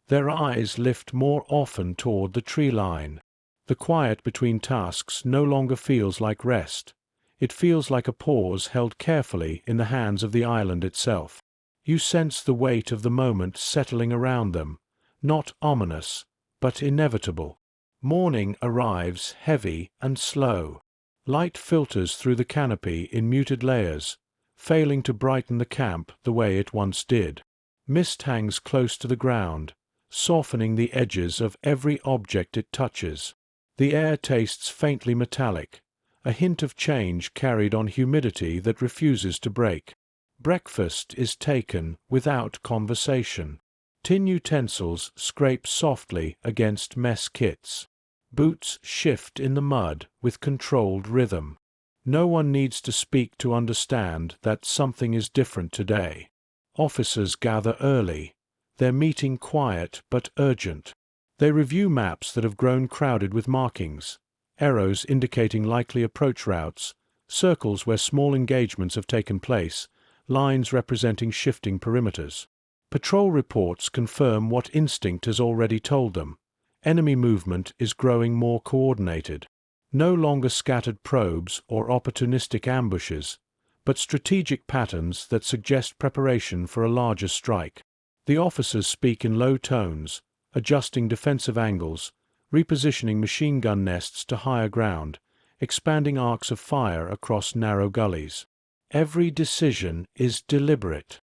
Speaker 1: Their eyes lift more often toward the tree line. The quiet between tasks no longer feels like rest. It feels like a pause held carefully in the hands of the island itself. You sense the weight of the moment settling around them, not ominous, but inevitable. Morning arrives heavy and slow. Light filters through the canopy in muted layers, failing to brighten the camp the way it once did. Mist hangs close to the ground, softening the edges of every object it touches. The air tastes faintly metallic, a hint of change carried on humidity that refuses to break. Breakfast is taken without conversation. Tin utensils scrape softly against mess kits. Boots shift in the mud with controlled rhythm. No one needs to speak to understand that something is different today. Officers gather early, their meeting quiet but urgent. They review maps that have grown crowded with markings, arrows indicating likely approach routes, circles where small engagements have taken place, lines representing shifting perimeters. Patrol reports confirm what instinct has already told them. Enemy movement is growing more coordinated. No longer scattered probes or opportunistic ambushes, but strategic patterns that suggest preparation for a larger strike. The officers speak in low tones, adjusting defensive angles, repositioning machine gun nests to higher ground, expanding arcs of fire across narrow gullies. Every decision is deliberate.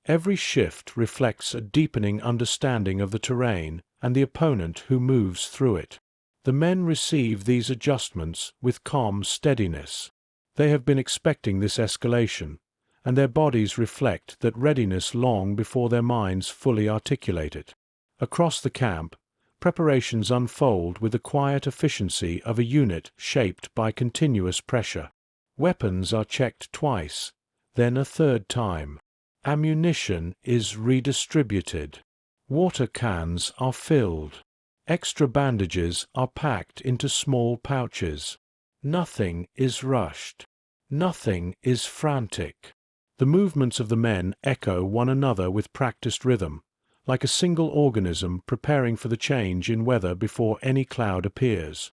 Speaker 1: Every shift reflects a deepening understanding of the terrain and the opponent who moves through it. The men receive these adjustments with calm steadiness. They have been expecting this escalation, and their bodies reflect that readiness long before their minds fully articulate it. Across the camp, preparations unfold with the quiet efficiency of a unit shaped by continuous pressure. Weapons are checked twice, then a third time. Ammunition is redistributed. Water cans are filled. Extra bandages are packed into small pouches. Nothing is rushed. Nothing is frantic. The movements of the men echo one another with practiced rhythm, like a single organism preparing for the change in weather before any cloud appears.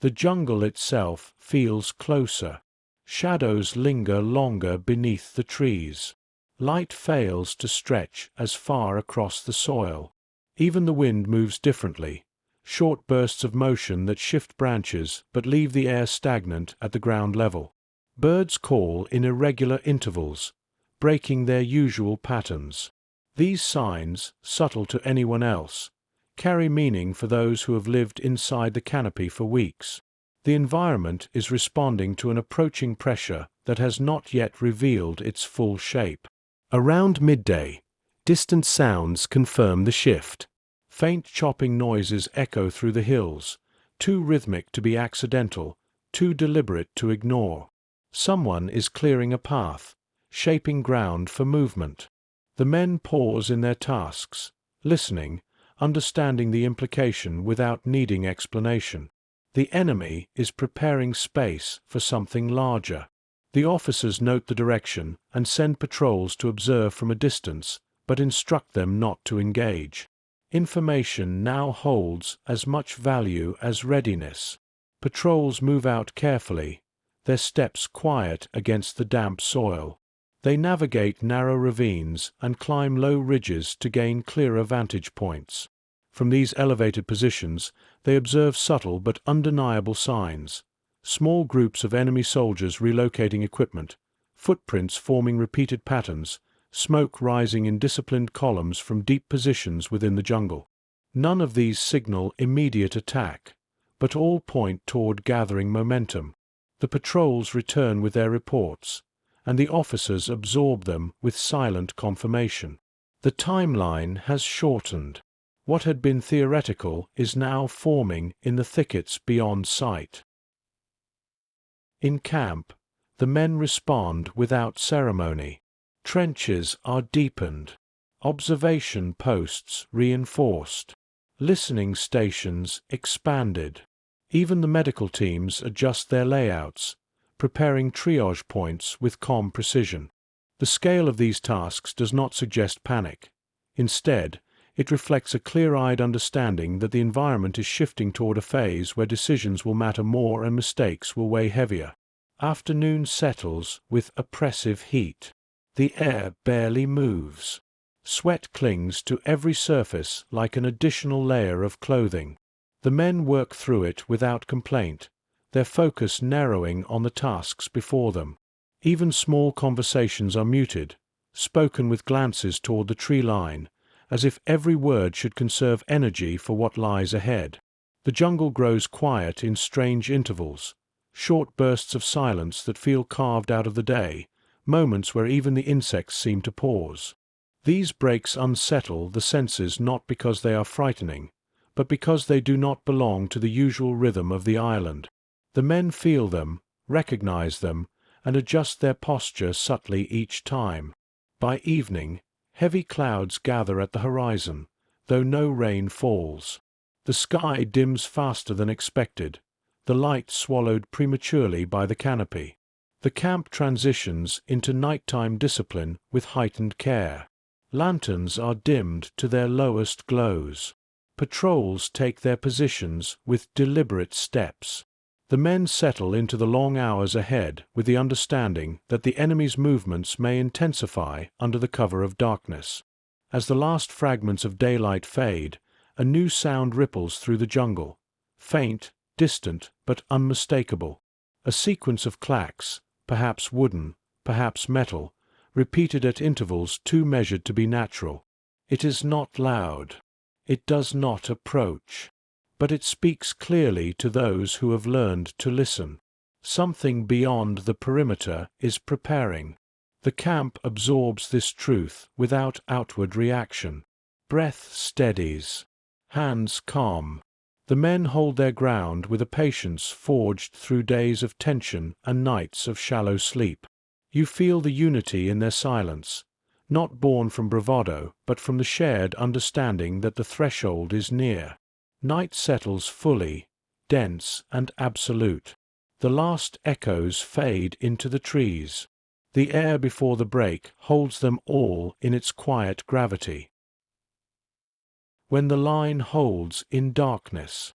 Speaker 1: The jungle itself feels closer. Shadows linger longer beneath the trees. Light fails to stretch as far across the soil. Even the wind moves differently, short bursts of motion that shift branches but leave the air stagnant at the ground level. Birds call in irregular intervals, breaking their usual patterns. These signs, subtle to anyone else, carry meaning for those who have lived inside the canopy for weeks. The environment is responding to an approaching pressure that has not yet revealed its full shape. Around midday, distant sounds confirm the shift. Faint chopping noises echo through the hills, too rhythmic to be accidental, too deliberate to ignore. Someone is clearing a path, shaping ground for movement. The men pause in their tasks, listening, understanding the implication without needing explanation. The enemy is preparing space for something larger. The officers note the direction and send patrols to observe from a distance, but instruct them not to engage. Information now holds as much value as readiness. Patrols move out carefully, their steps quiet against the damp soil. They navigate narrow ravines and climb low ridges to gain clearer vantage points. From these elevated positions, they observe subtle but undeniable signs. Small groups of enemy soldiers relocating equipment, footprints forming repeated patterns, smoke rising in disciplined columns from deep positions within the jungle. None of these signal immediate attack, but all point toward gathering momentum. The patrols return with their reports, and the officers absorb them with silent confirmation. The timeline has shortened. What had been theoretical is now forming in the thickets beyond sight. In camp, the men respond without ceremony. Trenches are deepened, observation posts reinforced, listening stations expanded. Even the medical teams adjust their layouts, preparing triage points with calm precision. The scale of these tasks does not suggest panic. Instead, it reflects a clear-eyed understanding that the environment is shifting toward a phase where decisions will matter more and mistakes will weigh heavier. Afternoon settles with oppressive heat. The air barely moves. Sweat clings to every surface like an additional layer of clothing. The men work through it without complaint, their focus narrowing on the tasks before them. Even small conversations are muted, spoken with glances toward the tree line, as if every word should conserve energy for what lies ahead. The jungle grows quiet in strange intervals, short bursts of silence that feel carved out of the day, moments where even the insects seem to pause. These breaks unsettle the senses not because they are frightening, but because they do not belong to the usual rhythm of the island. The men feel them, recognize them, and adjust their posture subtly each time. By evening, heavy clouds gather at the horizon, though no rain falls. The sky dims faster than expected, the light swallowed prematurely by the canopy. The camp transitions into nighttime discipline with heightened care. Lanterns are dimmed to their lowest glows. Patrols take their positions with deliberate steps. The men settle into the long hours ahead with the understanding that the enemy's movements may intensify under the cover of darkness. As the last fragments of daylight fade, a new sound ripples through the jungle, faint, distant, but unmistakable. A sequence of clacks, perhaps wooden, perhaps metal, repeated at intervals too measured to be natural. It is not loud. It does not approach. But it speaks clearly to those who have learned to listen. Something beyond the perimeter is preparing. The camp absorbs this truth without outward reaction. Breath steadies. Hands calm. The men hold their ground with a patience forged through days of tension and nights of shallow sleep. You feel the unity in their silence, not born from bravado, but from the shared understanding that the threshold is near. Night settles fully, dense and absolute. The last echoes fade into the trees. The air before the break holds them all in its quiet gravity. When the line holds in darkness.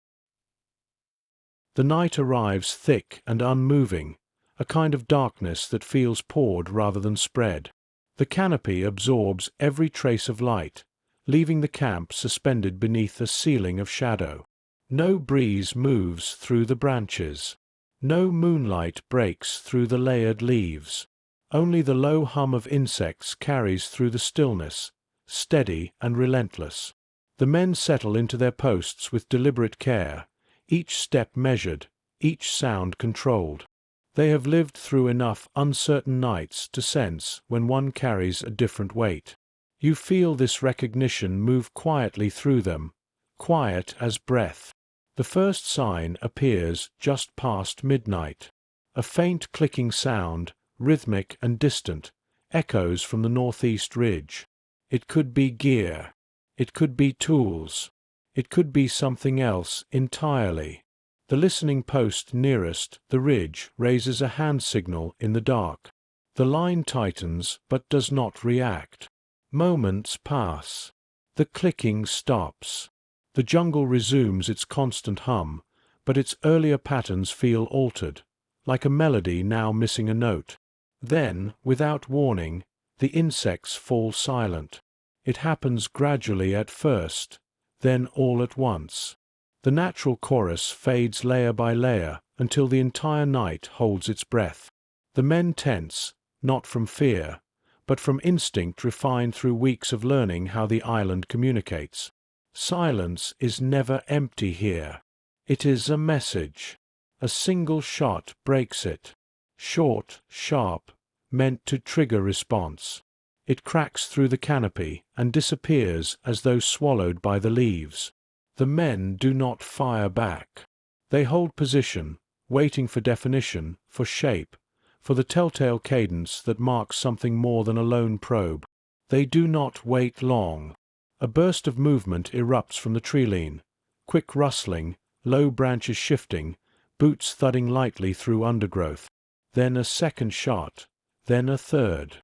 Speaker 1: The night arrives thick and unmoving, a kind of darkness that feels poured rather than spread. The canopy absorbs every trace of light, leaving the camp suspended beneath a ceiling of shadow. No breeze moves through the branches. No moonlight breaks through the layered leaves. Only the low hum of insects carries through the stillness, steady and relentless. The men settle into their posts with deliberate care, each step measured, each sound controlled. They have lived through enough uncertain nights to sense when one carries a different weight. You feel this recognition move quietly through them, quiet as breath. The first sign appears just past midnight. A faint clicking sound, rhythmic and distant, echoes from the northeast ridge. It could be gear. It could be tools. It could be something else entirely. The listening post nearest the ridge raises a hand signal in the dark. The line tightens but does not react. Moments pass. The clicking stops. The jungle resumes its constant hum, but its earlier patterns feel altered, like a melody now missing a note. Then, without warning, the insects fall silent. It happens gradually at first, then all at once. The natural chorus fades layer by layer until the entire night holds its breath. The men tense, not from fear, but from instinct refined through weeks of learning how the island communicates. Silence is never empty here. It is a message. A single shot breaks it. Short, sharp, meant to trigger response. It cracks through the canopy and disappears as though swallowed by the leaves. The men do not fire back. They hold position, waiting for definition, for shape, for the telltale cadence that marks something more than a lone probe. They do not wait long. A burst of movement erupts from the tree-line. Quick rustling, low branches shifting, boots thudding lightly through undergrowth. Then a second shot, then a third.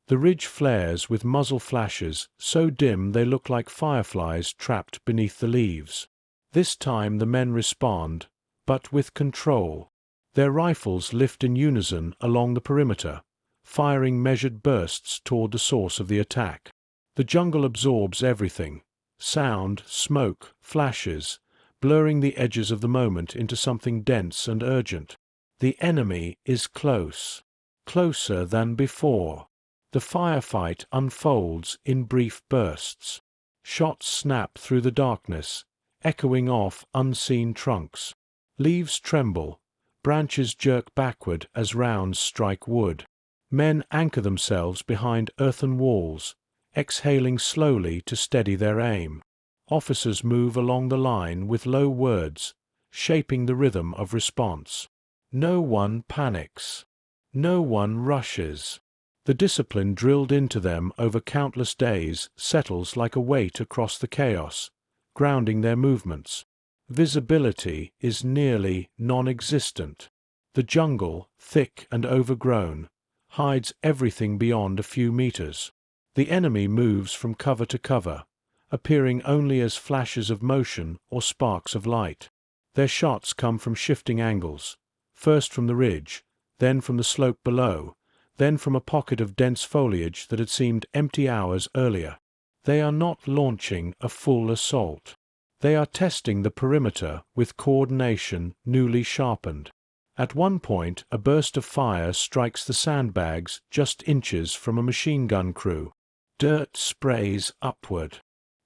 Speaker 1: The ridge flares with muzzle flashes, so dim they look like fireflies trapped beneath the leaves. This time the men respond, but with control. Their rifles lift in unison along the perimeter, firing measured bursts toward the source of the attack. The jungle absorbs everything: sound, smoke, flashes, blurring the edges of the moment into something dense and urgent. The enemy is close, closer than before. The firefight unfolds in brief bursts. Shots snap through the darkness, echoing off unseen trunks. Leaves tremble, branches jerk backward as rounds strike wood. Men anchor themselves behind earthen walls, exhaling slowly to steady their aim. Officers move along the line with low words, shaping the rhythm of response. No one panics. No one rushes. The discipline drilled into them over countless days settles like a weight across the chaos, grounding their movements. Visibility is nearly non-existent. The jungle, thick and overgrown, hides everything beyond a few meters. The enemy moves from cover to cover, appearing only as flashes of motion or sparks of light. Their shots come from shifting angles, first from the ridge, then from the slope below, then from a pocket of dense foliage that had seemed empty hours earlier. They are not launching a full assault. They are testing the perimeter with coordination newly sharpened. At one point, a burst of fire strikes the sandbags just inches from a machine gun crew. Dirt sprays upward.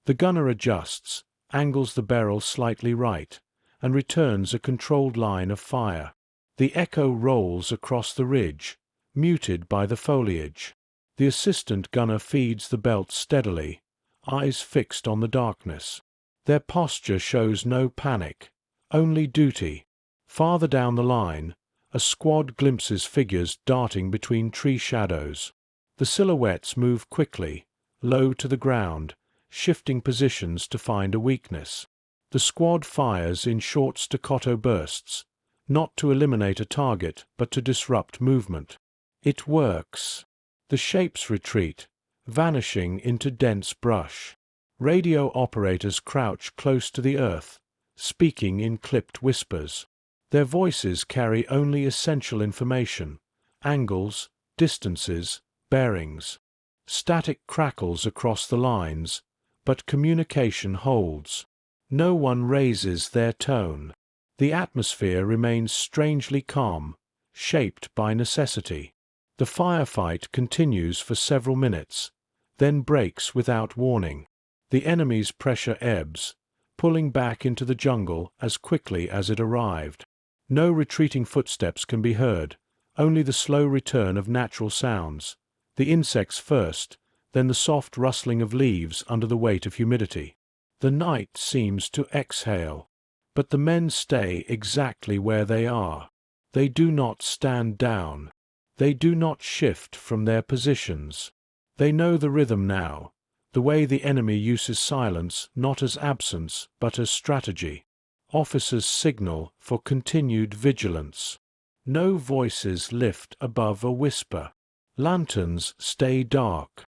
Speaker 1: The gunner adjusts, angles the barrel slightly right, and returns a controlled line of fire. The echo rolls across the ridge, muted by the foliage. The assistant gunner feeds the belt steadily, eyes fixed on the darkness. Their posture shows no panic, only duty. Farther down the line, a squad glimpses figures darting between tree shadows. The silhouettes move quickly, low to the ground, shifting positions to find a weakness. The squad fires in short staccato bursts, not to eliminate a target but to disrupt movement. It works. The shapes retreat, vanishing into dense brush. Radio operators crouch close to the earth, speaking in clipped whispers. Their voices carry only essential information: angles, distances, bearings. Static crackles across the lines, but communication holds. No one raises their tone. The atmosphere remains strangely calm, shaped by necessity. The firefight continues for several minutes, then breaks without warning. The enemy's pressure ebbs, pulling back into the jungle as quickly as it arrived. No retreating footsteps can be heard, only the slow return of natural sounds. The insects first, then the soft rustling of leaves under the weight of humidity. The night seems to exhale. But the men stay exactly where they are. They do not stand down. They do not shift from their positions. They know the rhythm now, the way the enemy uses silence not as absence but as strategy. Officers signal for continued vigilance. No voices lift above a whisper. Lanterns stay dark.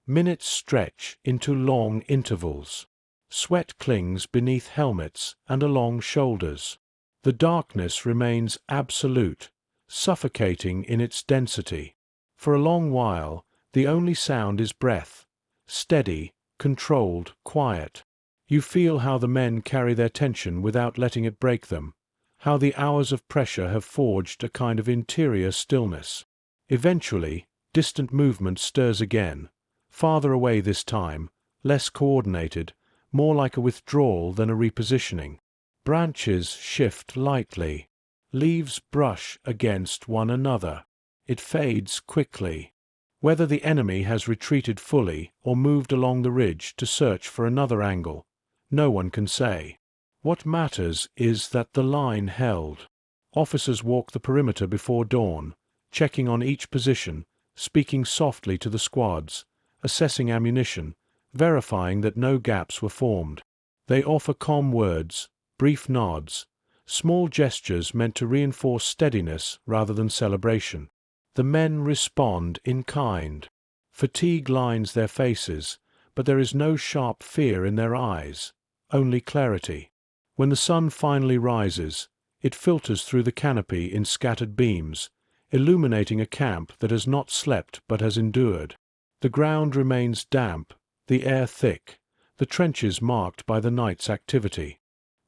Speaker 1: Minutes stretch into long intervals. Sweat clings beneath helmets and along shoulders. The darkness remains absolute, suffocating in its density. For a long while, the only sound is breath, steady, controlled, quiet. You feel how the men carry their tension without letting it break them, how the hours of pressure have forged a kind of interior stillness. Eventually, distant movement stirs again, farther away this time, less coordinated, more like a withdrawal than a repositioning. Branches shift lightly. Leaves brush against one another. It fades quickly. Whether the enemy has retreated fully or moved along the ridge to search for another angle, no one can say. What matters is that the line held. Officers walk the perimeter before dawn, checking on each position, speaking softly to the squads, assessing ammunition, verifying that no gaps were formed. They offer calm words, brief nods, small gestures meant to reinforce steadiness rather than celebration. The men respond in kind. Fatigue lines their faces, but there is no sharp fear in their eyes, only clarity. When the sun finally rises, it filters through the canopy in scattered beams, illuminating a camp that has not slept but has endured. The ground remains damp, the air thick, the trenches marked by the night's activity.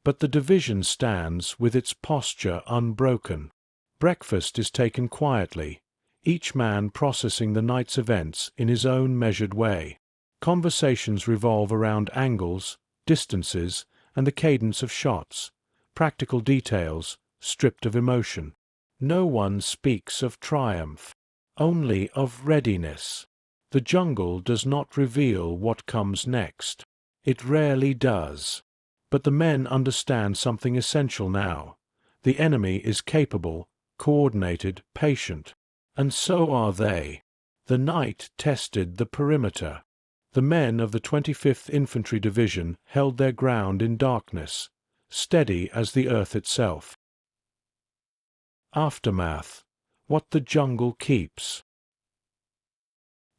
Speaker 1: But the division stands with its posture unbroken. Breakfast is taken quietly, each man processing the night's events in his own measured way. Conversations revolve around angles, distances, and the cadence of shots, practical details, stripped of emotion. No one speaks of triumph, only of readiness. The jungle does not reveal what comes next. It rarely does. But the men understand something essential now. The enemy is capable, coordinated, patient. And so are they. The night tested the perimeter. The men of the 25th Infantry Division held their ground in darkness, steady as the earth itself. Aftermath. What the jungle keeps.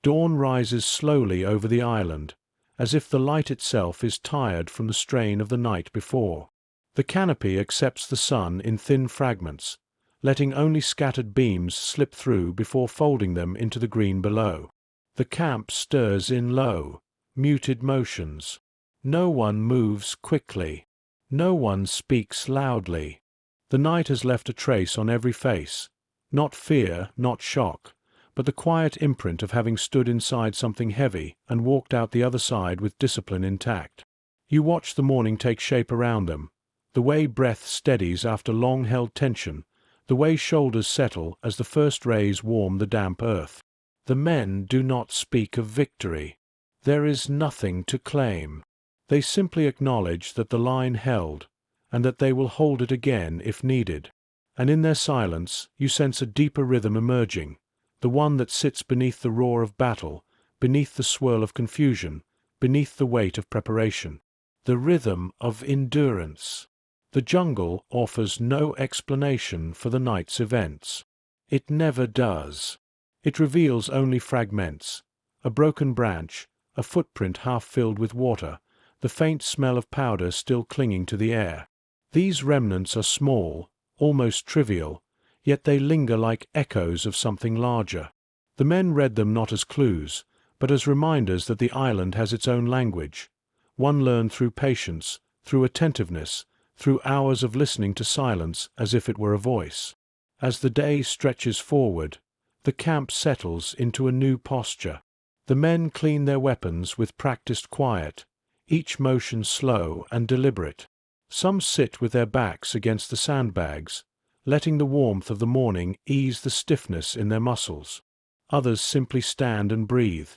Speaker 1: Dawn rises slowly over the island, as if the light itself is tired from the strain of the night before. The canopy accepts the sun in thin fragments, letting only scattered beams slip through before folding them into the green below. The camp stirs in low, muted motions. No one moves quickly. No one speaks loudly. The night has left a trace on every face, not fear, not shock, but the quiet imprint of having stood inside something heavy and walked out the other side with discipline intact. You watch the morning take shape around them, the way breath steadies after long-held tension, the way shoulders settle as the first rays warm the damp earth. The men do not speak of victory. There is nothing to claim. They simply acknowledge that the line held, and that they will hold it again if needed. And in their silence you sense a deeper rhythm emerging, the one that sits beneath the roar of battle, beneath the swirl of confusion, beneath the weight of preparation. The rhythm of endurance. The jungle offers no explanation for the night's events. It never does. It reveals only fragments, a broken branch, a footprint half filled with water, the faint smell of powder still clinging to the air. These remnants are small, almost trivial, yet they linger like echoes of something larger. The men read them not as clues, but as reminders that the island has its own language, one learned through patience, through attentiveness, through hours of listening to silence as if it were a voice. As the day stretches forward, the camp settles into a new posture. The men clean their weapons with practiced quiet, each motion slow and deliberate. Some sit with their backs against the sandbags, letting the warmth of the morning ease the stiffness in their muscles. Others simply stand and breathe,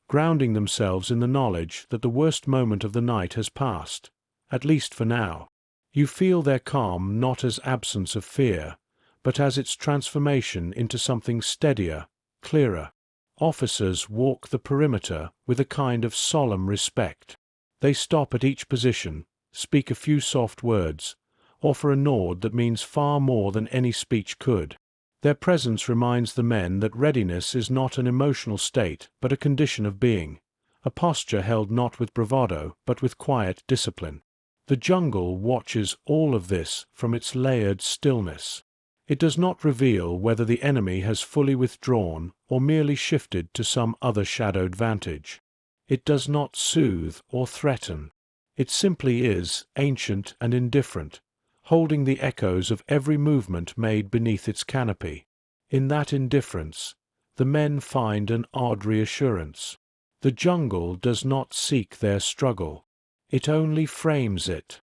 Speaker 1: grounding themselves in the knowledge that the worst moment of the night has passed, at least for now. You feel their calm not as absence of fear, but as its transformation into something steadier, clearer. Officers walk the perimeter with a kind of solemn respect. They stop at each position, speak a few soft words, offer a nod that means far more than any speech could. Their presence reminds the men that readiness is not an emotional state but a condition of being, a posture held not with bravado but with quiet discipline. The jungle watches all of this from its layered stillness. It does not reveal whether the enemy has fully withdrawn or merely shifted to some other shadowed vantage. It does not soothe or threaten. It simply is, ancient and indifferent, holding the echoes of every movement made beneath its canopy. In that indifference, the men find an odd reassurance. The jungle does not seek their struggle. It only frames it.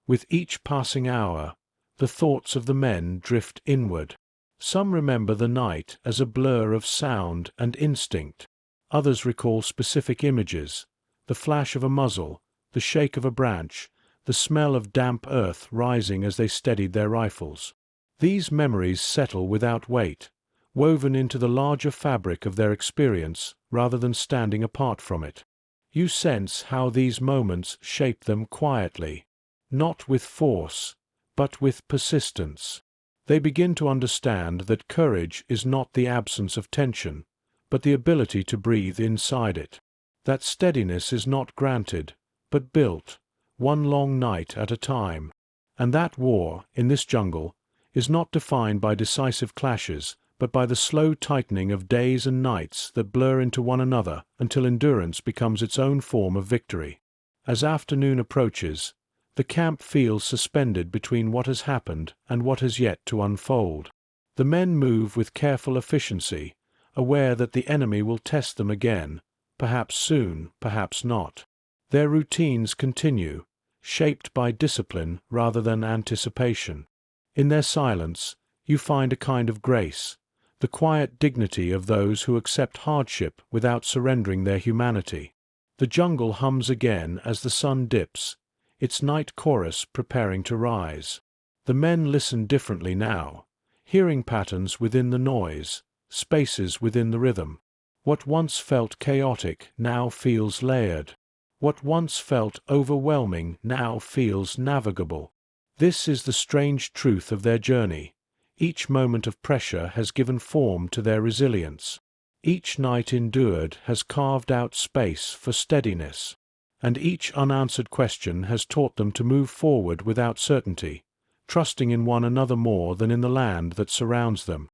Speaker 1: With each passing hour, the thoughts of the men drift inward. Some remember the night as a blur of sound and instinct. Others recall specific images, the flash of a muzzle, the shake of a branch, the smell of damp earth rising as they steadied their rifles. These memories settle without weight, woven into the larger fabric of their experience rather than standing apart from it. You sense how these moments shape them quietly, not with force, but with persistence. They begin to understand that courage is not the absence of tension, but the ability to breathe inside it. That steadiness is not granted, but built, one long night at a time. And that war, in this jungle, is not defined by decisive clashes, but by the slow tightening of days and nights that blur into one another until endurance becomes its own form of victory. As afternoon approaches, the camp feels suspended between what has happened and what has yet to unfold. The men move with careful efficiency, aware that the enemy will test them again, perhaps soon, perhaps not. Their routines continue, shaped by discipline rather than anticipation. In their silence, you find a kind of grace, the quiet dignity of those who accept hardship without surrendering their humanity. The jungle hums again as the sun dips, its night chorus preparing to rise. The men listen differently now, hearing patterns within the noise, spaces within the rhythm. What once felt chaotic now feels layered. What once felt overwhelming now feels navigable. This is the strange truth of their journey. Each moment of pressure has given form to their resilience. Each night endured has carved out space for steadiness. And each unanswered question has taught them to move forward without certainty, trusting in one another more than in the land that surrounds them.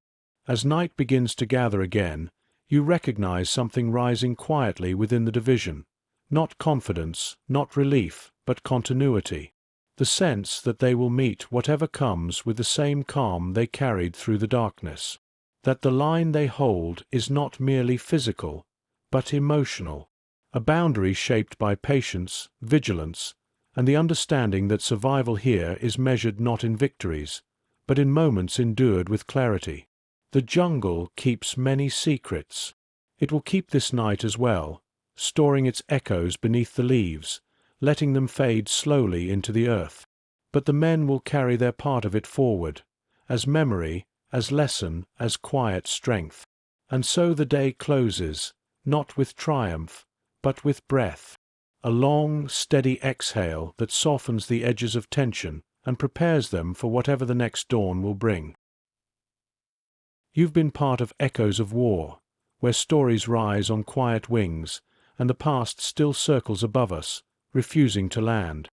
Speaker 1: As night begins to gather again, you recognize something rising quietly within the division. Not confidence, not relief, but continuity. The sense that they will meet whatever comes with the same calm they carried through the darkness. That the line they hold is not merely physical, but emotional. A boundary shaped by patience, vigilance, and the understanding that survival here is measured not in victories, but in moments endured with clarity. The jungle keeps many secrets. It will keep this night as well, storing its echoes beneath the leaves, letting them fade slowly into the earth. But the men will carry their part of it forward, as memory, as lesson, as quiet strength. And so the day closes, not with triumph, but with breath. A long, steady exhale that softens the edges of tension and prepares them for whatever the next dawn will bring. You've been part of echoes of war, where stories rise on quiet wings, and the past still circles above us, refusing to land.